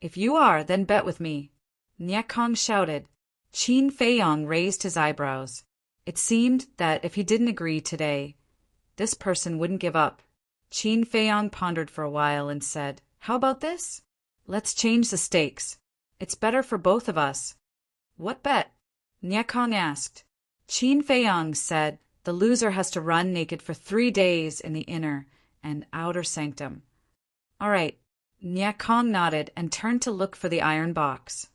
If you are, then bet with me. Nia Kong shouted. Qin Feiyong raised his eyebrows. It seemed that if he didn't agree today, this person wouldn't give up. Qin Feiyong pondered for a while and said, How about this? Let's change the stakes. It's better for both of us. What bet? Nia Kong asked. Qin Feiyong said, The loser has to run naked for 3 days in the inner and outer sanctum. All right. Nia Kong nodded and turned to look for the iron box.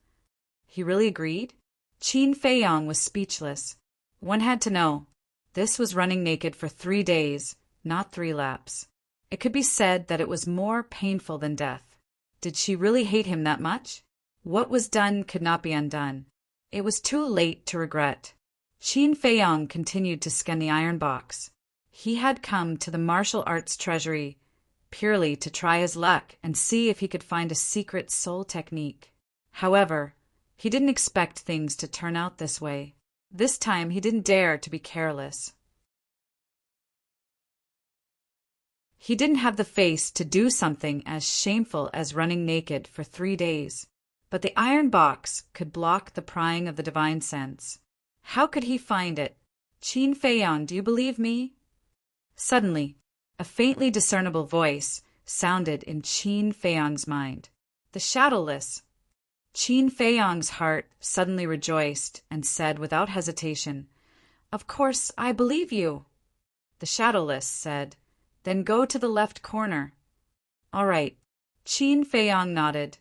He really agreed? Qin Feiyong was speechless. One had to know. This was running naked for 3 days, not 3 laps. It could be said that it was more painful than death. Did she really hate him that much? What was done could not be undone. It was too late to regret. Qin Feiyong continued to scan the iron box. He had come to the martial arts treasury purely to try his luck and see if he could find a secret soul technique. However, he didn't expect things to turn out this way. This time he didn't dare to be careless. He didn't have the face to do something as shameful as running naked for 3 days. But the iron box could block the prying of the divine sense. How could he find it? Qin Feiyong, do you believe me? Suddenly, a faintly discernible voice sounded in Qin Feiyang's mind. The Shadowless. Qin Feiyang's heart suddenly rejoiced and said without hesitation, "Of course, I believe you." The Shadowless said, "Then go to the left corner." "All right." Qin Feiyang nodded,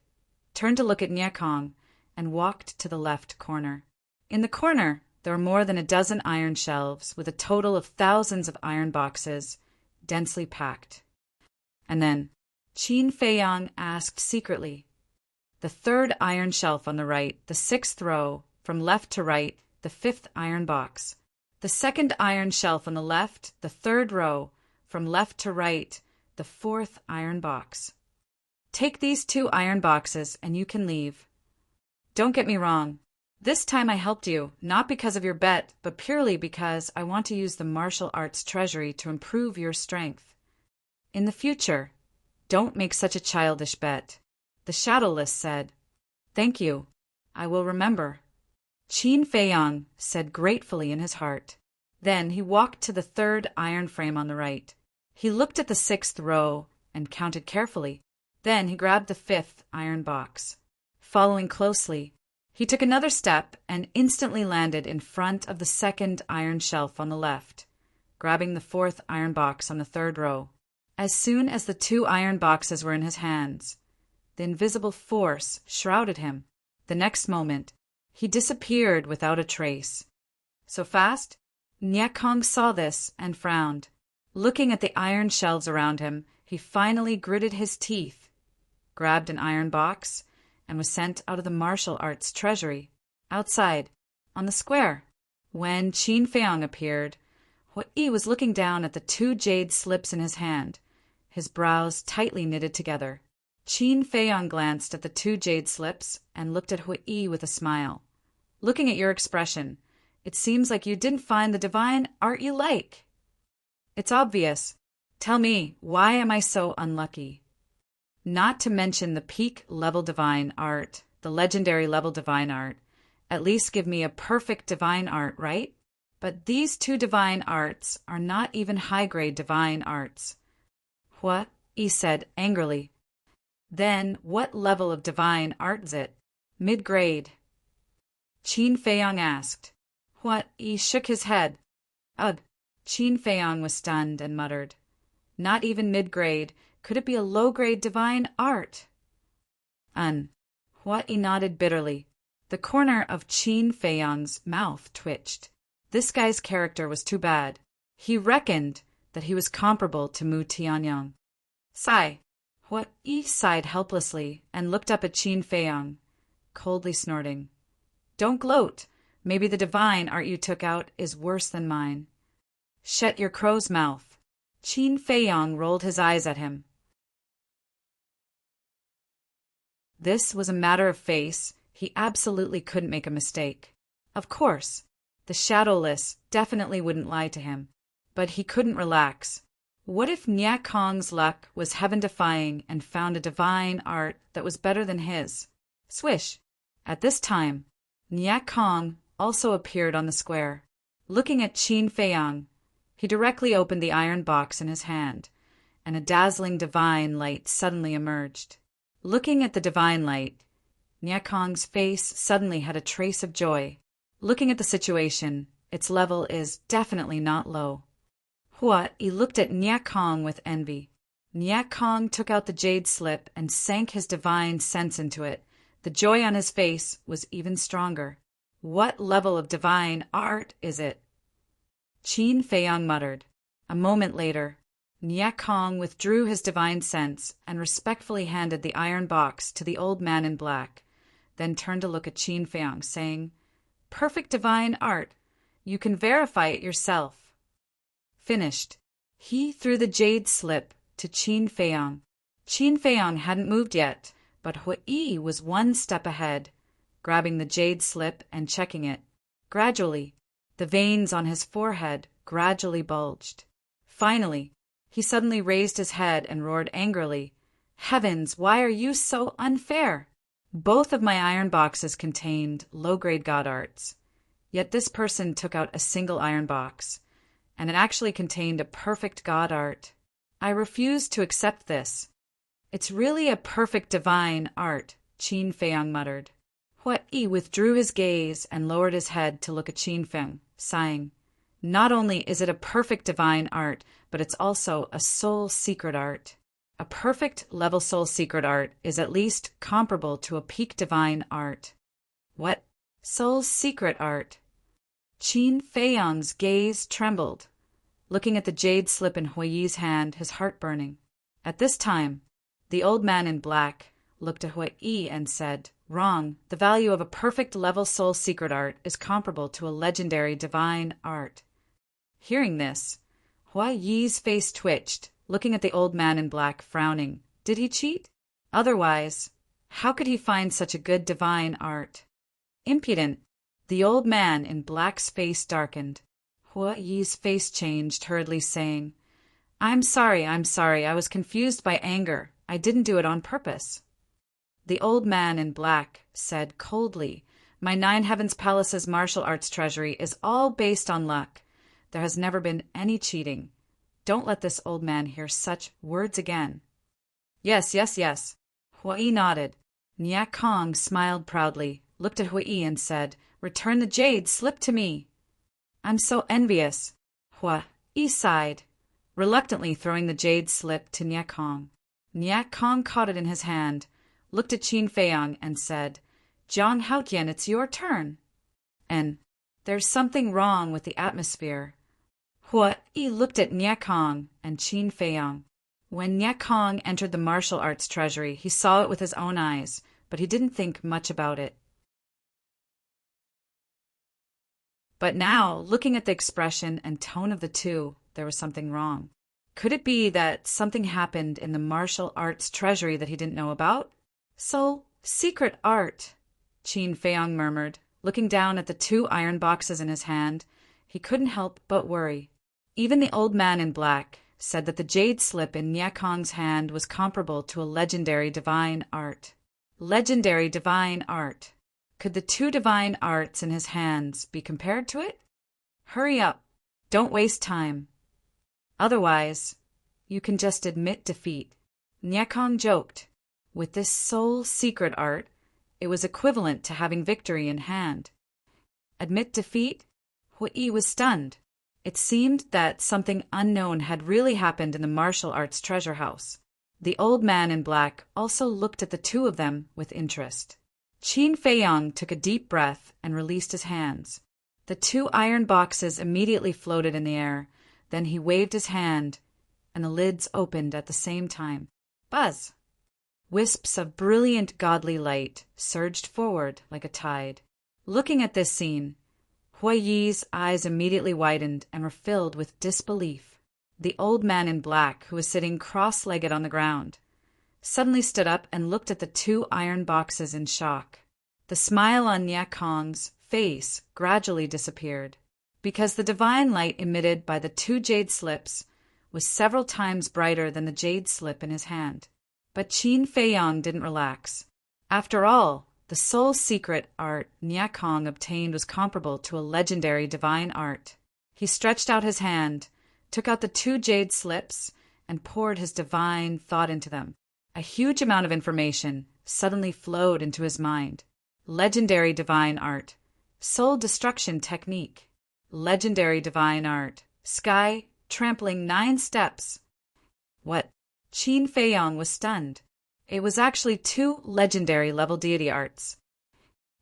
turned to look at Niekong, and walked to the left corner. In the corner, there were more than a dozen iron shelves with a total of thousands of iron boxes, densely packed. And then Qin Feiyang asked secretly, "The third iron shelf on the right, the sixth row, from left to right, the fifth iron box. The second iron shelf on the left, the third row, from left to right, the fourth iron box. Take these 2 iron boxes and you can leave. Don't get me wrong. This time I helped you, not because of your bet, but purely because I want to use the martial arts treasury to improve your strength. In the future, don't make such a childish bet." The Shadowless said, "Thank you. I will remember." Qin Feiyang said gratefully in his heart. Then he walked to the third iron frame on the right. He looked at the 6th row and counted carefully. Then he grabbed the 5th iron box. Following closely, he took another step and instantly landed in front of the 2nd iron shelf on the left, grabbing the 4th iron box on the 3rd row. As soon as the 2 iron boxes were in his hands, the invisible force shrouded him. The next moment, he disappeared without a trace. So fast, Niekong saw this and frowned. Looking at the iron shelves around him, he finally gritted his teeth, grabbed an iron box, and was sent out of the martial arts treasury. Outside, on the square, when Qin Feiyang appeared, Hui was looking down at the 2 jade slips in his hand, his brows tightly knitted together. Qin Feiyang glanced at the 2 jade slips and looked at Hui with a smile. "Looking at your expression, it seems like you didn't find the divine art you like." "It's obvious. Tell me, why am I so unlucky?" "Not to mention the peak level divine art, the legendary level divine art. At least give me a perfect divine art, right? But these 2 divine arts are not even high-grade divine arts." "What?" he said angrily. "Then what level of divine art is it?" "Mid-grade." Qin Feiyang asked. What? He shook his head. Ugh. Qin Feiyang was stunned and muttered, "Not even mid-grade. Could it be a low-grade divine art?" What? He nodded bitterly. The corner of Qin Feiyang's mouth twitched. This guy's character was too bad. He reckoned that he was comparable to Mu Tianyang. Sigh. What? He sighed helplessly and looked up at Qin Feiyang, coldly snorting. "Don't gloat. Maybe the divine art you took out is worse than mine." "Shut your crow's mouth." Qin Feiyang rolled his eyes at him. This was a matter of face. He absolutely couldn't make a mistake. Of course, the Shadowless definitely wouldn't lie to him. But he couldn't relax. What if Niekong's luck was heaven-defying and found a divine art that was better than his? Swish! At this time, Niekong also appeared on the square. Looking at Qin Feiyang, he directly opened the iron box in his hand, and a dazzling divine light suddenly emerged. Looking at the divine light, Niekong's face suddenly had a trace of joy. Looking at the situation, its level is definitely not low. What? He looked at Niekong with envy. Niekong took out the jade slip and sank his divine sense into it. The joy on his face was even stronger. What level of divine art is it? Qin Feiyang muttered. A moment later, Niekong withdrew his divine sense and respectfully handed the iron box to the old man in black, then turned to look at Qin Feiyang, saying, "Perfect divine art. You can verify it yourself." Finished. He threw the jade slip to Qin Feiyang. Qin Feiyang hadn't moved yet, but Hui was one step ahead, grabbing the jade slip and checking it. Gradually, the veins on his forehead gradually bulged. Finally, he suddenly raised his head and roared angrily, "Heavens, why are you so unfair? Both of my iron boxes contained low-grade god arts, yet this person took out a single iron box, and it actually contained a perfect god art. I refuse to accept this." It's really a perfect divine art, Qin Feiyang muttered. Hui withdrew his gaze and lowered his head to look at Qin Feiyang, sighing. Not only is it a perfect divine art, but it's also a soul secret art. A perfect level soul secret art is at least comparable to a peak divine art. What? Soul secret art? Qin Feiyang's gaze trembled, looking at the jade slip in Hui's hand, his heart burning. At this time, the old man in black looked at Hui and said, "Wrong. The value of a perfect level soul secret art is comparable to a legendary divine art." Hearing this, Hui's face twitched, looking at the old man in black, frowning. Did he cheat? Otherwise, how could he find such a good divine art? Impudent! The old man in black's face darkened. Hui's face changed, hurriedly saying, I'm sorry, I was confused by anger. I didn't do it on purpose." The old man in black said coldly, "My Nine Heavens Palace's martial arts treasury is all based on luck. There has never been any cheating. Don't let this old man hear such words again." Yes. Hui nodded. Nia Kong smiled proudly, looked at Hui and said, "Return the jade slip to me." "I'm so envious." Hui sighed, reluctantly throwing the jade slip to Nia Kong. Nia Kong caught it in his hand, looked at Qin Feiyang and said, "Jiang Haotian, it's your turn." And there's something wrong with the atmosphere. Hui looked at Nia Kong and Qin Feiyang. When Nia Kong entered the martial arts treasury, he saw it with his own eyes, but he didn't think much about it. But now, looking at the expression and tone of the two, there was something wrong. Could it be that something happened in the martial arts treasury that he didn't know about? "So, secret art," Qin Feiyang murmured, looking down at the 2 iron boxes in his hand. He couldn't help but worry. Even the old man in black said that the jade slip in Nia Kong's hand was comparable to a legendary divine art. Legendary divine art. Could the 2 divine arts in his hands be compared to it? Hurry up. Don't waste time. Otherwise, you can just admit defeat. Nia Kong joked. With this soul secret art, it was equivalent to having victory in hand. Admit defeat? Hui was stunned. It seemed that something unknown had really happened in the martial arts treasure house. The old man in black also looked at the 2 of them with interest. Qin Feiyang took a deep breath and released his hands. The 2 iron boxes immediately floated in the air. Then he waved his hand, and the lids opened at the same time. Buzz! Wisps of brilliant godly light surged forward like a tide. Looking at this scene, Hui's eyes immediately widened and were filled with disbelief. The old man in black, who was sitting cross-legged on the ground, suddenly stood up and looked at the 2 iron boxes in shock. The smile on Nia Kong's face gradually disappeared, because the divine light emitted by the 2 jade slips was several times brighter than the jade slip in his hand. But Qin Feiyang didn't relax. After all, the soul secret art Nia Kong obtained was comparable to a legendary divine art. He stretched out his hand, took out the 2 jade slips, and poured his divine thought into them. A huge amount of information suddenly flowed into his mind. Legendary divine art. Soul destruction technique. Legendary divine art. Sky trampling 9 steps. What? Qin Feiyang was stunned. It was actually 2 legendary level deity arts.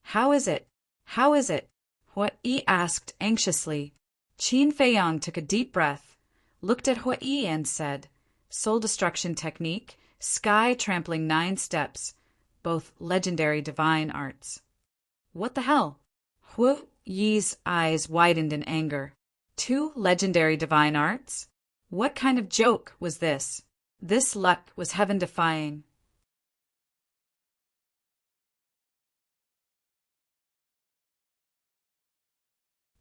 How is it? Hui asked anxiously. Qin Feiyang took a deep breath, looked at Hui and said, "Soul destruction technique, sky trampling 9 steps, both legendary divine arts." What the hell? Hui's eyes widened in anger. 2 legendary divine arts? What kind of joke was this? This luck was heaven-defying.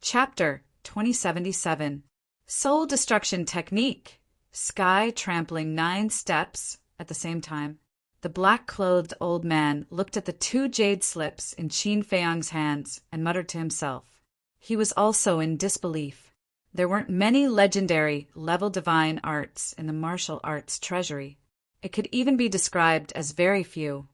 Chapter 2077. Soul Destruction Technique. Sky trampling 9 steps at the same time. The black-clothed old man looked at the 2 jade slips in Qin Feiyang's hands and muttered to himself. He was also in disbelief. There weren't many legendary level divine arts in the martial arts treasury. It could even be described as very few.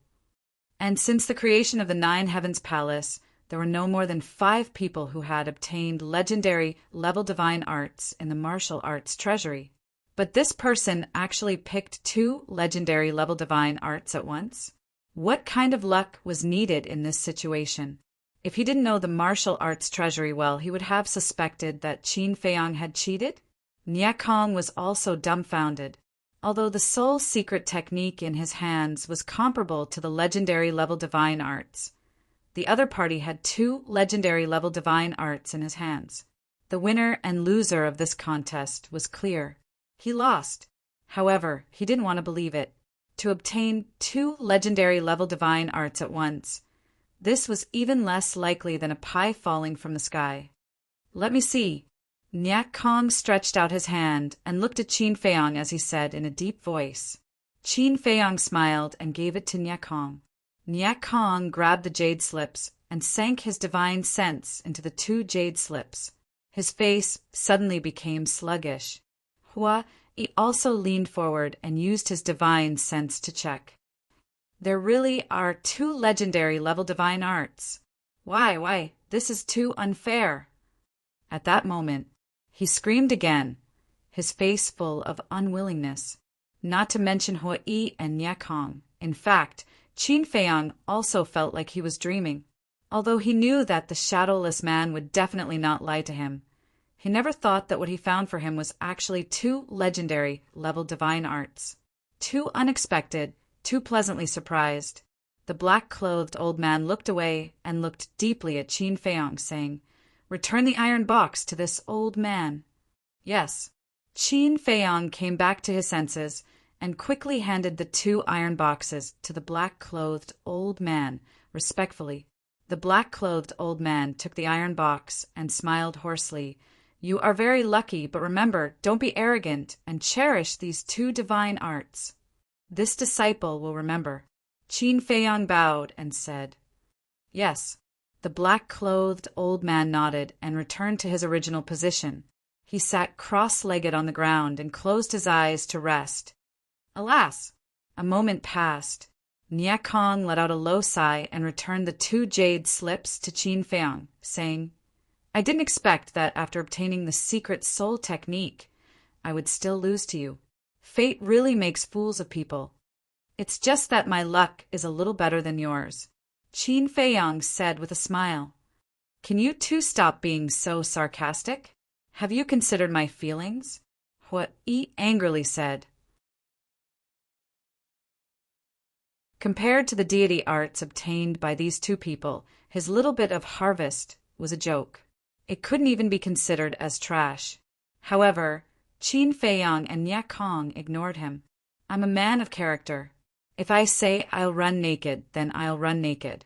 And since the creation of the Nine Heavens Palace, there were no more than 5 people who had obtained legendary level divine arts in the martial arts treasury. But this person actually picked 2 legendary level divine arts at once. What kind of luck was needed in this situation? If he didn't know the martial arts treasury well, he would have suspected that Qin Feiyang had cheated. Nia Kong was also dumbfounded. Although the soul secret technique in his hands was comparable to the legendary level divine arts, the other party had 2 legendary level divine arts in his hands. The winner and loser of this contest was clear. He lost. However, he didn't want to believe it. To obtain 2 legendary level divine arts at once, this was even less likely than a pie falling from the sky. Let me see. Nyak Kong stretched out his hand and looked at Qin Feiyang as he said in a deep voice. Qin Feiyang smiled and gave it to Nyak Kong. Nyak Kong grabbed the jade slips and sank his divine sense into the 2 jade slips. His face suddenly became sluggish. He also leaned forward and used his divine sense to check. There really are 2 legendary level divine arts. Why, this is too unfair. At that moment, he screamed again, his face full of unwillingness, not to mention Hua-yi and Nyak Kong. In fact, Qin Feiyang also felt like he was dreaming. Although he knew that the shadowless man would definitely not lie to him, he never thought that what he found for him was actually 2 legendary level divine arts. Too unexpected, too pleasantly surprised. The black-clothed old man looked away and looked deeply at Qin Feiyang, saying, "Return the iron box to this old man." Yes. Qin Feiyang came back to his senses and quickly handed the 2 iron boxes to the black-clothed old man, respectfully. The black-clothed old man took the iron box and smiled hoarsely. "You are very lucky, but remember, don't be arrogant and cherish these 2 divine arts." This disciple will remember. Qin Feiyang bowed and said, "Yes." The black-clothed old man nodded and returned to his original position. He sat cross-legged on the ground and closed his eyes to rest. Alas! A moment passed. Nyak Kong let out a low sigh and returned the 2 jade slips to Qin Feiyang, saying, "I didn't expect that after obtaining the secret soul technique, I would still lose to you. Fate really makes fools of people. It's just that my luck is a little better than yours," Qin Feiyang said with a smile. "Can you 2 stop being so sarcastic? Have you considered my feelings?" Hua-yi angrily said. Compared to the deity arts obtained by these 2 people, his little bit of harvest was a joke. It couldn't even be considered as trash. However, Qin Feiyang and Nyak Kong ignored him. "I'm a man of character. If I say I'll run naked, then I'll run naked."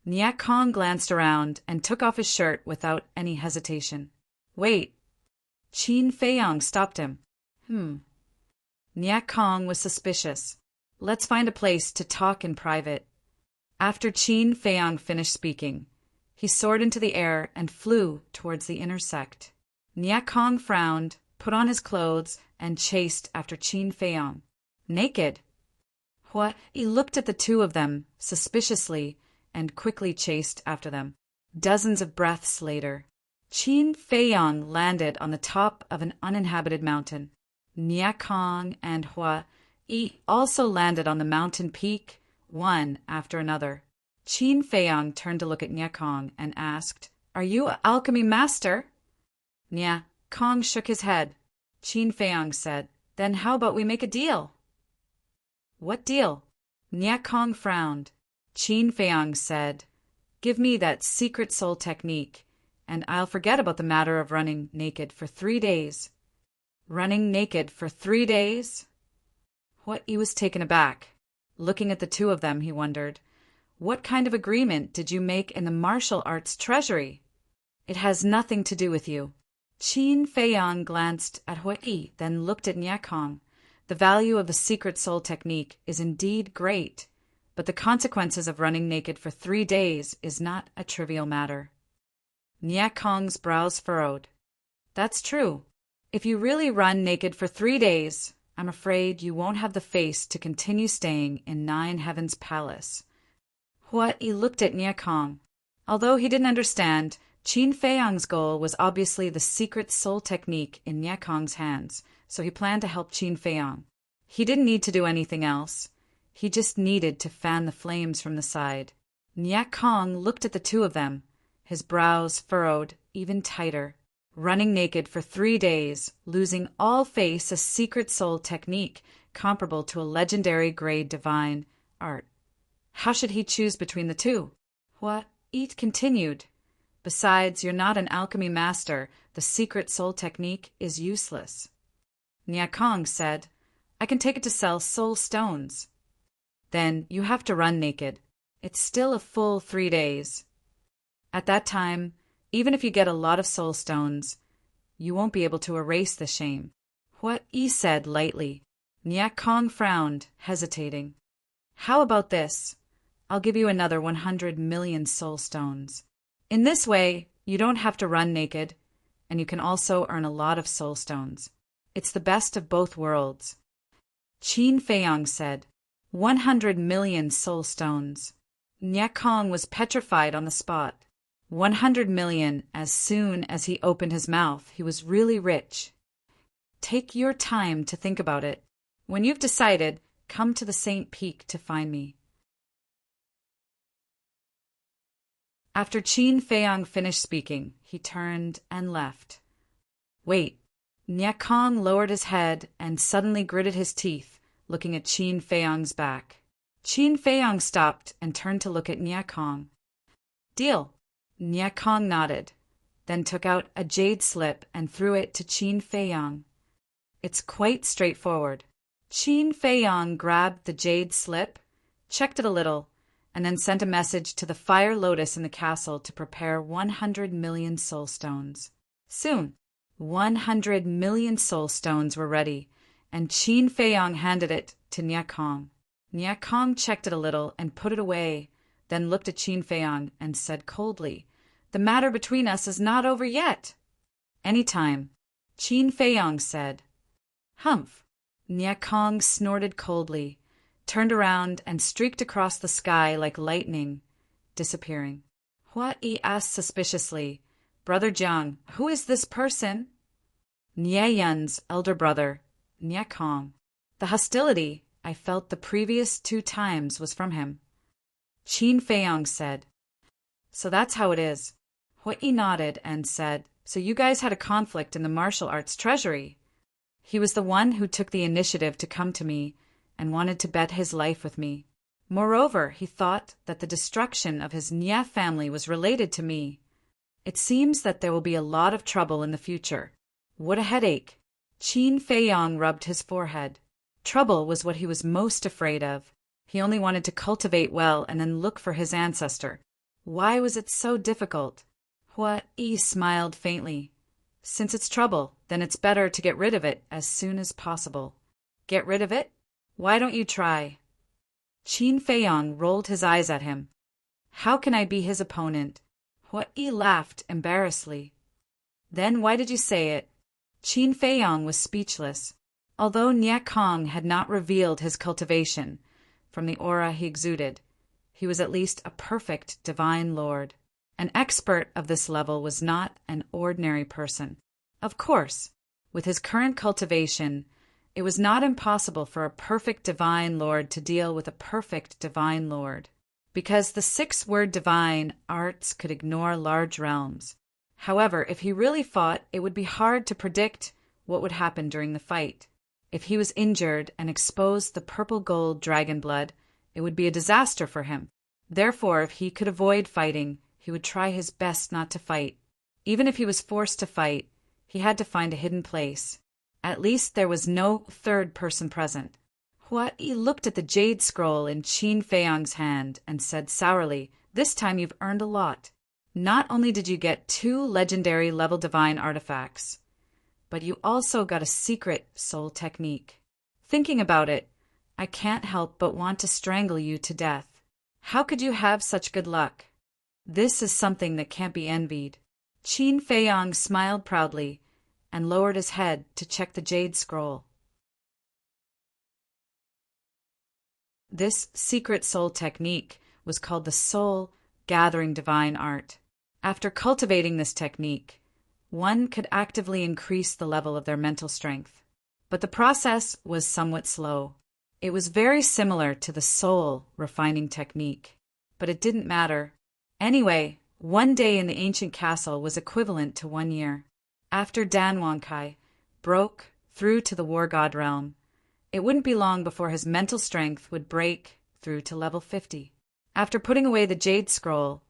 Nyak Kong glanced around and took off his shirt without any hesitation. "Wait." Qin Feiyang stopped him. Nyak Kong was suspicious. "Let's find a place to talk in private." After Qin Feiyang finished speaking, he soared into the air and flew towards the inner sect. Nyak Kong frowned, put on his clothes, and chased after Qin Feiyang. Naked? He looked at the 2 of them suspiciously and quickly chased after them. Dozens of breaths later, Qin Feiyang landed on the top of an uninhabited mountain. Nyak Kong and Hua-yi also landed on the mountain peak, one after another. Qin Feiyang turned to look at Nyak Kong and asked, "Are you an alchemy master?" Nyak Kong shook his head. Qin Feiyang said, "Then how about we make a deal?" "What deal?" Nyak Kong frowned. Qin Feiyang said, "Give me that secret soul technique, and I'll forget about the matter of running naked for 3 days." Running naked for 3 days? He was taken aback. Looking at the 2 of them, he wondered, "What kind of agreement did you make in the martial arts treasury?" "It has nothing to do with you." Qin Feiyang glanced at Hua-yi, then looked at Nyak Kong. The value of the secret soul technique is indeed great, but the consequences of running naked for 3 days is not a trivial matter. Nyak Kong's brows furrowed. "That's true. If you really run naked for 3 days, I'm afraid you won't have the face to continue staying in Nine Heavens Palace. He looked at Nia Kong. Although he didn't understand, Qin Feiyang's goal was obviously the secret soul technique in Nia Kong's hands, so he planned to help Qin Feiyang. He didn't need to do anything else. He just needed to fan the flames from the side. Nia Kong looked at the two of them, his brows furrowed even tighter. Running naked for 3 days, losing all face, a secret soul technique comparable to a legendary grade divine art. How should he choose between the two? It continued. Besides, you're not an alchemy master. The secret soul technique is useless. Nia Kong said, I can take it to sell soul stones. Then you have to run naked. It's still a full 3 days. At that time, even if you get a lot of soul stones, you won't be able to erase the shame. He said lightly. Nia Kong frowned, hesitating. How about this? I'll give you another 100 million soul stones. In this way, you don't have to run naked, and you can also earn a lot of soul stones. It's the best of both worlds. Qin Feiyang said, 100 million soul stones. Nia Kong was petrified on the spot. 100 million. As soon as he opened his mouth, he was really rich. Take your time to think about it. When you've decided, come to the Saint Peak to find me. After Qin Feiyang finished speaking, he turned and left. Wait. Nia Kong lowered his head and suddenly gritted his teeth, looking at Qin Feiyang's back. Qin Feiyang stopped and turned to look at Nia Kong. Deal. Nia Kong nodded, then took out a jade slip and threw it to Qin Feiyang. It's quite straightforward. Qin Feiyang grabbed the jade slip, checked it a little, and then sent a message to the Fire Lotus in the castle to prepare 100 million soul stones. Soon, 100 million soul stones were ready, and Qin Feiyang handed it to Nia Kong. Nia Kong checked it a little and put it away, then looked at Qin Feiyang and said coldly, The matter between us is not over yet. Any time, Qin Feiyang said. Humph. Nia Kong snorted coldly, turned around and streaked across the sky like lightning, disappearing. He asked suspiciously, Brother Jiang, who is this person? Nie Yun's elder brother, Nia Kong. The hostility I felt the previous 2 times was from him. Qin Feiyang said. So that's how it is. He nodded and said, So you guys had a conflict in the martial arts treasury. He was the one who took the initiative to come to me and wanted to bet his life with me. Moreover, he thought that the destruction of his Nia family was related to me. It seems that there will be a lot of trouble in the future. What a headache. Qin Feiyang rubbed his forehead. Trouble was what he was most afraid of. He only wanted to cultivate well and then look for his ancestor. Why was it so difficult? He smiled faintly. Since it's trouble, then it's better to get rid of it as soon as possible. Get rid of it? Why don't you try? Qin Feiyang rolled his eyes at him. How can I be his opponent? He laughed embarrassedly. Then why did you say it? Qin Feiyang was speechless. Although Nia Kong had not revealed his cultivation, from the aura he exuded, he was at least a perfect divine lord. An expert of this level was not an ordinary person. Of course, with his current cultivation, it was not impossible for a perfect divine lord to deal with a perfect divine lord, because the 6-word divine arts could ignore large realms. However, if he really fought, it would be hard to predict what would happen during the fight. If he was injured and exposed the purple gold dragon blood, it would be a disaster for him. Therefore, if he could avoid fighting, he would try his best not to fight. Even if he was forced to fight, he had to find a hidden place. At least there was no third person present. He looked at the jade scroll in Qin Feiyang's hand and said sourly, This time you've earned a lot. Not only did you get 2 legendary level divine artifacts, but you also got a secret soul technique. Thinking about it, I can't help but want to strangle you to death. How could you have such good luck? This is something that can't be envied. Qin Feiyang smiled proudly and lowered his head to check the jade scroll. This secret soul technique was called the soul gathering divine art. After cultivating this technique, one could actively increase the level of their mental strength. But the process was somewhat slow. It was very similar to the soul refining technique, but it didn't matter. Anyway, one day in the ancient castle was equivalent to 1 year. After Dan Wonkai broke through to the war god realm, it wouldn't be long before his mental strength would break through to level 50. After putting away the jade scroll,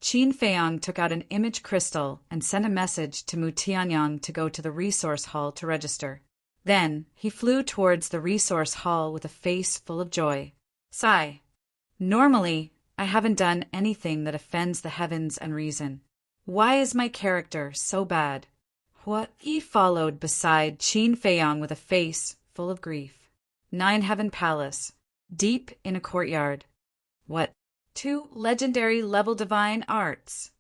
Qin Feiyang took out an image crystal and sent a message to Mu Tianyang to go to the resource hall to register. Then he flew towards the resource hall with a face full of joy. Sigh. Normally, I haven't done anything that offends the heavens and reason. Why is my character so bad? What? He followed beside Qin Feiyang with a face full of grief. 9 Heaven Palace, deep in a courtyard. What? 2 legendary level divine arts.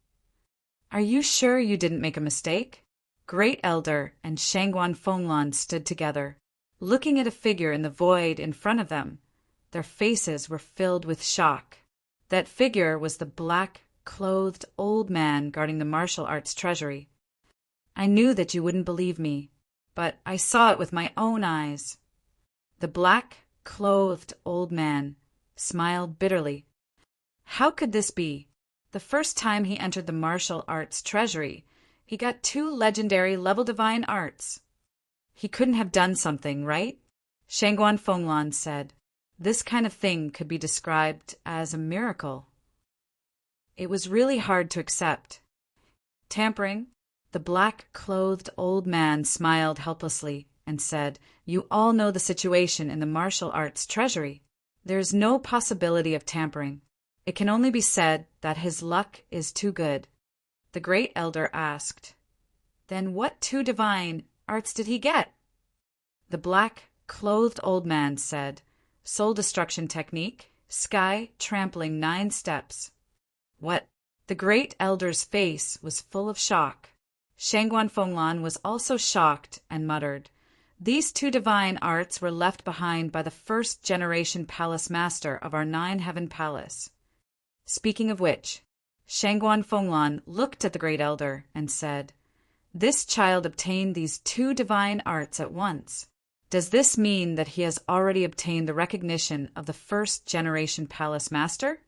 Are you sure you didn't make a mistake? Great Elder and Shangguan Fenglan stood together, looking at a figure in the void in front of them. Their faces were filled with shock. That figure was the black-clothed old man guarding the martial arts treasury. I knew that you wouldn't believe me, but I saw it with my own eyes. The black-clothed old man smiled bitterly. How could this be? The first time he entered the martial arts treasury, he got 2 legendary level divine arts. He couldn't have done something, right? Shangguan Fenglan said. This kind of thing could be described as a miracle. It was really hard to accept. Tampering? The black-clothed old man smiled helplessly and said, You all know the situation in the martial arts treasury. There is no possibility of tampering. It can only be said that his luck is too good. The Great Elder asked, Then what 2 divine arts did he get? The black-clothed old man said, Soul destruction technique, sky trampling 9 steps. What? The Great Elder's face was full of shock. Shangguan Fenglan was also shocked and muttered, These 2 divine arts were left behind by the 1st generation palace master of our 9 Heaven Palace. Speaking of which, Shangguan Fenglan looked at the Great Elder and said, This child obtained these 2 divine arts at once. Does this mean that he has already obtained the recognition of the 1st generation palace master?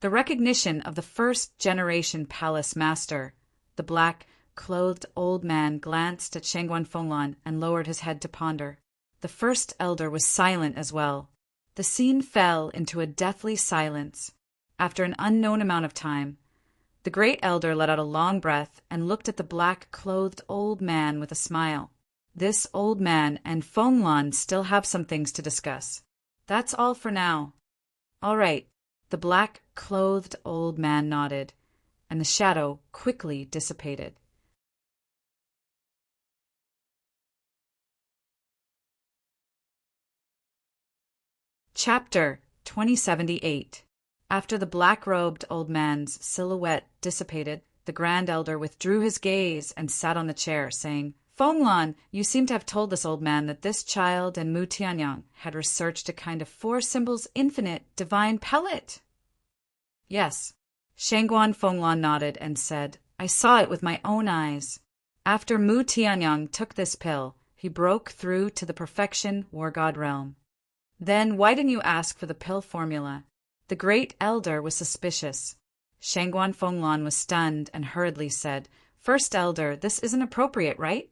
The recognition of the 1st generation palace master. The black-clothed old man glanced at Shangguan Fenglan and lowered his head to ponder. The First Elder was silent as well. The scene fell into a deathly silence. After an unknown amount of time, the Great Elder let out a long breath and looked at the black-clothed old man with a smile. This old man and Fenglan still have some things to discuss. That's all for now. All right. The black-clothed old man nodded, and the shadow quickly dissipated. Chapter 2078. After the black-robed old man's silhouette dissipated, the Grand Elder withdrew his gaze and sat on the chair, saying, Fenglan, you seem to have told this old man that this child and Mu Tianyang had researched a kind of 4 symbols infinite divine pellet. Yes. Shangguan Fenglan nodded and said, I saw it with my own eyes. After Mu Tianyang took this pill, he broke through to the perfection war god realm. Then why didn't you ask for the pill formula? The Great Elder was suspicious. Shangguan Fenglan was stunned and hurriedly said, First Elder, this isn't appropriate, right?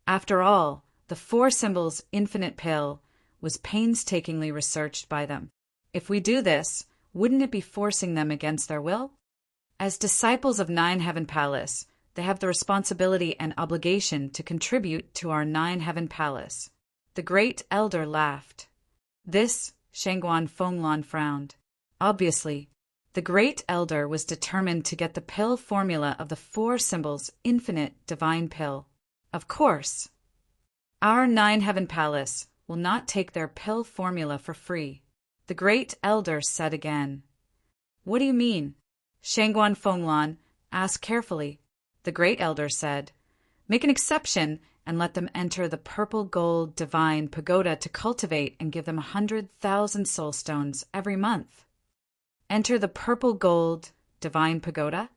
After all, the 4 symbols infinite pill was painstakingly researched by them. If we do this, wouldn't it be forcing them against their will? As disciples of 9 Heaven Palace, they have the responsibility and obligation to contribute to our 9 Heaven Palace. The Great Elder laughed. This, Shangguan Fenglan frowned. Obviously, the Great Elder was determined to get the pill formula of the 4 symbols infinite divine pill. Of course. Our 9 Heaven Palace will not take their pill formula for free. The Great Elder said again. What do you mean? Shangguan Fenglan asked carefully. The Great Elder said, Make an exception and let them enter the purple gold divine pagoda to cultivate and give them 100,000 soul stones every month. Enter the purple gold divine pagoda?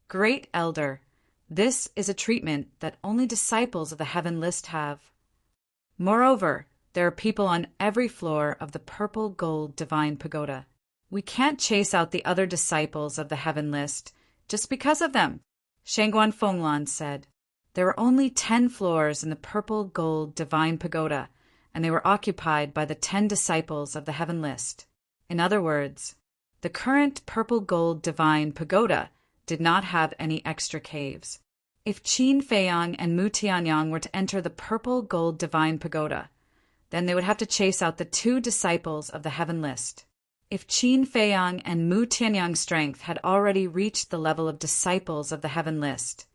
Great Elder, this is a treatment that only disciples of the heaven list have. Moreover, there are people on every floor of the purple gold divine pagoda. We can't chase out the other disciples of the heaven list just because of them, Shangguan Fenglan said. There were only 10 floors in the purple gold divine pagoda, and they were occupied by the 10 disciples of the heaven list. In other words, the current purple gold divine pagoda did not have any extra caves. If Qin Feiyang and Mu Tianyang were to enter the purple gold divine pagoda, then they would have to chase out the 2 disciples of the heaven list. If Qin Feiyang and Mu Tianyang's strength had already reached the level of disciples of the heaven list,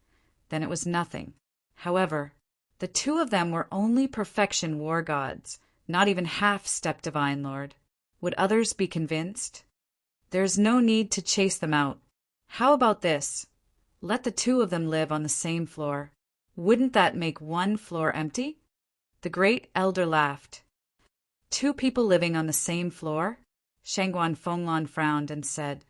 then it was nothing. However, the 2 of them were only perfection war gods, not even half-step divine lord. Would others be convinced? There is no need to chase them out. How about this? Let the 2 of them live on the same floor. Wouldn't that make one floor empty? The great elder laughed. 2 people living on the same floor? Shangguan Fenglan frowned and said,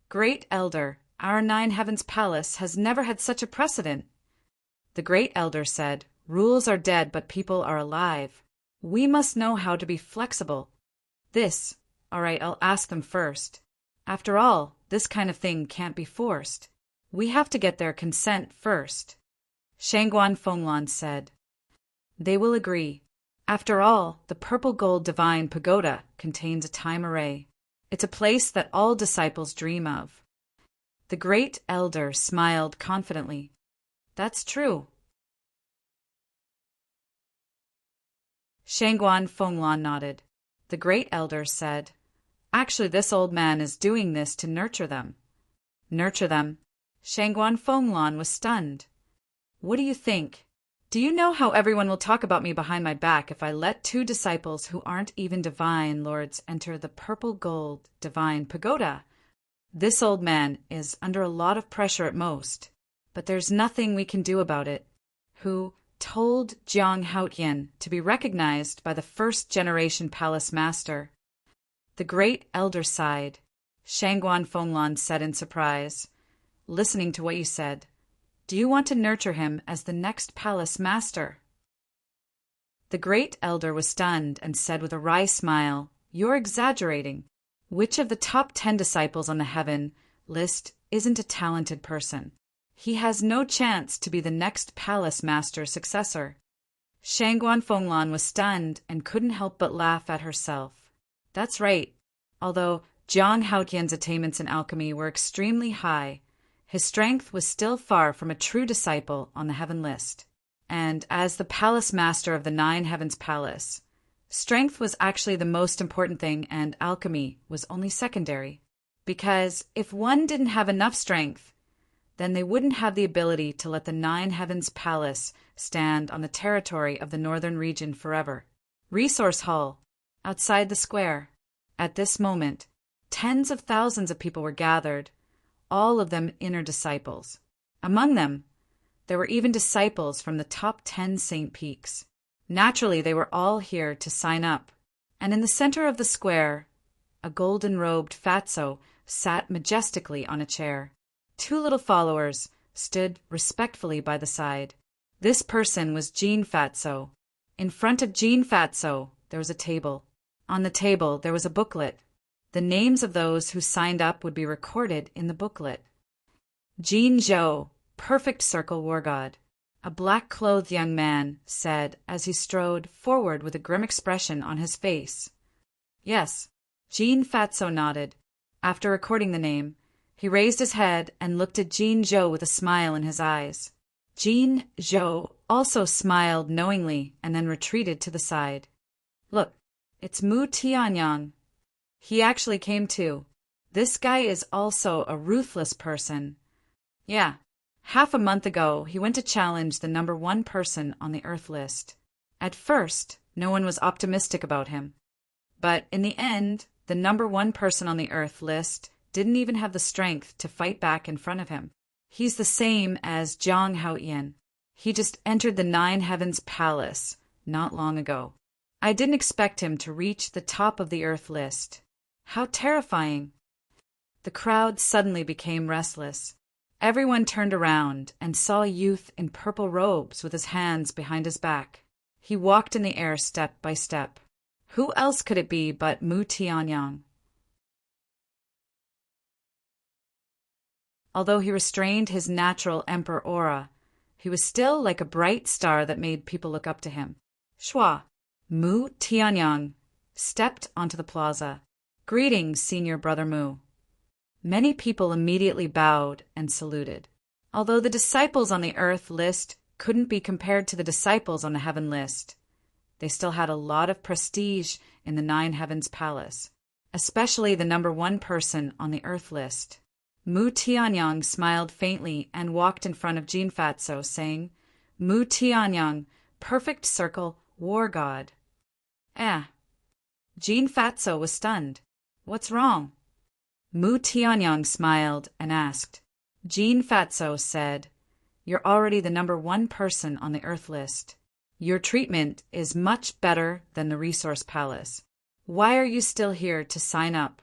Great Elder, our 9 Heavens Palace has never had such a precedent. The great elder said, Rules are dead, but people are alive. We must know how to be flexible. All right, I'll ask them first. After all, this kind of thing can't be forced. We have to get their consent first. Shangguan Fenglan said, They will agree. After all, the purple gold divine pagoda contains a time array. It's a place that all disciples dream of. The great elder smiled confidently. That's true. Shangguan Fenglan nodded. The great elder said, Actually, this old man is doing this to nurture them. Nurture them? Shangguan Fenglan was stunned. What do you think? Do you know how everyone will talk about me behind my back if I let 2 disciples who aren't even divine lords enter the purple gold divine pagoda? This old man is under a lot of pressure at most, but there's nothing we can do about it. Who told Jiang Haotian to be recognized by the first-generation palace master? The great elder sighed. Shangguan Fenglan said in surprise, Listening to what you said, do you want to nurture him as the next palace master? The great elder was stunned and said with a wry smile, You're exaggerating. Which of the top 10 disciples on the heaven list isn't a talented person? He has no chance to be the next palace master's successor. Shangguan Fenglan was stunned and couldn't help but laugh at herself. That's right. Although Jiang Haotian's attainments in alchemy were extremely high, his strength was still far from a true disciple on the heaven list. And as the palace master of the 9 Heavens Palace, strength was actually the most important thing and alchemy was only secondary. Because if one didn't have enough strength, then they wouldn't have the ability to let the 9 Heavens Palace stand on the territory of the northern region forever. Resource Hall, outside the square. At this moment, tens of thousands of people were gathered, all of them inner disciples. Among them, there were even disciples from the top 10 Saint Peaks. Naturally, they were all here to sign up. And in the center of the square, a golden-robed fatso sat majestically on a chair. 2 little followers stood respectfully by the side. This person was Jean Fatso. In front of Jean Fatso, there was a table. On the table, there was a booklet. The names of those who signed up would be recorded in the booklet. Jean Zhou, perfect circle war god. A black-clothed young man said as he strode forward with a grim expression on his face. Yes, Jean Fatso nodded. After recording the name, he raised his head and looked at Jean Zhou with a smile in his eyes. Jean Zhou also smiled knowingly and then retreated to the side. Look, it's Mu Tianyang. He actually came too. This guy is also a ruthless person. Yeah, half a month ago he went to challenge the number 1 person on the Earth list. At first, no one was optimistic about him. But in the end, the number 1 person on the Earth list didn't even have the strength to fight back in front of him. He's the same as Jiang Haotian. He just entered the Nine Heavens Palace not long ago. I didn't expect him to reach the top of the Earth list. How terrifying! The crowd suddenly became restless. Everyone turned around and saw a youth in purple robes with his hands behind his back. He walked in the air step by step. Who else could it be but Mu Tianyang? Although he restrained his natural emperor aura, he was still like a bright star that made people look up to him. Shua, Mu Tianyang, stepped onto the plaza. Greetings, Senior Brother Mu. Many people immediately bowed and saluted. Although the disciples on the Earth list couldn't be compared to the disciples on the Heaven list, they still had a lot of prestige in the Nine Heavens Palace, especially the number one person on the Earth list. Mu Tianyang smiled faintly and walked in front of Jin Fatso, saying, Mu Tianyang, perfect circle, war god. Jin Fatso was stunned. What's wrong? Mu Tianyang smiled and asked. Jin Fatso said, You're already the number one person on the Earth list. Your treatment is much better than the Resource Palace. Why are you still here to sign up?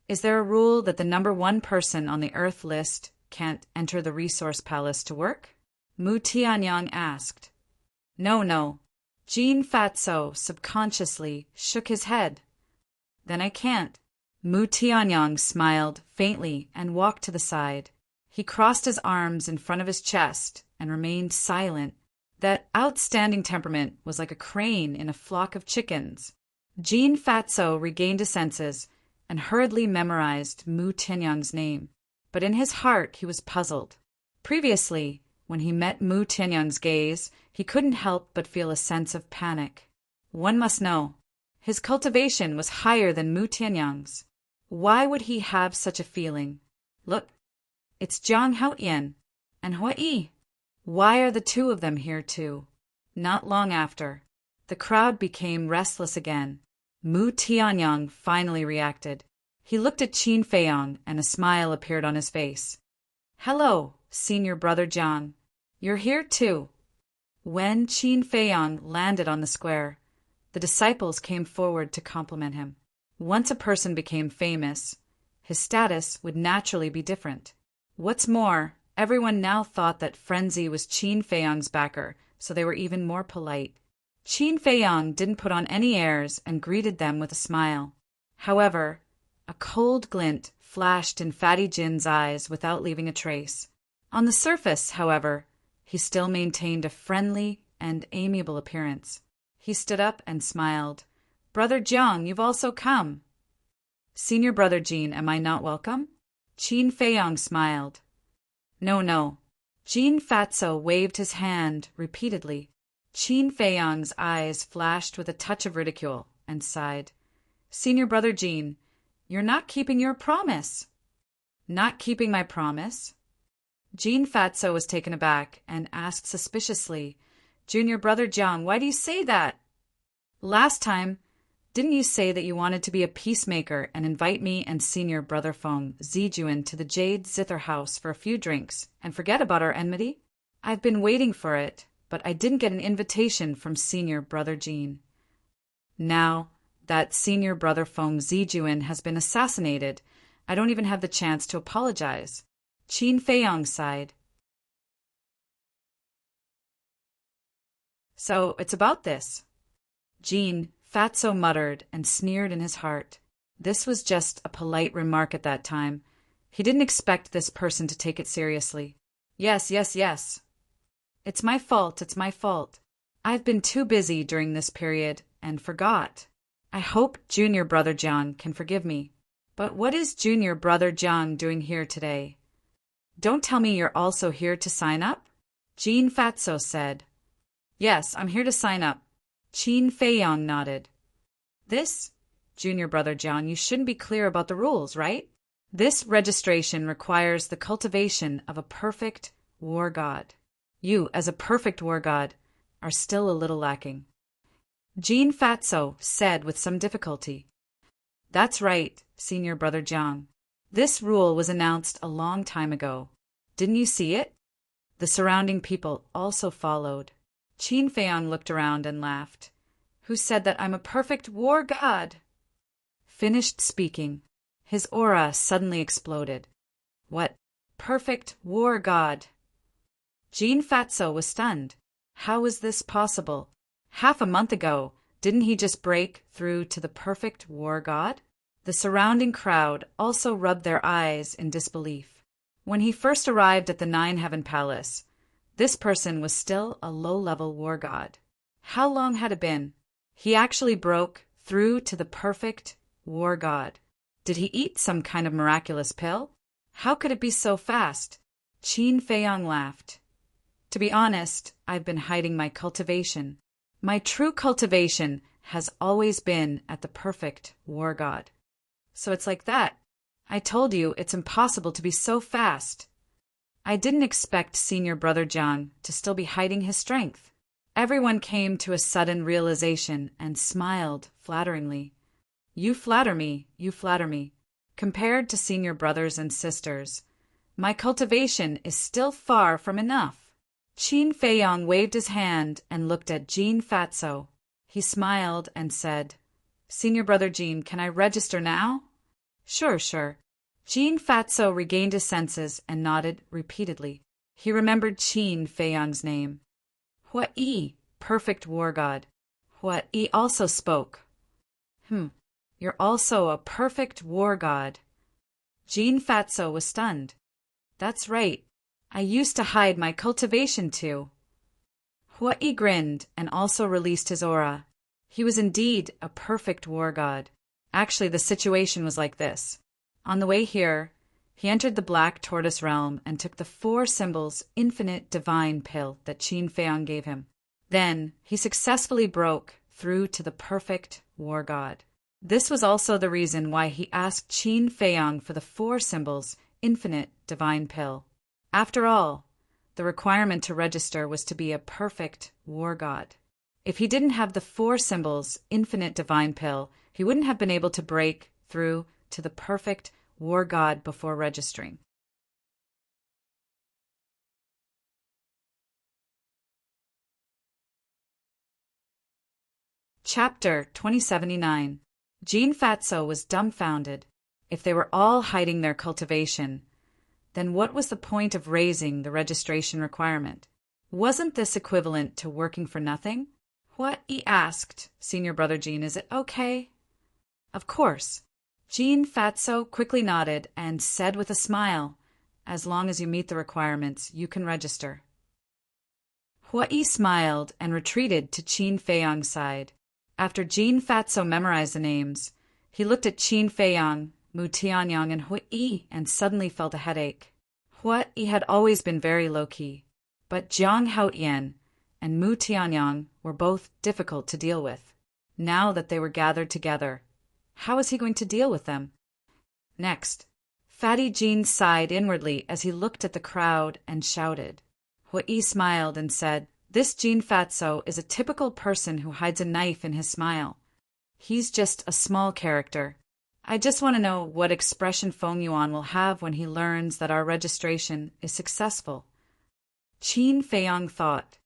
Is there a rule that the number one person on the Earth list can't enter the Resource Palace to work? Mu Tianyang asked. No. Jin Fatso subconsciously shook his head. Then I can't. Mu Tianyang smiled faintly and walked to the side. He crossed his arms in front of his chest and remained silent. That outstanding temperament was like a crane in a flock of chickens. Jin Fatso regained his senses and hurriedly memorized Mu Tianyang's name. But in his heart he was puzzled. Previously, when he met Mu Tianyang's gaze, he couldn't help but feel a sense of panic. One must know, his cultivation was higher than Mu Tianyang's. Why would he have such a feeling? Look, it's Jiang Haoyan and Huai. Why are the two of them here too? Not long after, the crowd became restless again. Mu Tianyang finally reacted. He looked at Qin Feiyang and a smile appeared on his face. Hello, Senior Brother Jiang. You're here too. When Qin Feiyang landed on the square, the disciples came forward to compliment him. Once a person became famous, his status would naturally be different. What's more, everyone now thought that Frenzy was Qin Feiyang's backer, so they were even more polite. Qin Feiyang didn't put on any airs and greeted them with a smile. However, a cold glint flashed in Fatty Jin's eyes without leaving a trace. On the surface, however, he still maintained a friendly and amiable appearance. He stood up and smiled. Brother Jiang, you've also come. Senior Brother Jin, am I not welcome? Qin Feiyang smiled. No. Jin Fatso waved his hand repeatedly. Qin Feiyang's eyes flashed with a touch of ridicule and sighed. Senior Brother Jin, you're not keeping your promise. Not keeping my promise? Jin Fatso was taken aback and asked suspiciously, Junior Brother Jiang, why do you say that? Last time, didn't you say that you wanted to be a peacemaker and invite me and Senior Brother Feng Zijuan to the Jade Zither House for a few drinks and forget about our enmity? I've been waiting for it, but I didn't get an invitation from Senior Brother Jin. Now that Senior Brother Feng Zijuan has been assassinated, I don't even have the chance to apologize. Qin Feiyang sighed. So it's about this. Jin Fatso muttered and sneered in his heart. This was just a polite remark at that time. He didn't expect this person to take it seriously. Yes. It's my fault. I've been too busy during this period and forgot. I hope Junior Brother Jiang can forgive me. But what is Junior Brother Jiang doing here today? Don't tell me you're also here to sign up? Jin Fatso said. Yes, I'm here to sign up. Qin Feiyang nodded. This, Junior Brother Jiang, you shouldn't be clear about the rules, right? This registration requires the cultivation of a perfect war god. You, as a perfect war god, are still a little lacking. Jin Fatso said with some difficulty. That's right, Senior Brother Jiang. This rule was announced a long time ago. Didn't you see it? The surrounding people also followed. Qin Feiyang looked around and laughed. Who said that I'm a perfect war god? Finished speaking. His aura suddenly exploded. What? Perfect war god? Jin Fatso was stunned. How was this possible? Half a month ago, didn't he just break through to the perfect war god? The surrounding crowd also rubbed their eyes in disbelief. When he first arrived at the Nine Heaven Palace, this person was still a low-level war god. How long had it been? He actually broke through to the perfect war god. Did he eat some kind of miraculous pill? How could it be so fast? Qin Feiyang laughed. To be honest, I've been hiding my cultivation. My true cultivation has always been at the perfect war god. So it's like that. I told you it's impossible to be so fast. I didn't expect Senior Brother Jiang to still be hiding his strength. Everyone came to a sudden realization and smiled flatteringly. You flatter me, you flatter me. Compared to senior brothers and sisters, my cultivation is still far from enough. Qin Feiyang waved his hand and looked at Jin Fatso. He smiled and said, Senior Brother Jin, can I register now? Sure, sure. Jin Fatso regained his senses and nodded repeatedly. He remembered Qin Feiyang's name. Hua Yi, perfect war god. Hua Yi also spoke. You're also a perfect war god. Jin Fatso was stunned. That's right. I used to hide my cultivation too. Hua Yi grinned and also released his aura. He was indeed a perfect war god. Actually, the situation was like this. On the way here, he entered the Black Tortoise realm and took the 4 symbols infinite divine pill that Qin Feiyang gave him. Then, he successfully broke through to the perfect war god. This was also the reason why he asked Qin Feiyang for the 4 symbols infinite divine pill. After all, the requirement to register was to be a perfect war god. If he didn't have the 4 symbols infinite divine pill, he wouldn't have been able to break through to the perfect war god before registering. Chapter 2079. Jin Fatso was dumbfounded. If they were all hiding their cultivation, then what was the point of raising the registration requirement? Wasn't this equivalent to working for nothing? What? He asked. Senior Brother Jin, is it okay? Of course. Jin Fatso quickly nodded and said with a smile, as long as you meet the requirements, you can register. Hua Yi smiled and retreated to Qin Feiyang's side. After Jin Fatso memorized the names, he looked at Qin Feiyang, Mu Tianyang, and Hua Yi and suddenly felt a headache. Hua Yi had always been very low-key, but Jiang Haotian and Mu Tianyang were both difficult to deal with. Now that they were gathered together, how was he going to deal with them? Next, Fatty Jin sighed inwardly as he looked at the crowd and shouted. Hua Yi smiled and said, This Jin Fatso is a typical person who hides a knife in his smile. He's just a small character. I just want to know what expression Feng Yuan will have when he learns that our registration is successful. Qin Feiyang thought,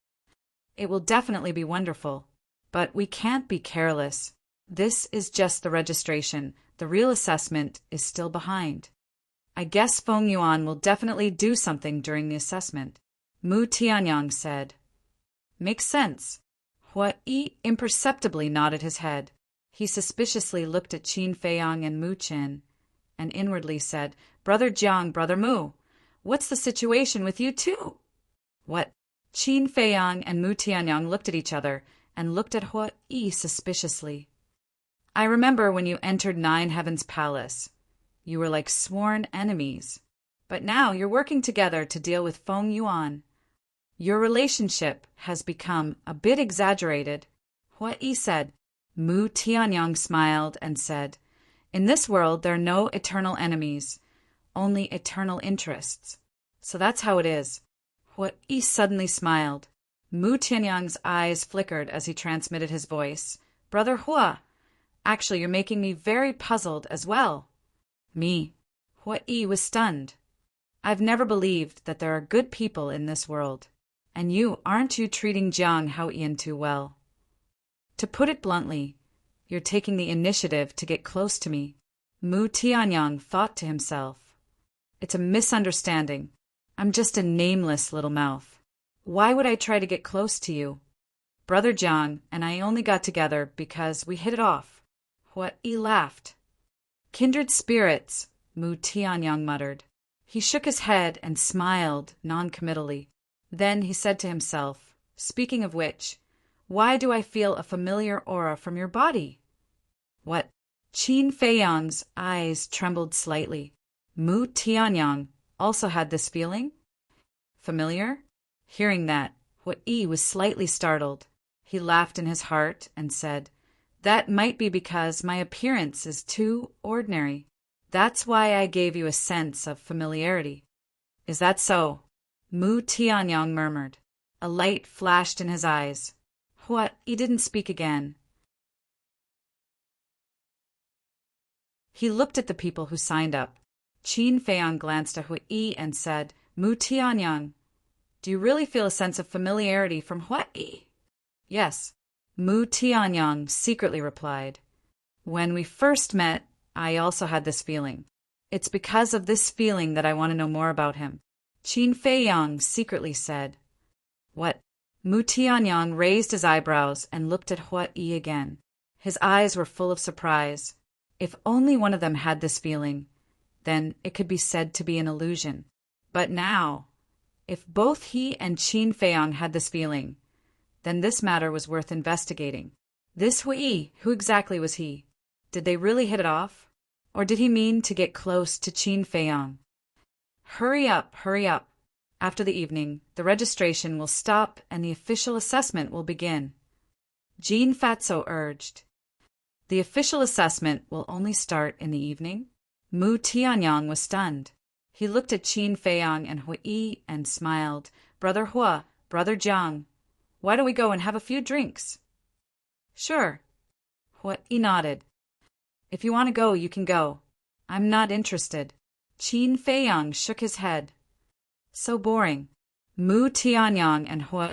It will definitely be wonderful, but we can't be careless. This is just the registration. The real assessment is still behind. I guess Feng Yuan will definitely do something during the assessment. Mu Tianyang said. Makes sense. Hua Yi imperceptibly nodded his head. He suspiciously looked at Qin Feiyang and Mu Qin, and inwardly said, Brother Jiang, Brother Mu, what's the situation with you two? What? Qin Feiyang and Mu Tianyang looked at each other and looked at Hua Yi suspiciously. I remember when you entered Nine Heaven's palace. You were like sworn enemies. But now you're working together to deal with Feng Yuan. Your relationship has become a bit exaggerated. Hua Yi said. Mu Tianyang smiled and said, In this world there are no eternal enemies, only eternal interests. So that's how it is. Hua Yi suddenly smiled. Mu Tianyang's eyes flickered as he transmitted his voice. Brother Hua, actually you're making me very puzzled as well. Me. Hua Yi was stunned. I've never believed that there are good people in this world. And aren't you treating Jiang Haoyan too well? To put it bluntly, you're taking the initiative to get close to me. Mu Tianyang thought to himself. It's a misunderstanding. I'm just a nameless little mouth. Why would I try to get close to you? Brother Jiang and I only got together because we hit it off. He laughed. Kindred spirits, Mu Tianyang muttered. He shook his head and smiled noncommittally. Then he said to himself, speaking of which, why do I feel a familiar aura from your body? What? Qin Feiyang's eyes trembled slightly. Mu Tianyang also had this feeling? Familiar? Hearing that, Hui was slightly startled. He laughed in his heart and said, that might be because my appearance is too ordinary. That's why I gave you a sense of familiarity. Is that so? Mu Tianyang murmured. A light flashed in his eyes. He didn't speak again. He looked at the people who signed up. Qin Feiyang glanced at Hui and said, Mu Tianyang, do you really feel a sense of familiarity from Hui? Yes, Mu Tianyang secretly replied. When we first met, I also had this feeling. It's because of this feeling that I want to know more about him. Qin Feiyang secretly said. What? Mu Tianyang raised his eyebrows and looked at Hui again. His eyes were full of surprise. If only one of them had this feeling, then it could be said to be an illusion. But now, if both he and Qin Feiyang had this feeling, then this matter was worth investigating. This Hui, who exactly was he? Did they really hit it off? Or did he mean to get close to Qin Feiyang? Hurry up, hurry up. After the evening, the registration will stop and the official assessment will begin. Jean Fatso urged. The official assessment will only start in the evening? Mu Tianyang was stunned. He looked at Qin Feiyang and Hui and smiled. Brother Hua, Brother Jiang, why don't we go and have a few drinks? Sure. Hui nodded. If you want to go, you can go. I'm not interested. Qin Feiyang shook his head. So boring. Mu Tianyang and Hui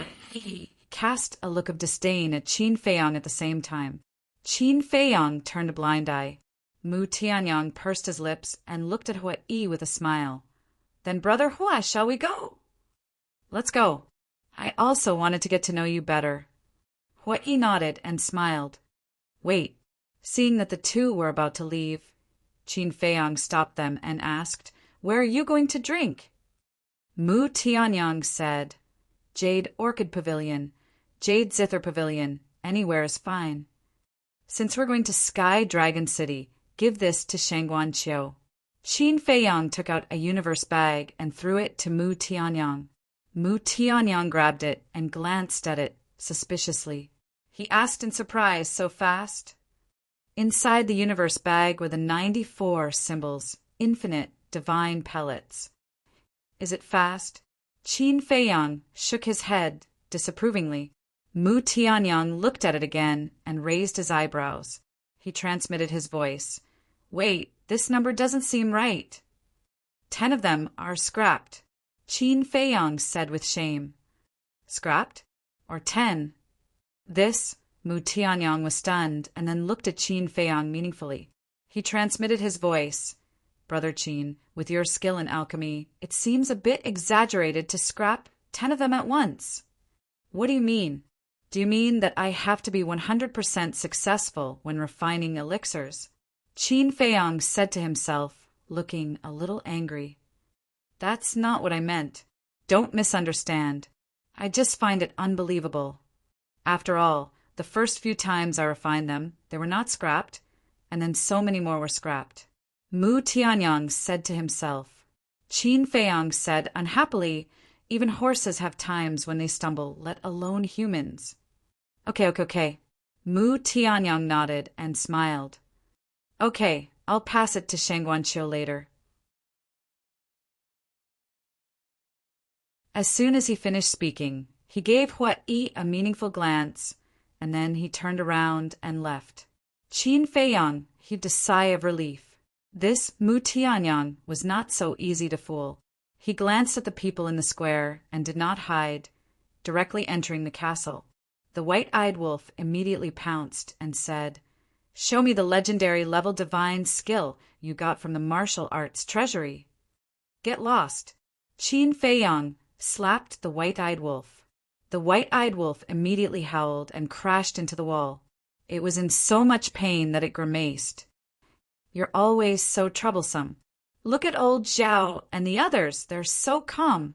cast a look of disdain at Qin Feiyang at the same time. Qin Feiyang turned a blind eye. Mu Tianyang pursed his lips and looked at Hui with a smile. Then, Brother Hua, shall we go? Let's go. I also wanted to get to know you better. Hui nodded and smiled. Wait. Seeing that the two were about to leave, Qin Feiyang stopped them and asked, Where are you going to drink? Mu Tianyang said, Jade Orchid Pavilion, Jade Zither Pavilion, anywhere is fine. Since we're going to Sky Dragon City, give this to Shangguan Qiu. Qin Feiyang took out a universe bag and threw it to Mu Tianyang. Mu Tianyang grabbed it and glanced at it suspiciously. He asked in surprise, so fast? Inside the universe bag were the 94 symbols, infinite, divine pellets. Is it fast? Qin Feiyang shook his head disapprovingly. Mu Tianyang looked at it again and raised his eyebrows. He transmitted his voice. Wait, this number doesn't seem right. 10 of them are scrapped. Qin Feiyang said with shame. Scrapped? Or 10? This? Mu Tianyang was stunned and then looked at Qin Feiyang meaningfully. He transmitted his voice. Brother Qin, with your skill in alchemy, it seems a bit exaggerated to scrap 10 of them at once. What do you mean? Do you mean that I have to be 100% successful when refining elixirs? Qin Feiyang said to himself, looking a little angry. That's not what I meant. Don't misunderstand. I just find it unbelievable. After all, the first few times I refined them, they were not scrapped, and then so many more were scrapped. Mu Tianyang said to himself. Qin Feiyang said unhappily, even horses have times when they stumble, let alone humans. Okay. Mu Tianyang nodded and smiled. Okay, I'll pass it to Shangguan Qiu later. As soon as he finished speaking, he gave Hui a meaningful glance, and then he turned around and left. Qin Feiyang heaved a sigh of relief. This Mu Tianyang was not so easy to fool. He glanced at the people in the square and did not hide, directly entering the castle. The white-eyed wolf immediately pounced and said, "Show me the legendary level divine skill you got from the martial arts treasury." "Get lost." Qin Feiyang slapped the white-eyed wolf. The white-eyed wolf immediately howled and crashed into the wall. It was in so much pain that it grimaced. "You're always so troublesome. Look at old Zhao and the others, they're so calm."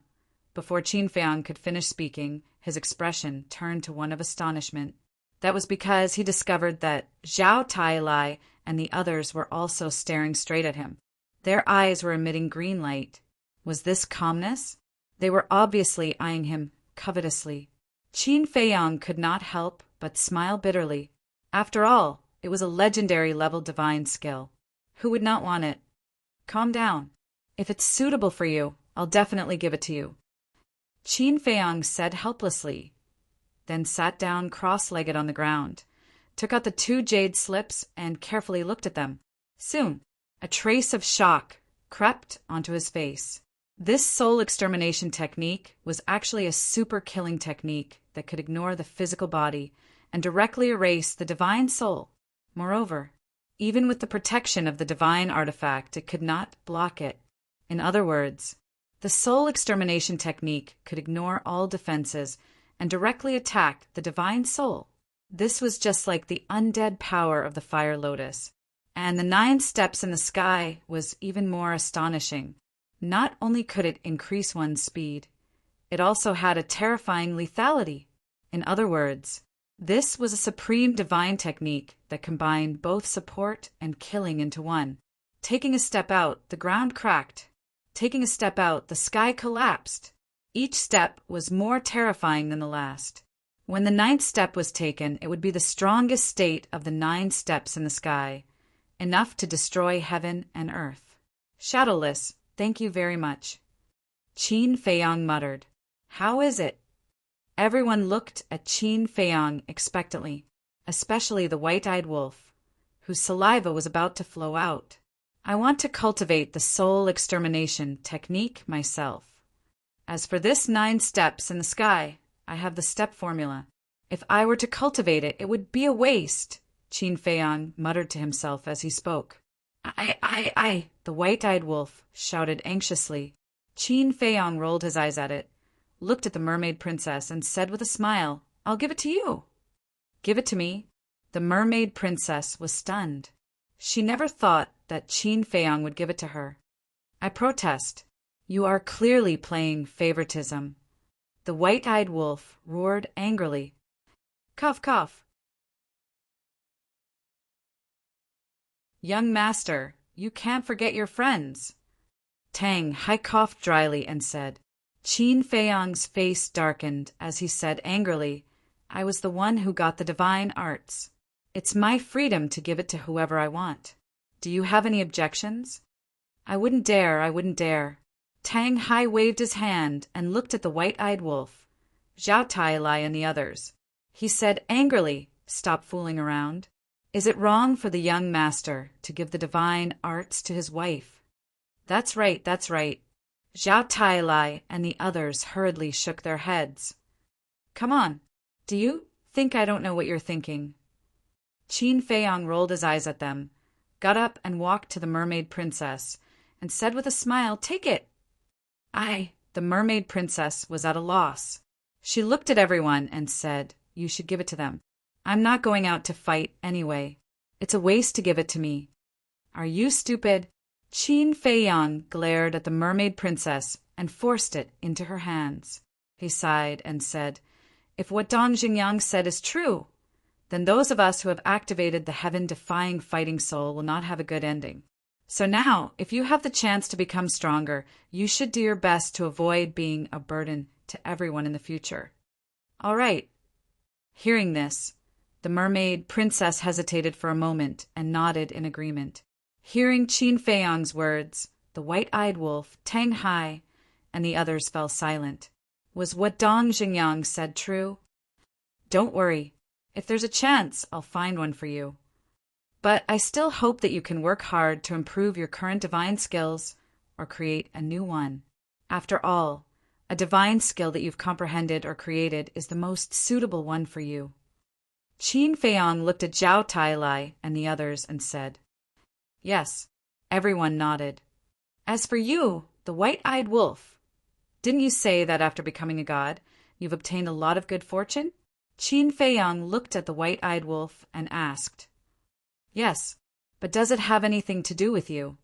Before Qin Feiyang could finish speaking, his expression turned to one of astonishment. That was because he discovered that Zhao Tailai and the others were also staring straight at him. Their eyes were emitting green light. Was this calmness? They were obviously eyeing him covetously. Qin Feiyang could not help but smile bitterly. After all, it was a legendary level divine skill. Who would not want it? "Calm down. If it's suitable for you, I'll definitely give it to you," Qin Feiyang said helplessly, then sat down cross-legged on the ground, took out the 2 jade slips and carefully looked at them. Soon, a trace of shock crept onto his face. This soul extermination technique was actually a super killing technique that could ignore the physical body and directly erase the divine soul. Moreover, even with the protection of the divine artifact, it could not block it. In other words, the soul extermination technique could ignore all defenses and directly attack the divine soul. This was just like the undead power of the fire lotus. And the 9 steps in the sky was even more astonishing. Not only could it increase one's speed, it also had a terrifying lethality. In other words, this was a supreme divine technique that combined both support and killing into one. Taking a step out, the ground cracked. Taking a step out, the sky collapsed. Each step was more terrifying than the last. When the 9th step was taken, it would be the strongest state of the 9 steps in the sky, enough to destroy heaven and earth. "Shadowless, thank you very much," Qin Feiyang muttered. "How is it?" Everyone looked at Qin Feiyang expectantly, especially the white-eyed wolf, whose saliva was about to flow out. "I want to cultivate the soul extermination technique myself. As for this 9 steps in the sky, I have the step formula. If I were to cultivate it, it would be a waste," Qin Feiyang muttered to himself as he spoke. I, the white-eyed wolf shouted anxiously. Qin Feiyang rolled his eyes at it, looked at the mermaid princess, and said with a smile, "I'll give it to you." "Give it to me?" The mermaid princess was stunned. She never thought that Qin Feiyang would give it to her. "I protest. You are clearly playing favoritism." The white-eyed wolf roared angrily. "Cough, cough." "Young master, you can't forget your friends." Tang Hai coughed dryly and said. Qin Feiyang's face darkened as he said angrily, "I was the one who got the divine arts. It's my freedom to give it to whoever I want. Do you have any objections?" I wouldn't dare." Tang Hai waved his hand and looked at the white-eyed wolf, Zhao Tailai and the others. He said angrily, "Stop fooling around. Is it wrong for the young master to give the divine arts to his wife?" That's right. Zhao Tailai and the others hurriedly shook their heads. "Come on. Do you think I don't know what you're thinking?" Qin Feiyang rolled his eyes at them, got up and walked to the mermaid princess, and said with a smile, "Take it." The mermaid princess was at a loss. She looked at everyone and said, "You should give it to them. I'm not going out to fight anyway. It's a waste to give it to me." "Are you stupid?" Qin Feiyang glared at the mermaid princess and forced it into her hands. He sighed and said, "If what Dong Xingyang said is true, then those of us who have activated the heaven-defying fighting soul will not have a good ending. So now, if you have the chance to become stronger, you should do your best to avoid being a burden to everyone in the future." "All right." Hearing this, the mermaid princess hesitated for a moment and nodded in agreement. Hearing Qin Feiyang's words, the white-eyed wolf, Tang Hai, and the others fell silent. Was what Dong Xingyang said true? "Don't worry. If there's a chance, I'll find one for you. But I still hope that you can work hard to improve your current divine skills or create a new one. After all, a divine skill that you've comprehended or created is the most suitable one for you. Qin Feiyang looked at Zhao Tailai and the others and said, "Yes." Everyone nodded. "As for you, the white-eyed wolf, didn't you say that after becoming a god, you've obtained a lot of good fortune?" Qin Feiyang looked at the white-eyed wolf and asked, "Yes, but does it have anything to do with you?"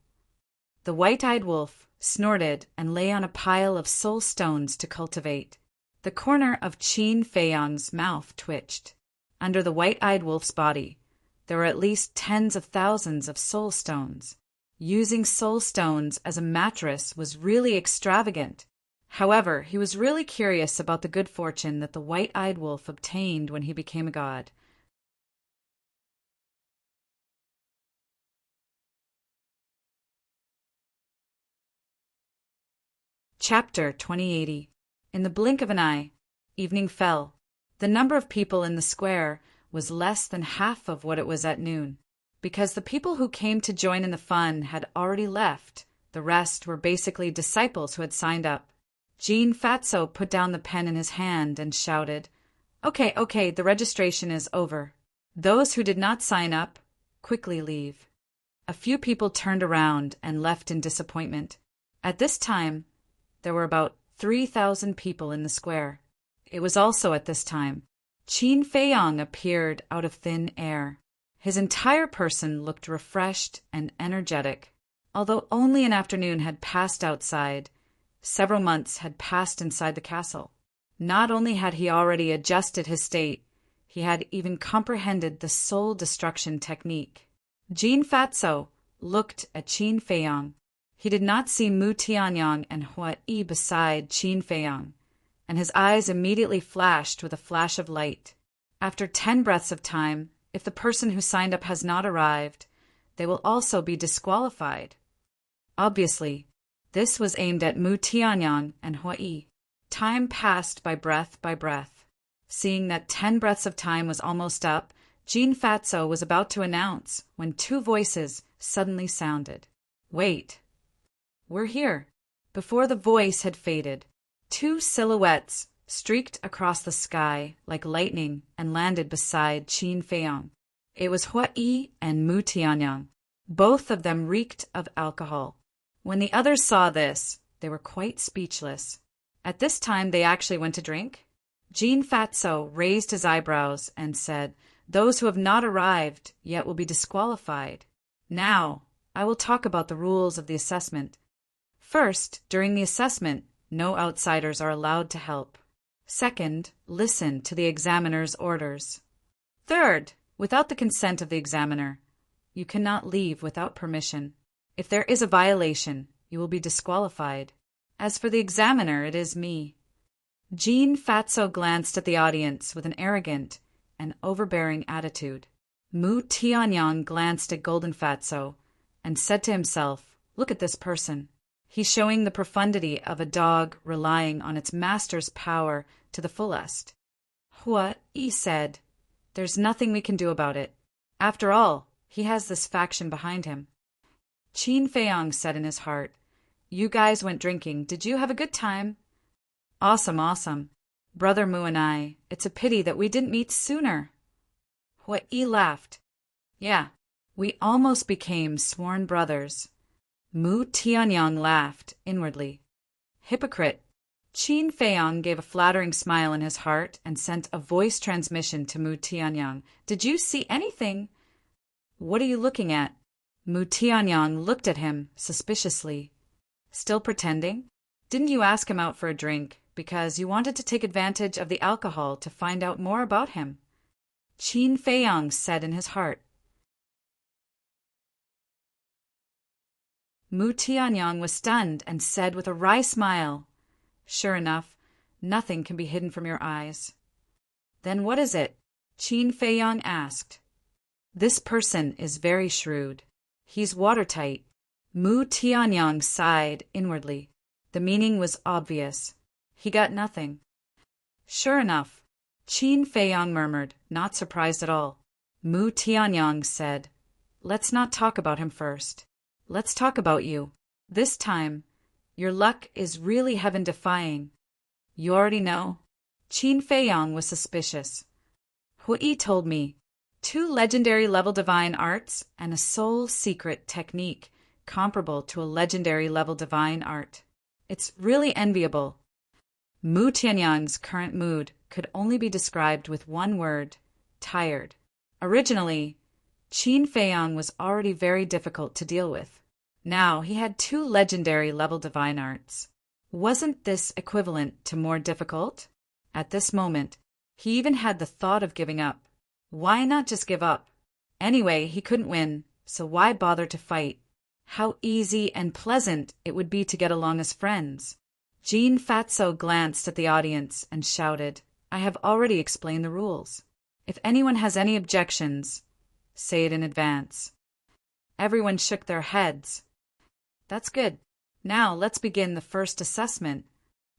The white-eyed wolf snorted and lay on a pile of soul stones to cultivate. The corner of Qin Feiyang's mouth twitched. Under the white-eyed wolf's body, there were at least tens of thousands of soul stones. Using soul stones as a mattress was really extravagant. However, he was really curious about the good fortune that the white-eyed wolf obtained when he became a god. Chapter 2080. In the blink of an eye, evening fell. The number of people in the square was less than half of what it was at noon. Because the people who came to join in the fun had already left, the rest were basically disciples who had signed up. Jean Fatso put down the pen in his hand and shouted, Okay, the registration is over. Those who did not sign up, quickly leave." A few people turned around and left in disappointment. At this time, there were about 3,000 people in the square. It was also at this time Qin Feiyang appeared out of thin air. His entire person looked refreshed and energetic. Although only an afternoon had passed outside, several months had passed inside the castle. Not only had he already adjusted his state, he had even comprehended the soul destruction technique. Jean Fatso looked at Qin Feiyang. He did not see Mu Tianyang and Hua Yi beside Qin Feiyang, and his eyes immediately flashed with a flash of light. After 10 breaths of time, if the person who signed up has not arrived, they will also be disqualified. Obviously, this was aimed at Mu Tianyang and Hua Yi. Time passed by breath. Seeing that 10 breaths of time was almost up, Jean Fatso was about to announce when 2 voices suddenly sounded. "Wait. We're here." Before the voice had faded, 2 silhouettes streaked across the sky like lightning and landed beside Qin Feiyang. It was Hua Yi and Mu Tianyang. Both of them reeked of alcohol. When the others saw this, they were quite speechless. At this time, they actually went to drink? Jean Fatso raised his eyebrows and said, "Those who have not arrived yet will be disqualified. Now, I will talk about the rules of the assessment. First, during the assessment, no outsiders are allowed to help. Second, listen to the examiner's orders. Third, without the consent of the examiner, you cannot leave without permission. If there is a violation, you will be disqualified. As for the examiner, it is me." Jean Fatso glanced at the audience with an arrogant and overbearing attitude. Mu Tianyang glanced at Golden Fatso and said to himself, "Look at this person. He's showing the profundity of a dog relying on its master's power to the fullest." Hua Yi said, "There's nothing we can do about it. After all, he has this faction behind him." Qin Feiyang said in his heart, "You guys went drinking. Did you have a good time?" Awesome. Brother Mu and I, it's a pity that we didn't meet sooner." Hua Yi laughed. "Yeah, we almost became sworn brothers." Mu Tianyang laughed inwardly. "Hypocrite." Qin Feiyang gave a flattering smile in his heart and sent a voice transmission to Mu Tianyang. "Did you see anything?" "What are you looking at?" Mu Tianyang looked at him suspiciously. "Still pretending? Didn't you ask him out for a drink because you wanted to take advantage of the alcohol to find out more about him?" Qin Feiyang said in his heart. Mu Tianyang was stunned and said with a wry smile, "Sure enough, nothing can be hidden from your eyes." "Then what is it?" Qin Feiyang asked. "This person is very shrewd. He's watertight." Mu Tianyang sighed inwardly. The meaning was obvious. He got nothing. "Sure enough," Qin Feiyang murmured, not surprised at all. Mu Tianyang said, "Let's not talk about him first. Let's talk about you. This time, Your luck is really heaven-defying. You already know. Qin Feiyang was suspicious. Hui told me. 2 legendary level divine arts and a soul secret technique comparable to a legendary level divine art. It's really enviable. Mu Tianyang's current mood could only be described with one word: tired. Originally, Qin Feiyang was already very difficult to deal with. Now he had 2 legendary level divine arts. Wasn't this equivalent to more difficult? At this moment, he even had the thought of giving up. Why not just give up? Anyway, he couldn't win, so why bother to fight? How easy and pleasant it would be to get along as friends. Jean Fatso glanced at the audience and shouted, I have already explained the rules. If anyone has any objections, say it in advance. Everyone shook their heads. That's good. Now let's begin the first assessment.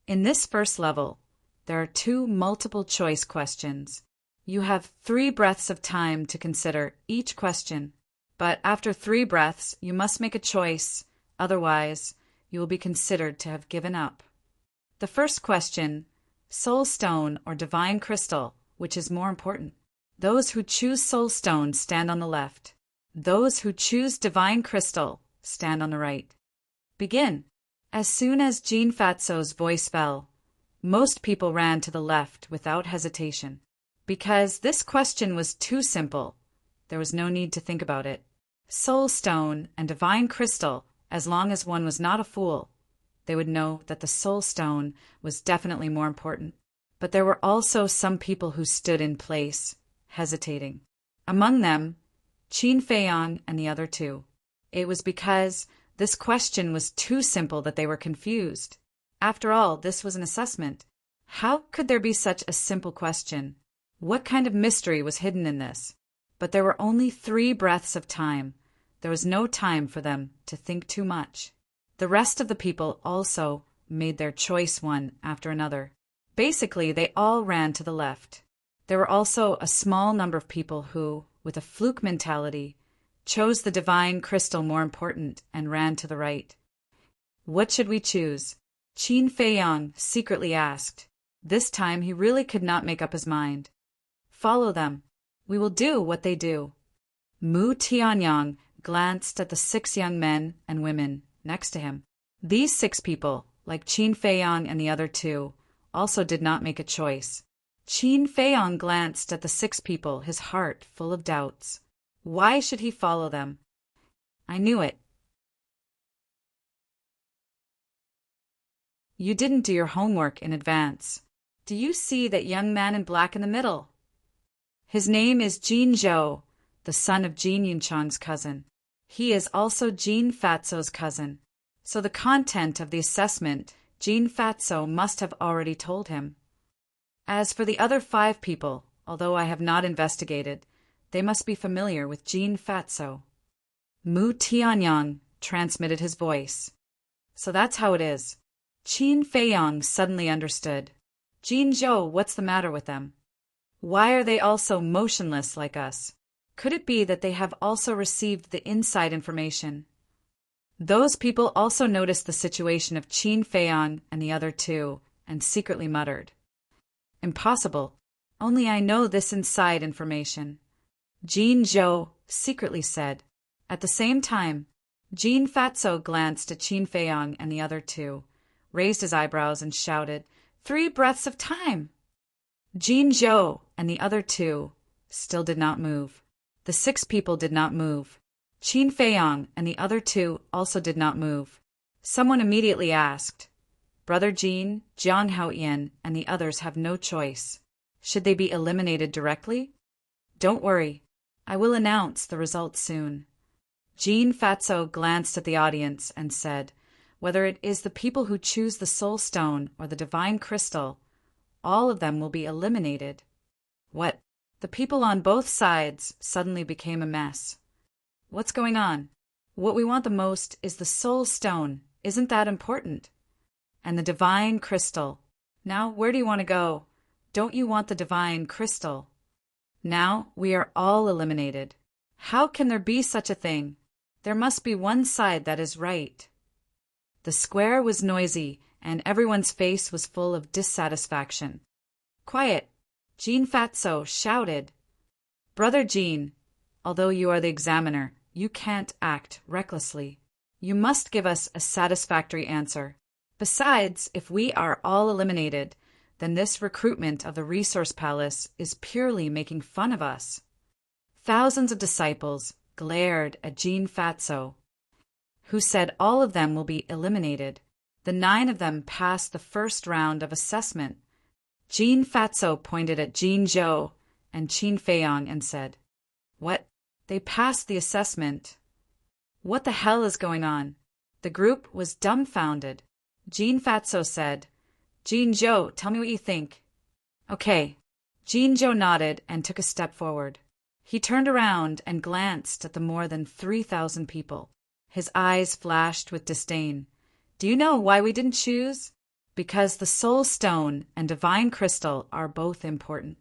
In this first level, there are 2 multiple-choice questions. You have 3 breaths of time to consider each question, but after 3 breaths, you must make a choice, otherwise, you will be considered to have given up. The first question, Soul Stone or Divine Crystal, which is more important? Those who choose Soul Stone stand on the left. Those who choose Divine Crystal stand on the right. Begin. As soon as Jean Fatso's voice fell, most people ran to the left without hesitation. Because this question was too simple, there was no need to think about it. Soul Stone and Divine Crystal, as long as one was not a fool, they would know that the Soul Stone was definitely more important. But there were also some people who stood in place, hesitating. Among them, Qin Feiyang and the other 2. It was because this question was too simple that they were confused. After all, this was an assessment. How could there be such a simple question? What kind of mystery was hidden in this? But there were only 3 breaths of time. There was no time for them to think too much. The rest of the people also made their choice one after another. Basically, they all ran to the left. There were also a small number of people who, with a fluke mentality, chose the Divine Crystal more important and ran to the right. What should we choose? Qin Feiyang secretly asked. This time he really could not make up his mind. Follow them. We will do what they do. Mu Tianyang glanced at the 6 young men and women next to him. These 6 people, like Qin Feiyang and the other 2, also did not make a choice. Qin Feiyang glanced at the 6 people, his heart full of doubts. Why should he follow them? I knew it. You didn't do your homework in advance. Do you see that young man in black in the middle? His name is Jin Zhou, the son of Jin Yunchang's cousin. He is also Jean Fatso's cousin. So the content of the assessment, Jean Fatso must have already told him. As for the other 5 people, although I have not investigated, they must be familiar with Jean Fatso. Mu Tianyang transmitted his voice. So that's how it is. Qin Feiyang suddenly understood. Jin Zhou, what's the matter with them? Why are they all so motionless like us? Could it be that they have also received the inside information? Those people also noticed the situation of Qin Feiyang and the other 2, and secretly muttered. Impossible. Only I know this inside information. Jin Zhou secretly said. At the same time, Jean Fatso glanced at Qin Feiyang and the other 2, raised his eyebrows and shouted, 3 breaths of time! Jin Zhou and the other 2 still did not move. The 6 people did not move. Qin Feiyang and the other 2 also did not move. Someone immediately asked, Brother Jin, Jiang Haoyan, and the others have no choice. Should they be eliminated directly? Don't worry. I will announce the results soon. Jean Fatso glanced at the audience and said, whether it is the people who choose the Soul Stone or the Divine Crystal, all of them will be eliminated. What? The people on both sides suddenly became a mess. What's going on? What we want the most is the Soul Stone. Isn't that important? And the Divine Crystal. Now, where do you want to go? Don't you want the Divine Crystal? Now we are all eliminated. How can there be such a thing? There must be one side that is right. The square was noisy, and everyone's face was full of dissatisfaction. "Quiet!" Jean Fatso shouted. "Brother Jean, although you are the examiner, you can't act recklessly. You must give us a satisfactory answer. Besides, if we are all eliminated, then this recruitment of the Resource Palace is purely making fun of us." Thousands of disciples glared at Jean Fatso, who said all of them will be eliminated. The 9 of them passed the first round of assessment. Jean Fatso pointed at Jean Zhou and Qin Feiyang and said, "What? They passed the assessment. What the hell is going on?" The group was dumbfounded. Jean Fatso said, "Jean Zhou, tell me what you think." "Okay." Jean Zhou nodded and took a step forward. He turned around and glanced at the more than 3,000 people. His eyes flashed with disdain. "Do you know why we didn't choose? Because the Soul Stone and Divine Crystal are both important."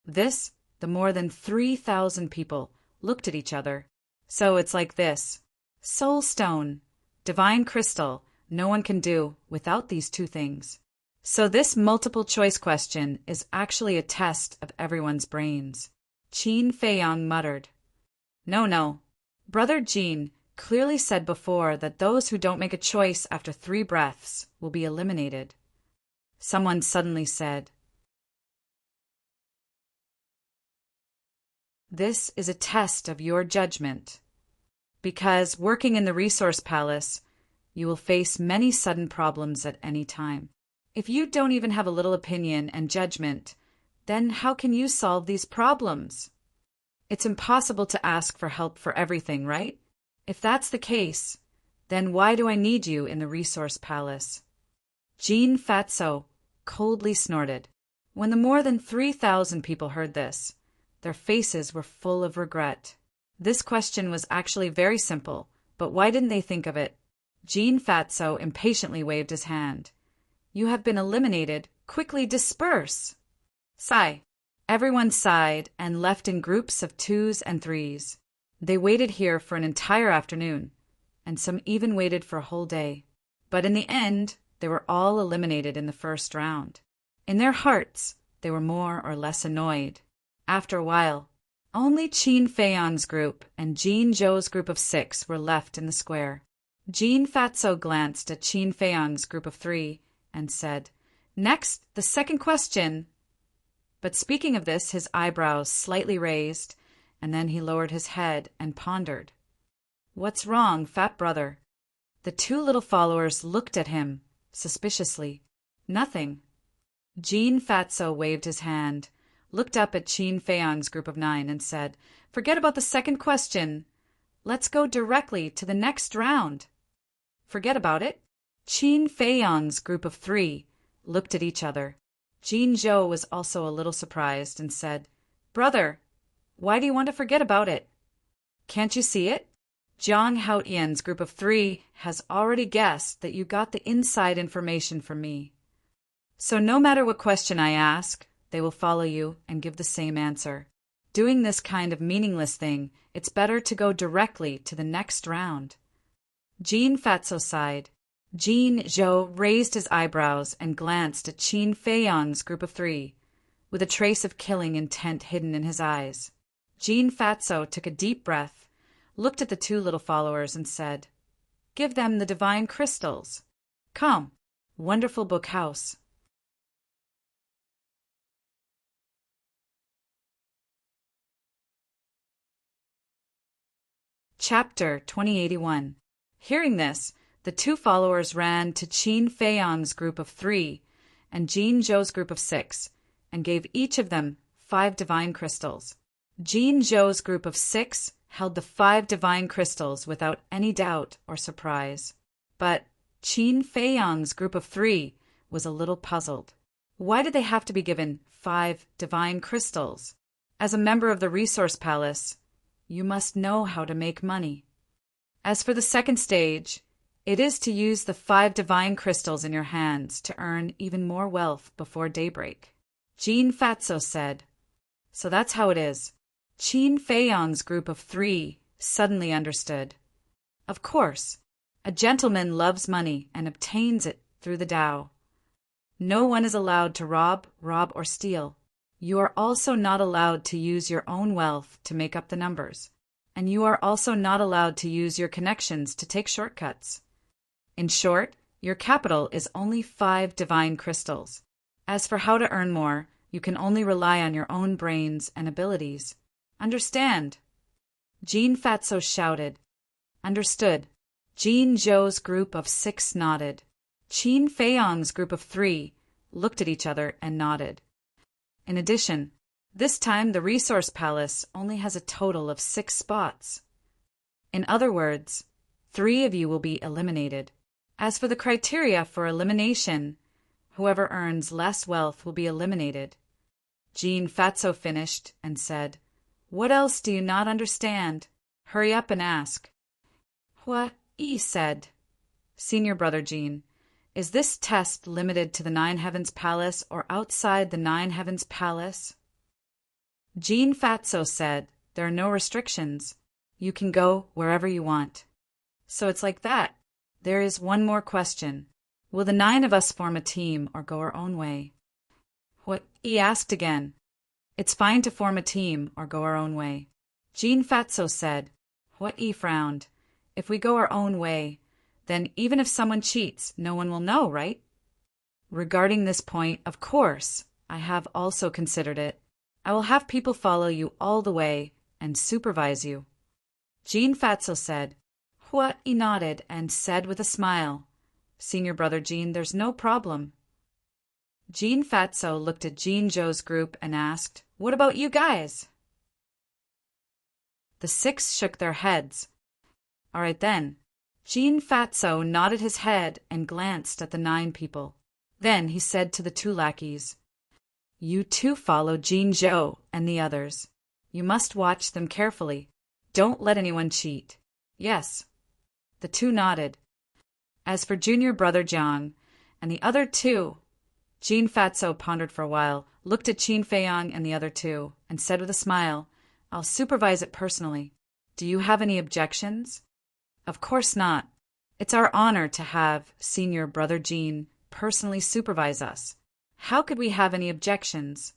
The more than 3,000 people looked at each other. "So it's like this. Soul Stone, Divine Crystal, no one can do without these 2 things. So this multiple choice question is actually a test of everyone's brains." Qin Feiyang muttered. No. Brother Jean clearly said before that those who don't make a choice after 3 breaths will be eliminated. Someone suddenly said, "This is a test of your judgment. Because working in the Resource Palace, you will face many sudden problems at any time. If you don't even have a little opinion and judgment, then how can you solve these problems? It's impossible to ask for help for everything, right? If that's the case, then why do I need you in the Resource Palace?" Jean Fatso coldly snorted. When the more than 3,000 people heard this, their faces were full of regret. This question was actually very simple, but why didn't they think of it? Jean Fatso impatiently waved his hand. "You have been eliminated. Quickly disperse!" Sigh. Everyone sighed and left in groups of 2s and 3s. They waited here for an entire afternoon, and some even waited for a whole day. But in the end, they were all eliminated in the first round. In their hearts, they were more or less annoyed. After a while, only Qin Feiyang's group and Jean Zhou's group of 6 were left in the square. Jean Fatso glanced at Qin Feiyang's group of 3 and said, "Next, the second question." But speaking of this, his eyebrows slightly raised, and then he lowered his head and pondered. "What's wrong, fat brother?" The 2 little followers looked at him suspiciously. "Nothing." Jean Fatso waved his hand, looked up at Qin Feiyang's group of 9 and said, "Forget about the second question. Let's go directly to the next round." "Forget about it?" Qin Feiyang's group of 3 looked at each other. Jean Zhou was also a little surprised and said, "Brother, why do you want to forget about it? Can't you see it? Jiang Haotian's group of 3 has already guessed that you got the inside information from me. So no matter what question I ask, they will follow you and give the same answer. Doing this kind of meaningless thing, it's better to go directly to the next round." Jean Fatso sighed. Jean Zhou raised his eyebrows and glanced at Qin Feiyang's group of 3, with a trace of killing intent hidden in his eyes. Jean Fatso took a deep breath, looked at the 2 little followers and said, "Give them the divine crystals. Come, wonderful book house." Chapter 2081. Hearing this, the 2 followers ran to Qin Feiyang's group of 3 and Jean Zhou's group of 6 and gave each of them 5 divine crystals. Jean Zhou's group of 6 held the 5 divine crystals without any doubt or surprise. But Qin Feiyang's group of 3 was a little puzzled. Why did they have to be given 5 divine crystals? As a member of the Resource Palace, you must know how to make money. As for the second stage, it is to use the 5 divine crystals in your hands to earn even more wealth before daybreak. Jean Fatso said, "So that's how it is." Qin Feiyang's group of 3 suddenly understood. Of course, A gentleman loves money and obtains it through the Tao. No one is allowed to rob, or steal. You are also not allowed to use your own wealth to make up the numbers. And you are also not allowed to use your connections to take shortcuts. In short, your capital is only 5 divine crystals. As for how to earn more, you can only rely on your own brains and abilities. Understand? Jean Fatso shouted. Understood. Jean Zhou's group of 6 nodded. Qin Feiyang's group of 3 looked at each other and nodded. In addition, this time the resource palace only has a total of 6 spots. In other words, 3 of you will be eliminated. As for the criteria for elimination, whoever earns less wealth will be eliminated. Jean Fatso finished and said, "What else do you not understand? Hurry up and ask." Hua Yi said, "Senior brother Jean, is this test limited to the 9 Heavens Palace or outside the 9 Heavens Palace?" Jean Fatso said, "There are no restrictions. You can go wherever you want." "So it's like that. There is one more question. Will the 9 of us form a team or go our own way?" What he asked again. "It's fine to form a team or go our own way." Jean Fatso said. What he frowned. "If we go our own way, then even if someone cheats, no one will know, right?" Regarding this point, of course, I have also considered it. I will have people follow you all the way and supervise you. Jean Fatso said. Hua Yi nodded and said with a smile, "Senior brother Jean, there's no problem." Jean Fatso looked at Jean Zhou's group and asked, "What about you guys?" The 6 shook their heads. All right then. Jean Fatso nodded his head and glanced at the 9 people. Then he said to the 2 lackeys, "You 2 follow Jean Zhou and the others. You must watch them carefully. Don't let anyone cheat." "Yes." The 2 nodded. As for junior brother Jiang and the other 2, Jean Fatso pondered for a while, looked at Qin Feiyang and the other 2, and said with a smile, "I'll supervise it personally. Do you have any objections?" "Of course not. It's our honor to have senior brother Jean personally supervise us. How could we have any objections?"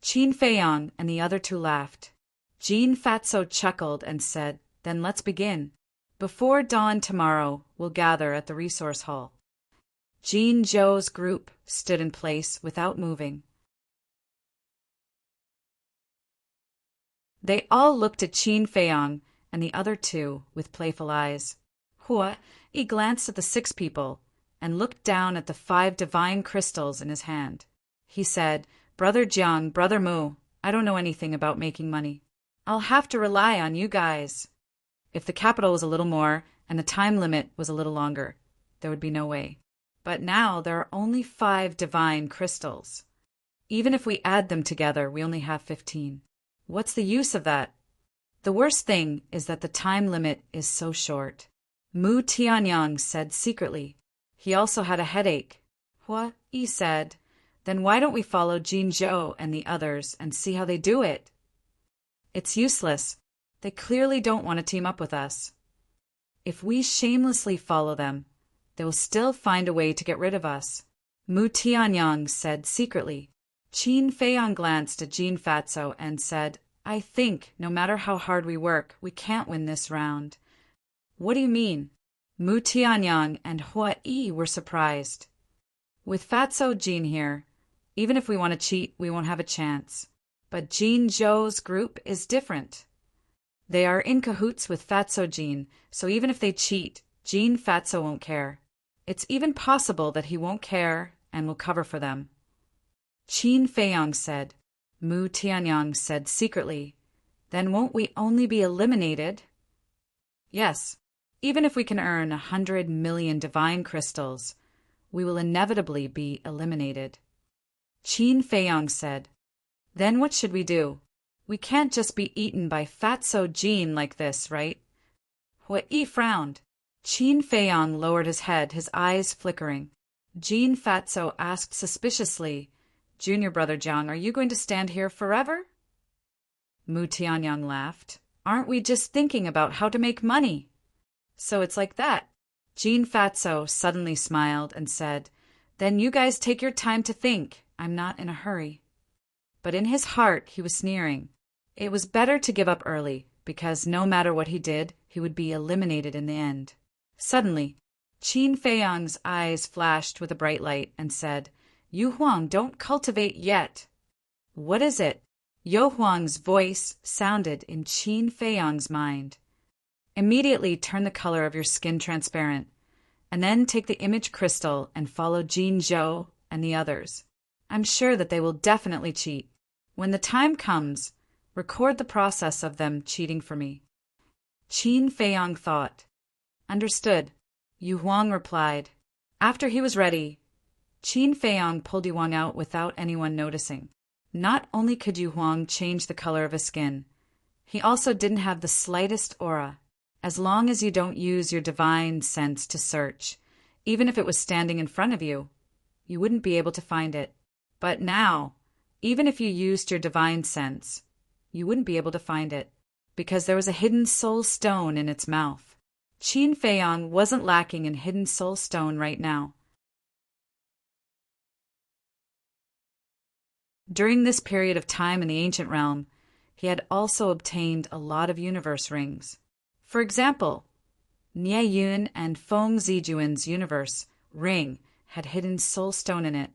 Qin Feiyang and the other 2 laughed. Jean Fatso chuckled and said, "Then let's begin. Before dawn tomorrow, we'll gather at the resource hall." Jean Zhou's group stood in place without moving. They all looked at Qin Feiyang and the other 2 with playful eyes. Hua Yi glanced at the 6 people and looked down at the 5 divine crystals in his hand. He said, "Brother Jiang, brother Mu, I don't know anything about making money. I'll have to rely on you guys. If the capital was a little more and the time limit was a little longer, there would be no way. But now there are only 5 divine crystals. Even if we add them together, we only have 15. What's the use of that? The worst thing is that the time limit is so short." Mu Tianyang said secretly. He also had a headache. Hua Yi said, "Then why don't we follow Jin Zhou and the others and see how they do it?" "It's useless. They clearly don't want to team up with us. If we shamelessly follow them, they will still find a way to get rid of us." Mu Tianyang said secretly. Qin Feiyang glanced at Jean Fatso and said, "I think, no matter how hard we work, we can't win this round." "What do you mean?" Mu Tianyang and Hua Yi were surprised. "With Fatso Jean here, even if we want to cheat, we won't have a chance. But Jean Zhou's group is different. They are in cahoots with Fatso Jean, so even if they cheat, Jean Fatso won't care. It's even possible that he won't care and will cover for them." Qin Feiyang said. Mu Tianyang said secretly, "Then won't we only be eliminated?" "Yes. Even if we can earn 100 million divine crystals, we will inevitably be eliminated." Qin Feiyang said. "Then what should we do? We can't just be eaten by Fatso Jean like this, right?" Hua Yi frowned. Qin Feiyang lowered his head, his eyes flickering. Jean Fatso asked suspiciously, "Junior brother Jiang, are you going to stand here forever?" Mu Tianyang laughed. "Aren't we just thinking about how to make money?" "So it's like that. Jean Fatso suddenly smiled and said, "Then you guys take your time to think. I'm not in a hurry." But in his heart he was sneering. It was better to give up early, because no matter what he did, he would be eliminated in the end. Suddenly, Qin Feiyang's eyes flashed with a bright light and said, "Yu Huang, don't cultivate yet." "What is it?" Yo Huang's voice sounded in Qin Feiyang's mind. "Immediately turn the color of your skin transparent, and then take the image crystal and follow Jin Zhou and the others. I'm sure that they will definitely cheat. When the time comes, record the process of them cheating for me." Qin Feiyang thought. "Understood," Yu Huang replied. After he was ready, Qin Feiyang pulled Yu Huang out without anyone noticing. Not only could Yu Huang change the color of his skin, he also didn't have the slightest aura. As long as you don't use your divine sense to search, even if it was standing in front of you, you wouldn't be able to find it. But now, even if you used your divine sense, you wouldn't be able to find it, because there was a hidden soul stone in its mouth. Qin Feiyang wasn't lacking in hidden soul stone right now. During this period of time in the ancient realm, he had also obtained a lot of universe rings. For example, Nie Yun and Feng Zijuan's universe ring had hidden soul stone in it.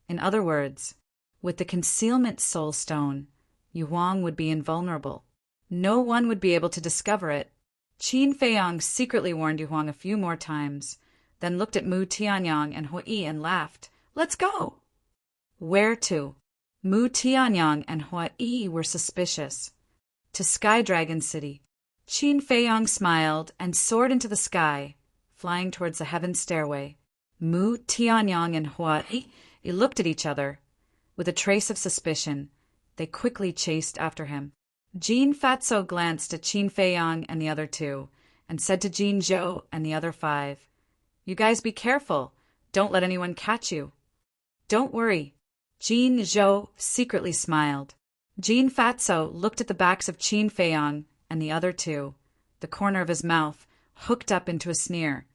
In other words, with the concealment soul stone, Yu Huang would be invulnerable. No one would be able to discover it. Qin Feiyang secretly warned Yu Huang a few more times, then looked at Mu Tianyang and Hui and laughed. "Let's go!" Where to? Mu Tianyang and Hui were suspicious. To Sky Dragon City. Qin Feiyang smiled and soared into the sky, flying towards the heaven stairway. Mu Tianyang and Hui looked at each other. With a trace of suspicion, they quickly chased after him. Jean Fatso glanced at Qin Feiyang and the other two, and said to Jin Zhou and the other 5, "You guys be careful. Don't let anyone catch you." "Don't worry." Jin Zhou secretly smiled. Jean Fatso looked at the backs of Qin Feiyang and the other two, the corner of his mouth hooked up into a sneer,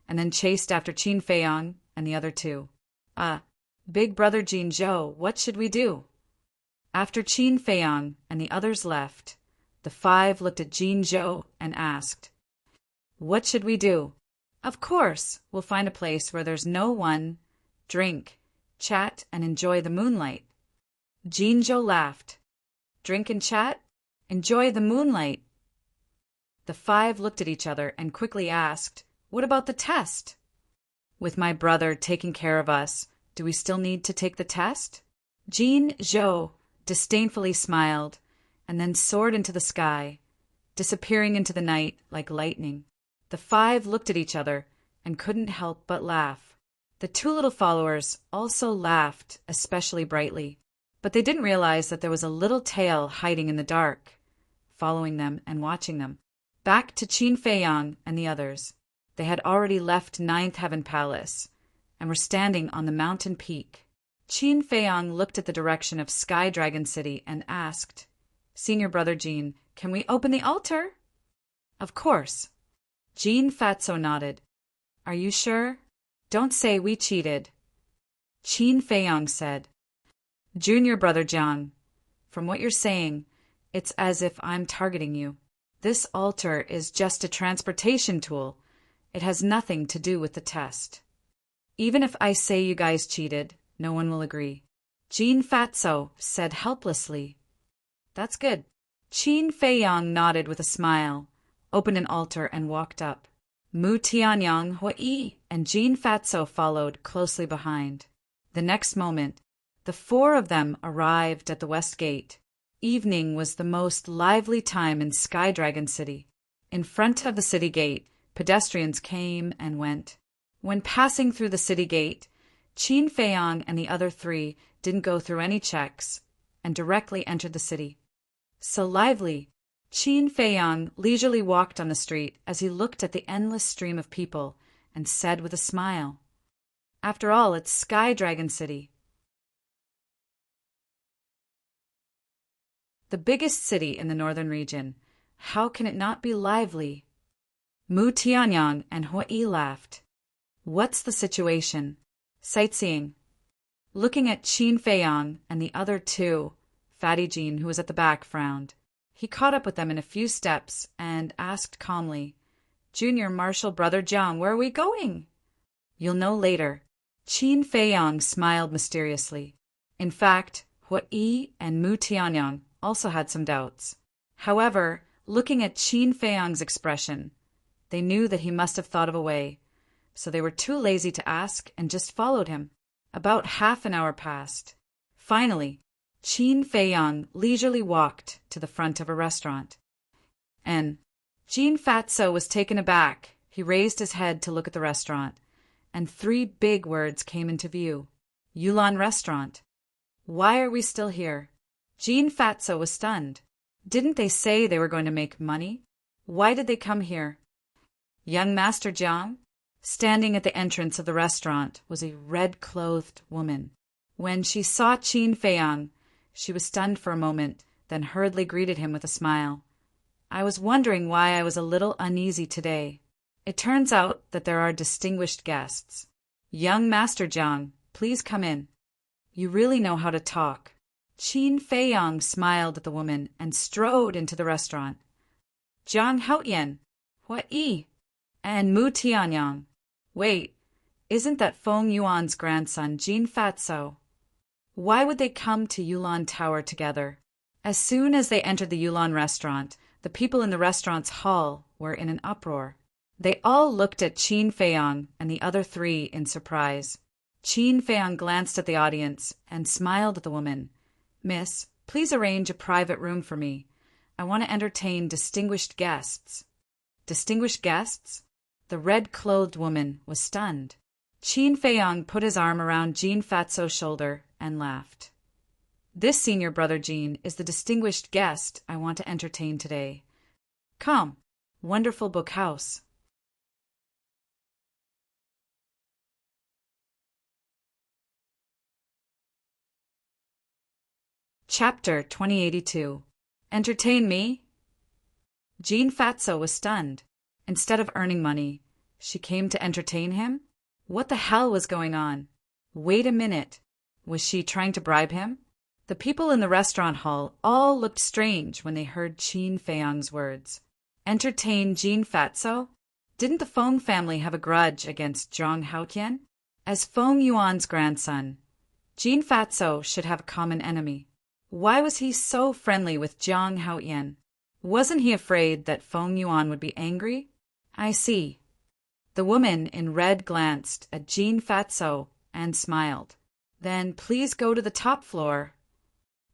and then chased after Qin Feiyang and the other two. Big brother Jin Zhou, what should we do?" After Qin Feiyang and the others left, the 5 looked at Jin Zhou and asked, "What should we do?" "Of course, we'll find a place where there's no one, drink, chat, and enjoy the moonlight." Jin Zhou laughed. "Drink and chat? Enjoy the moonlight?" The 5 looked at each other and quickly asked, "What about the test?" "With my brother taking care of us, do we still need to take the test?" Jin Zhou disdainfully smiled and then soared into the sky, disappearing into the night like lightning. The 5 looked at each other and couldn't help but laugh. The 2 little followers also laughed especially brightly, but they didn't realize that there was a little tail hiding in the dark, following them and watching them. Back to Qin Feiyang and the others. They had already left Ninth Heaven Palace and were standing on the mountain peak. Qin Feiyang looked at the direction of Sky Dragon City and asked, "Senior brother Jin, can we open the altar?" "Of course." Jin Fatso nodded. "Are you sure? Don't say we cheated." Qin Feiyang said, "Junior brother Jiang, from what you're saying, it's as if I'm targeting you. This altar is just a transportation tool. It has nothing to do with the test. Even if I say you guys cheated, no one will agree." Jin Fatso said helplessly. "That's good." Qin Feiyang nodded with a smile, opened an altar, and walked up. Mu Tianyang, Hui, and Jin Fatso followed closely behind. The next moment, the 4 of them arrived at the West Gate. Evening was the most lively time in Sky Dragon City. In front of the city gate, pedestrians came and went. When passing through the city gate, Qin Feiyang and the other 3 didn't go through any checks and directly entered the city. So lively, Qin Feiyang leisurely walked on the street as he looked at the endless stream of people and said with a smile, "After all, it's Sky Dragon City." The biggest city in the northern region. How can it not be lively? Mu Tianyang and Hui laughed. What's the situation? Sightseeing. Looking at Qin Feiyang and the other two, Fatty Jean, who was at the back, frowned. He caught up with them in a few steps and asked calmly, Junior Marshal Brother Jiang, where are we going? You'll know later. Qin Feiyang smiled mysteriously. In fact, Hui and Mu Tianyang also had some doubts. However, looking at Qin Feiyang's expression, they knew that he must have thought of a way, so they were too lazy to ask and just followed him. About half an hour passed. Finally, Qin Feiyang leisurely walked to the front of a restaurant. And Jean Fatso was taken aback. He raised his head to look at the restaurant, and 3 big words came into view. Yulan Restaurant. Why are we still here? Jean Fatso was stunned. Didn't they say they were going to make money? Why did they come here? Young Master Jiang? Standing at the entrance of the restaurant was a red-clothed woman. When she saw Qin Feiyang, she was stunned for a moment, then hurriedly greeted him with a smile. I was wondering why I was a little uneasy today. It turns out that there are distinguished guests. Young Master Jiang, please come in. You really know how to talk. Qin Feiyang smiled at the woman and strode into the restaurant. Jiang Haotian, Hui, and Mu Tianyang. Wait, isn't that Feng Yuan's grandson, Jean Fatso? Why would they come to Yulan Tower together? As soon as they entered the Yulan restaurant, the people in the restaurant's hall were in an uproar. They all looked at Qin Feiyang and the other 3 in surprise. Qin Feiyang glanced at the audience and smiled at the woman. Miss, please arrange a private room for me. I want to entertain distinguished guests. Distinguished guests? The red-clothed woman was stunned. Qin Feiyang put his arm around Jean Fatso's shoulder and laughed. This senior brother Jean is the distinguished guest I want to entertain today. Come, wonderful book house. Chapter 2082. Entertain me? Jean Fatso was stunned. Instead of earning money, she came to entertain him? What the hell was going on? Wait a minute. Was she trying to bribe him? The people in the restaurant hall all looked strange when they heard Qin Feiyang's words. Entertain Jean Fatso? Didn't the Feng family have a grudge against Zhang Haotian? As Feng Yuan's grandson, Jean Fatso should have a common enemy. Why was he so friendly with Zhang Haotian? Wasn't he afraid that Feng Yuan would be angry? I see. The woman in red glanced at Jean Fatso and smiled. Then please go to the top floor.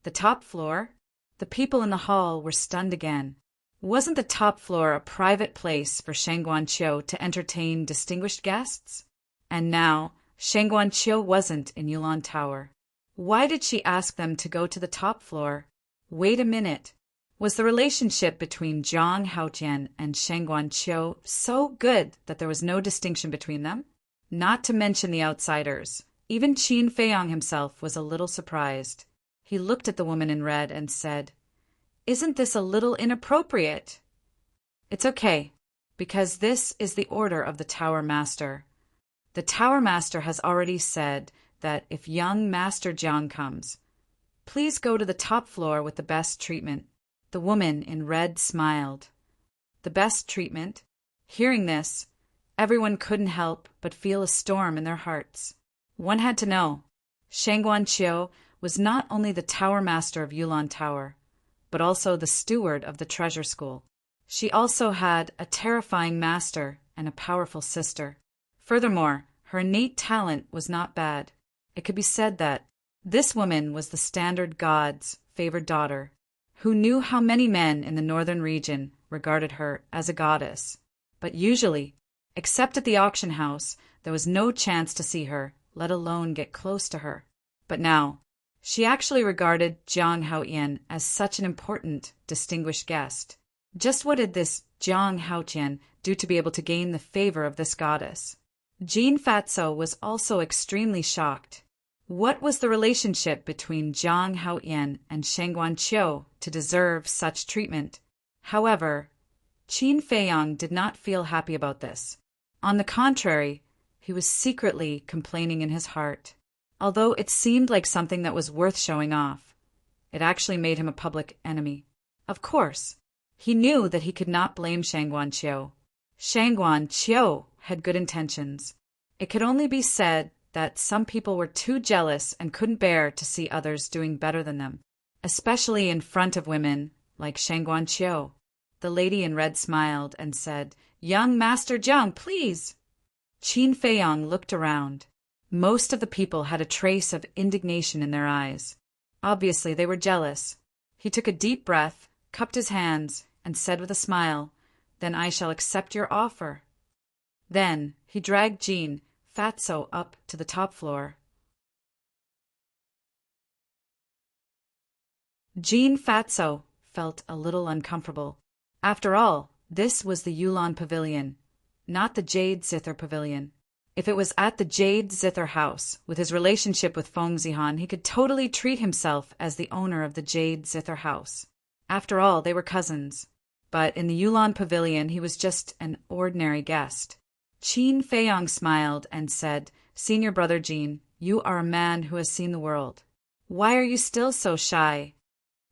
The top floor? The people in the hall were stunned again. Wasn't the top floor a private place for Shang Guanqiu to entertain distinguished guests? And now, Shang Guanqiu wasn't in Yulan Tower. Why did she ask them to go to the top floor? Wait a minute. Was the relationship between Zhang Haotian and Shang Guanqiu so good that there was no distinction between them? Not to mention the outsiders. Even Qin Feiyang himself was a little surprised. He looked at the woman in red and said, Isn't this a little inappropriate? It's okay, because this is the order of the Tower Master. The Tower Master has already said that if young Master Jiang comes, please go to the top floor with the best treatment. The woman in red smiled. The best treatment? Hearing this, everyone couldn't help but feel a storm in their hearts. One had to know. Shang Guanqiu was not only the Tower Master of Yulan Tower, but also the steward of the treasure school. She also had a terrifying master and a powerful sister. Furthermore, her innate talent was not bad. It could be said that this woman was the standard god's favored daughter, who knew how many men in the northern region regarded her as a goddess. But usually, except at the auction house, there was no chance to see her, let alone get close to her. But now, she actually regarded Zhang Haotian as such an important, distinguished guest. Just what did this Zhang Haotian do to be able to gain the favor of this goddess? Jean Fatso was also extremely shocked. What was the relationship between Zhang Haotian and Shang Guanqiu to deserve such treatment? However, Qin Feiyang did not feel happy about this. On the contrary, he was secretly complaining in his heart. Although it seemed like something that was worth showing off, it actually made him a public enemy. Of course, he knew that he could not blame Shangguan Qiu. Shangguan Qiu had good intentions. It could only be said that some people were too jealous and couldn't bear to see others doing better than them, especially in front of women like Shangguan Qiu. The lady in red smiled and said, "Young Master Jiang, please." Qin Feiyang looked around. Most of the people had a trace of indignation in their eyes. Obviously, they were jealous. He took a deep breath, cupped his hands, and said with a smile, "Then I shall accept your offer." Then he dragged Jin Fatso up to the top floor. Jin Fatso felt a little uncomfortable. After all, this was the Yulan Pavilion, not the Jade Zither Pavilion. If it was at the Jade Zither house, with his relationship with Feng Zihan, he could totally treat himself as the owner of the Jade Zither house. After all, they were cousins. But in the Yulan Pavilion, he was just an ordinary guest. Qin Feiyang smiled and said, "Senior brother Jin, you are a man who has seen the world. Why are you still so shy?"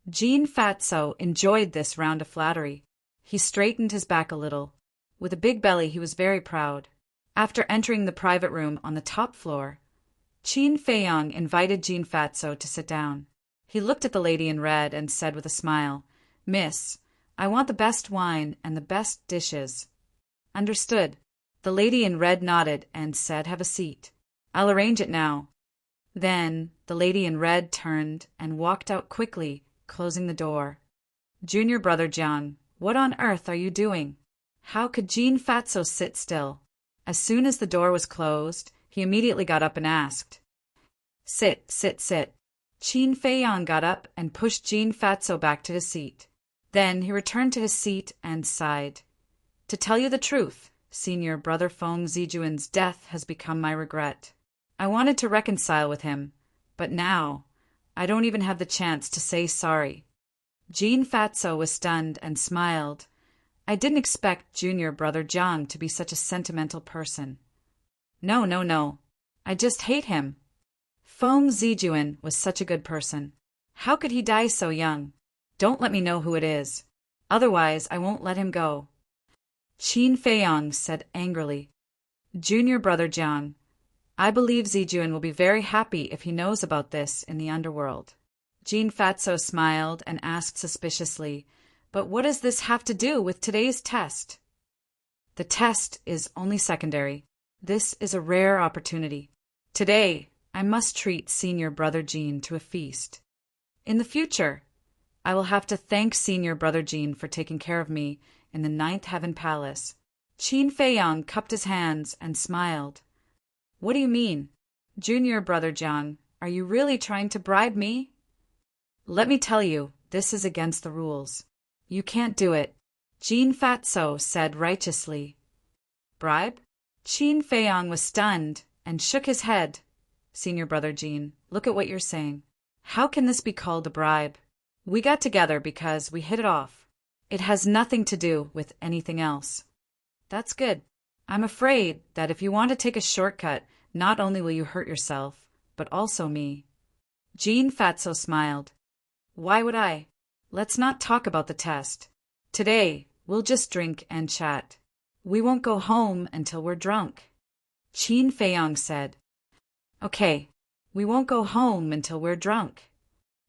Jin Fatso enjoyed this round of flattery. He straightened his back a little. With a big belly, he was very proud. After entering the private room on the top floor, Qin Feiyang invited Jin Fatso to sit down. He looked at the lady in red and said with a smile, "Miss, I want the best wine and the best dishes." "Understood." The lady in red nodded and said, "Have a seat. I'll arrange it now." Then the lady in red turned and walked out quickly, closing the door. "Junior brother Jiang, what on earth are you doing?" How could Jin Fatso sit still? As soon as the door was closed, he immediately got up and asked, "Sit, sit, sit." Qin Feiyang got up and pushed Jin Fatso back to his seat. Then he returned to his seat and sighed. "To tell you the truth, Senior brother Feng Zijuan's death has become my regret. I wanted to reconcile with him, but now I don't even have the chance to say sorry." Jin Fatso was stunned and smiled. "I didn't expect junior brother Jiang to be such a sentimental person." No, no, no. I just hate him. Feng Zijuan was such a good person. How could he die so young? Don't let me know who it is. Otherwise, I won't let him go." Qin Feiyang said angrily, "Junior brother Jiang, I believe Zijuan will be very happy if he knows about this in the underworld." Jin Fatso smiled and asked suspiciously, "But what does this have to do with today's test?" "The test is only secondary. This is a rare opportunity. Today, I must treat senior brother Jin to a feast. In the future, I will have to thank senior brother Jin for taking care of me in the Ninth Heaven Palace." Qin Feiyang cupped his hands and smiled. "What do you mean? Junior brother Jiang, are you really trying to bribe me?" "Let me tell you, this is against the rules. You can't do it," Jin Fatso said righteously. "Bribe?" Qin Feiyang was stunned and shook his head. "Senior brother Jin, look at what you're saying. How can this be called a bribe? We got together because we hit it off. It has nothing to do with anything else." "That's good. I'm afraid that if you want to take a shortcut, not only will you hurt yourself, but also me." Jin Fatso smiled. "Why would I? Let's not talk about the test. Today, we'll just drink and chat. We won't go home until we're drunk." Qin Feiyang said, "Okay, we won't go home until we're drunk."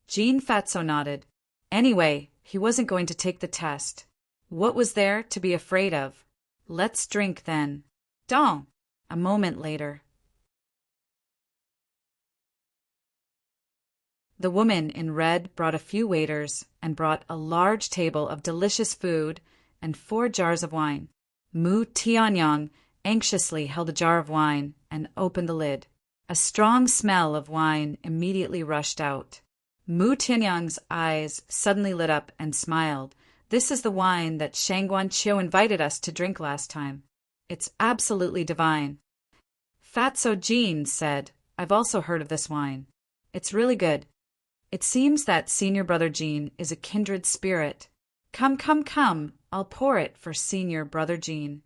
Jin Fatso nodded. Anyway, he wasn't going to take the test. What was there to be afraid of? "Let's drink then." Dong! A moment later. The woman in red brought a few waiters and brought a large table of delicious food and 4 jars of wine. Mu Tianyang anxiously held a jar of wine and opened the lid. A strong smell of wine immediately rushed out. Mu Tianyang's eyes suddenly lit up and smiled. "This is the wine that Shangguan Qiu invited us to drink last time. It's absolutely divine." Fatso Jin said, "I've also heard of this wine. It's really good. It seems that senior brother Jin is a kindred spirit. Come, come, come, I'll pour it for senior brother Jean.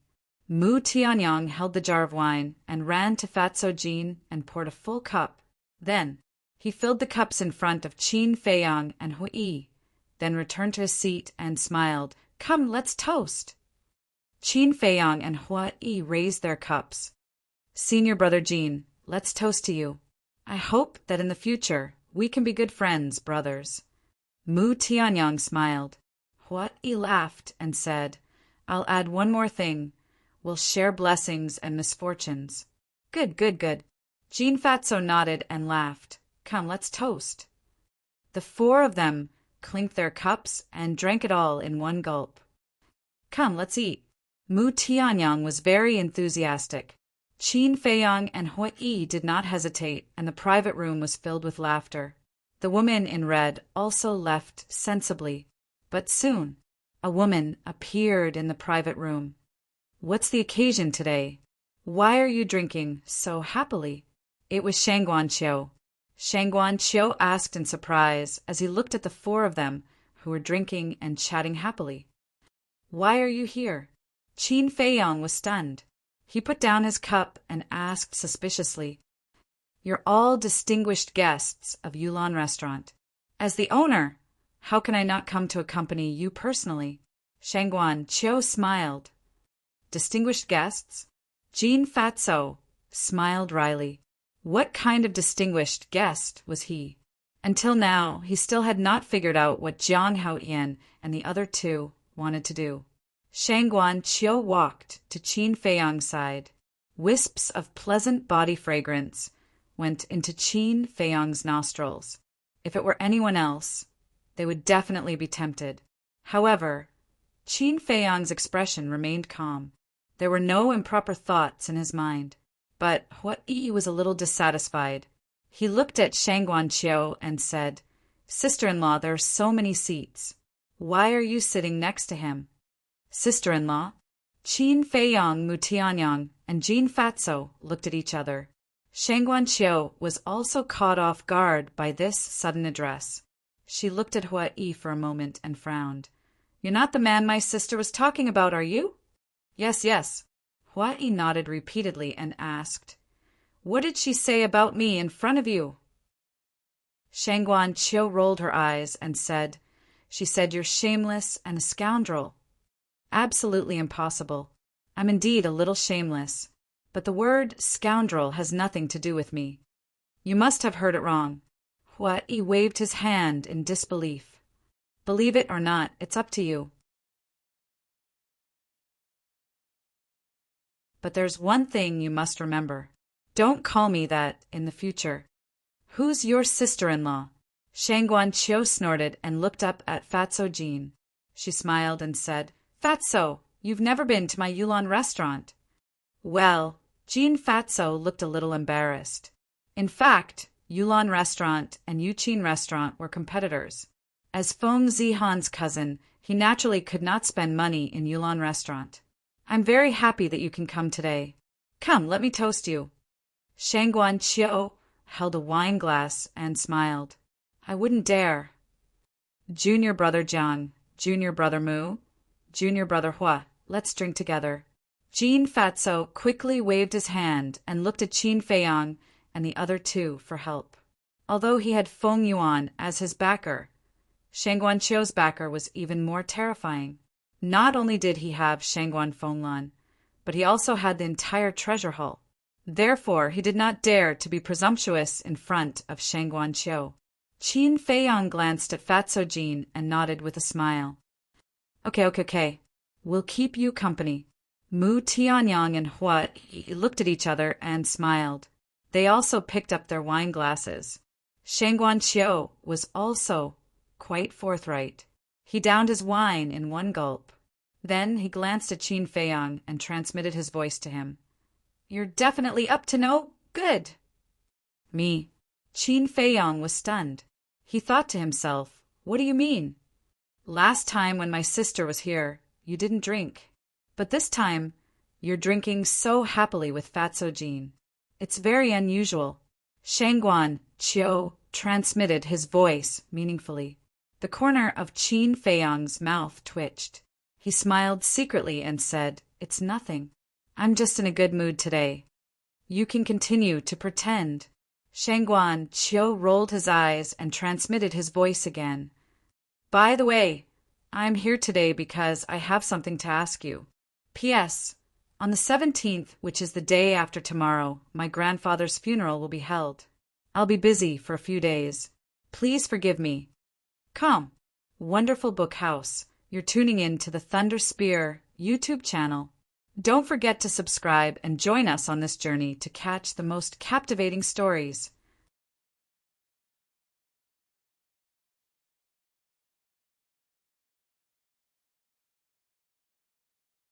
Mu Tianyang held the jar of wine and ran to Fatso Jean and poured a full cup. Then he filled the cups in front of Qin Feiyang and Hui, then returned to his seat and smiled. Come, let's toast. Qin Feiyang and Hui raised their cups. Senior brother Jean, let's toast to you. I hope that in the future we can be good friends, brothers. Mu Tianyang smiled. Hui laughed and said, I'll add one more thing. We'll share blessings and misfortunes. Good, good, good. Jean Fatso nodded and laughed. Come, let's toast. The four of them clinked their cups and drank it all in one gulp. Come, let's eat. Mu Tianyang was very enthusiastic. Qin Feiyang and Hui did not hesitate, and the private room was filled with laughter. The woman in red also left sensibly, but soon a woman appeared in the private room. What's the occasion today? Why are you drinking so happily? It was Shangguan Qiu. Shangguan Qiu asked in surprise as he looked at the four of them who were drinking and chatting happily. Why are you here? Qin Feiyang was stunned. He put down his cup and asked suspiciously, You're all distinguished guests of Yulan Restaurant. As the owner, how can I not come to accompany you personally? Shangguan Qiu smiled. Distinguished guests? Jean Fatso smiled wryly. What kind of distinguished guest was he? Until now, he still had not figured out what Jiang Haoyan and the other two wanted to do. Shangguan Qiu walked to Qin Feiyang's side. Wisps of pleasant body fragrance went into Qin Feiyang's nostrils. If it were anyone else, they would definitely be tempted. However, Qin Feiyang's expression remained calm. There were no improper thoughts in his mind. But Hui was a little dissatisfied. He looked at Shangguan Qiu and said, Sister-in-law, there are so many seats. Why are you sitting next to him? Sister-in-law? Qin Feiyang, Mu Tianyang, and Jean Fatso looked at each other. Shangguan Qiu was also caught off guard by this sudden address. She looked at Hui for a moment and frowned. You're not the man my sister was talking about, are you? Yes, yes. Hui nodded repeatedly and asked, What did she say about me in front of you? Shangguan Qiu rolled her eyes and said, She said you're shameless and a scoundrel. Absolutely impossible. I'm indeed a little shameless, but the word scoundrel has nothing to do with me. You must have heard it wrong. Hui waved his hand in disbelief. Believe it or not, it's up to you. But there's one thing you must remember. Don't call me that in the future. Who's your sister-in-law? Shangguan Qiu snorted and looked up at Fatso Jean. She smiled and said, Fatso, you've never been to my Yulan restaurant. Well, Jean Fatso looked a little embarrassed. In fact, Yulan restaurant and Yuqin restaurant were competitors. As Feng Zihan's cousin, he naturally could not spend money in Yulan restaurant. I'm very happy that you can come today. Come, let me toast you. Shangguan Qiu held a wine glass and smiled. I wouldn't dare. Junior brother Jiang, junior brother Mu, junior brother Hua, let's drink together. Jean Fatso quickly waved his hand and looked at Qin Feiyang and the other two for help. Although he had Feng Yuan as his backer, Shangguan Qiu's backer was even more terrifying. Not only did he have Shangguan Fenglan, but he also had the entire treasure haul. Therefore, he did not dare to be presumptuous in front of Shangguan Qiu. Qin Feiyang glanced at Fatso Jean and nodded with a smile. Okay. We'll keep you company. Mu Tianyang and Hua looked at each other and smiled. They also picked up their wine glasses. Shangguan Qiu was also quite forthright. He downed his wine in one gulp. Then he glanced at Qin Feiyang and transmitted his voice to him. You're definitely up to no good. Me. Qin Feiyang was stunned. He thought to himself, what do you mean? Last time when my sister was here, you didn't drink. But this time, you're drinking so happily with Fatso Jean. It's very unusual. Shangguan Qiu transmitted his voice meaningfully. The corner of Qin Feiyang's mouth twitched. He He smiled secretly and said, "It's nothing. I'm just in a good mood today. You can continue to pretend." Shangguan Qiu rolled his eyes and transmitted his voice again. "By the way, I'm here today because I have something to ask you. P.S. On the 17th, which is the day after tomorrow, my grandfather's funeral will be held. I'll be busy for a few days. Please forgive me. Come, wonderful book house, you're tuning in to the Thunder Spear YouTube channel. Don't forget to subscribe and join us on this journey to catch the most captivating stories.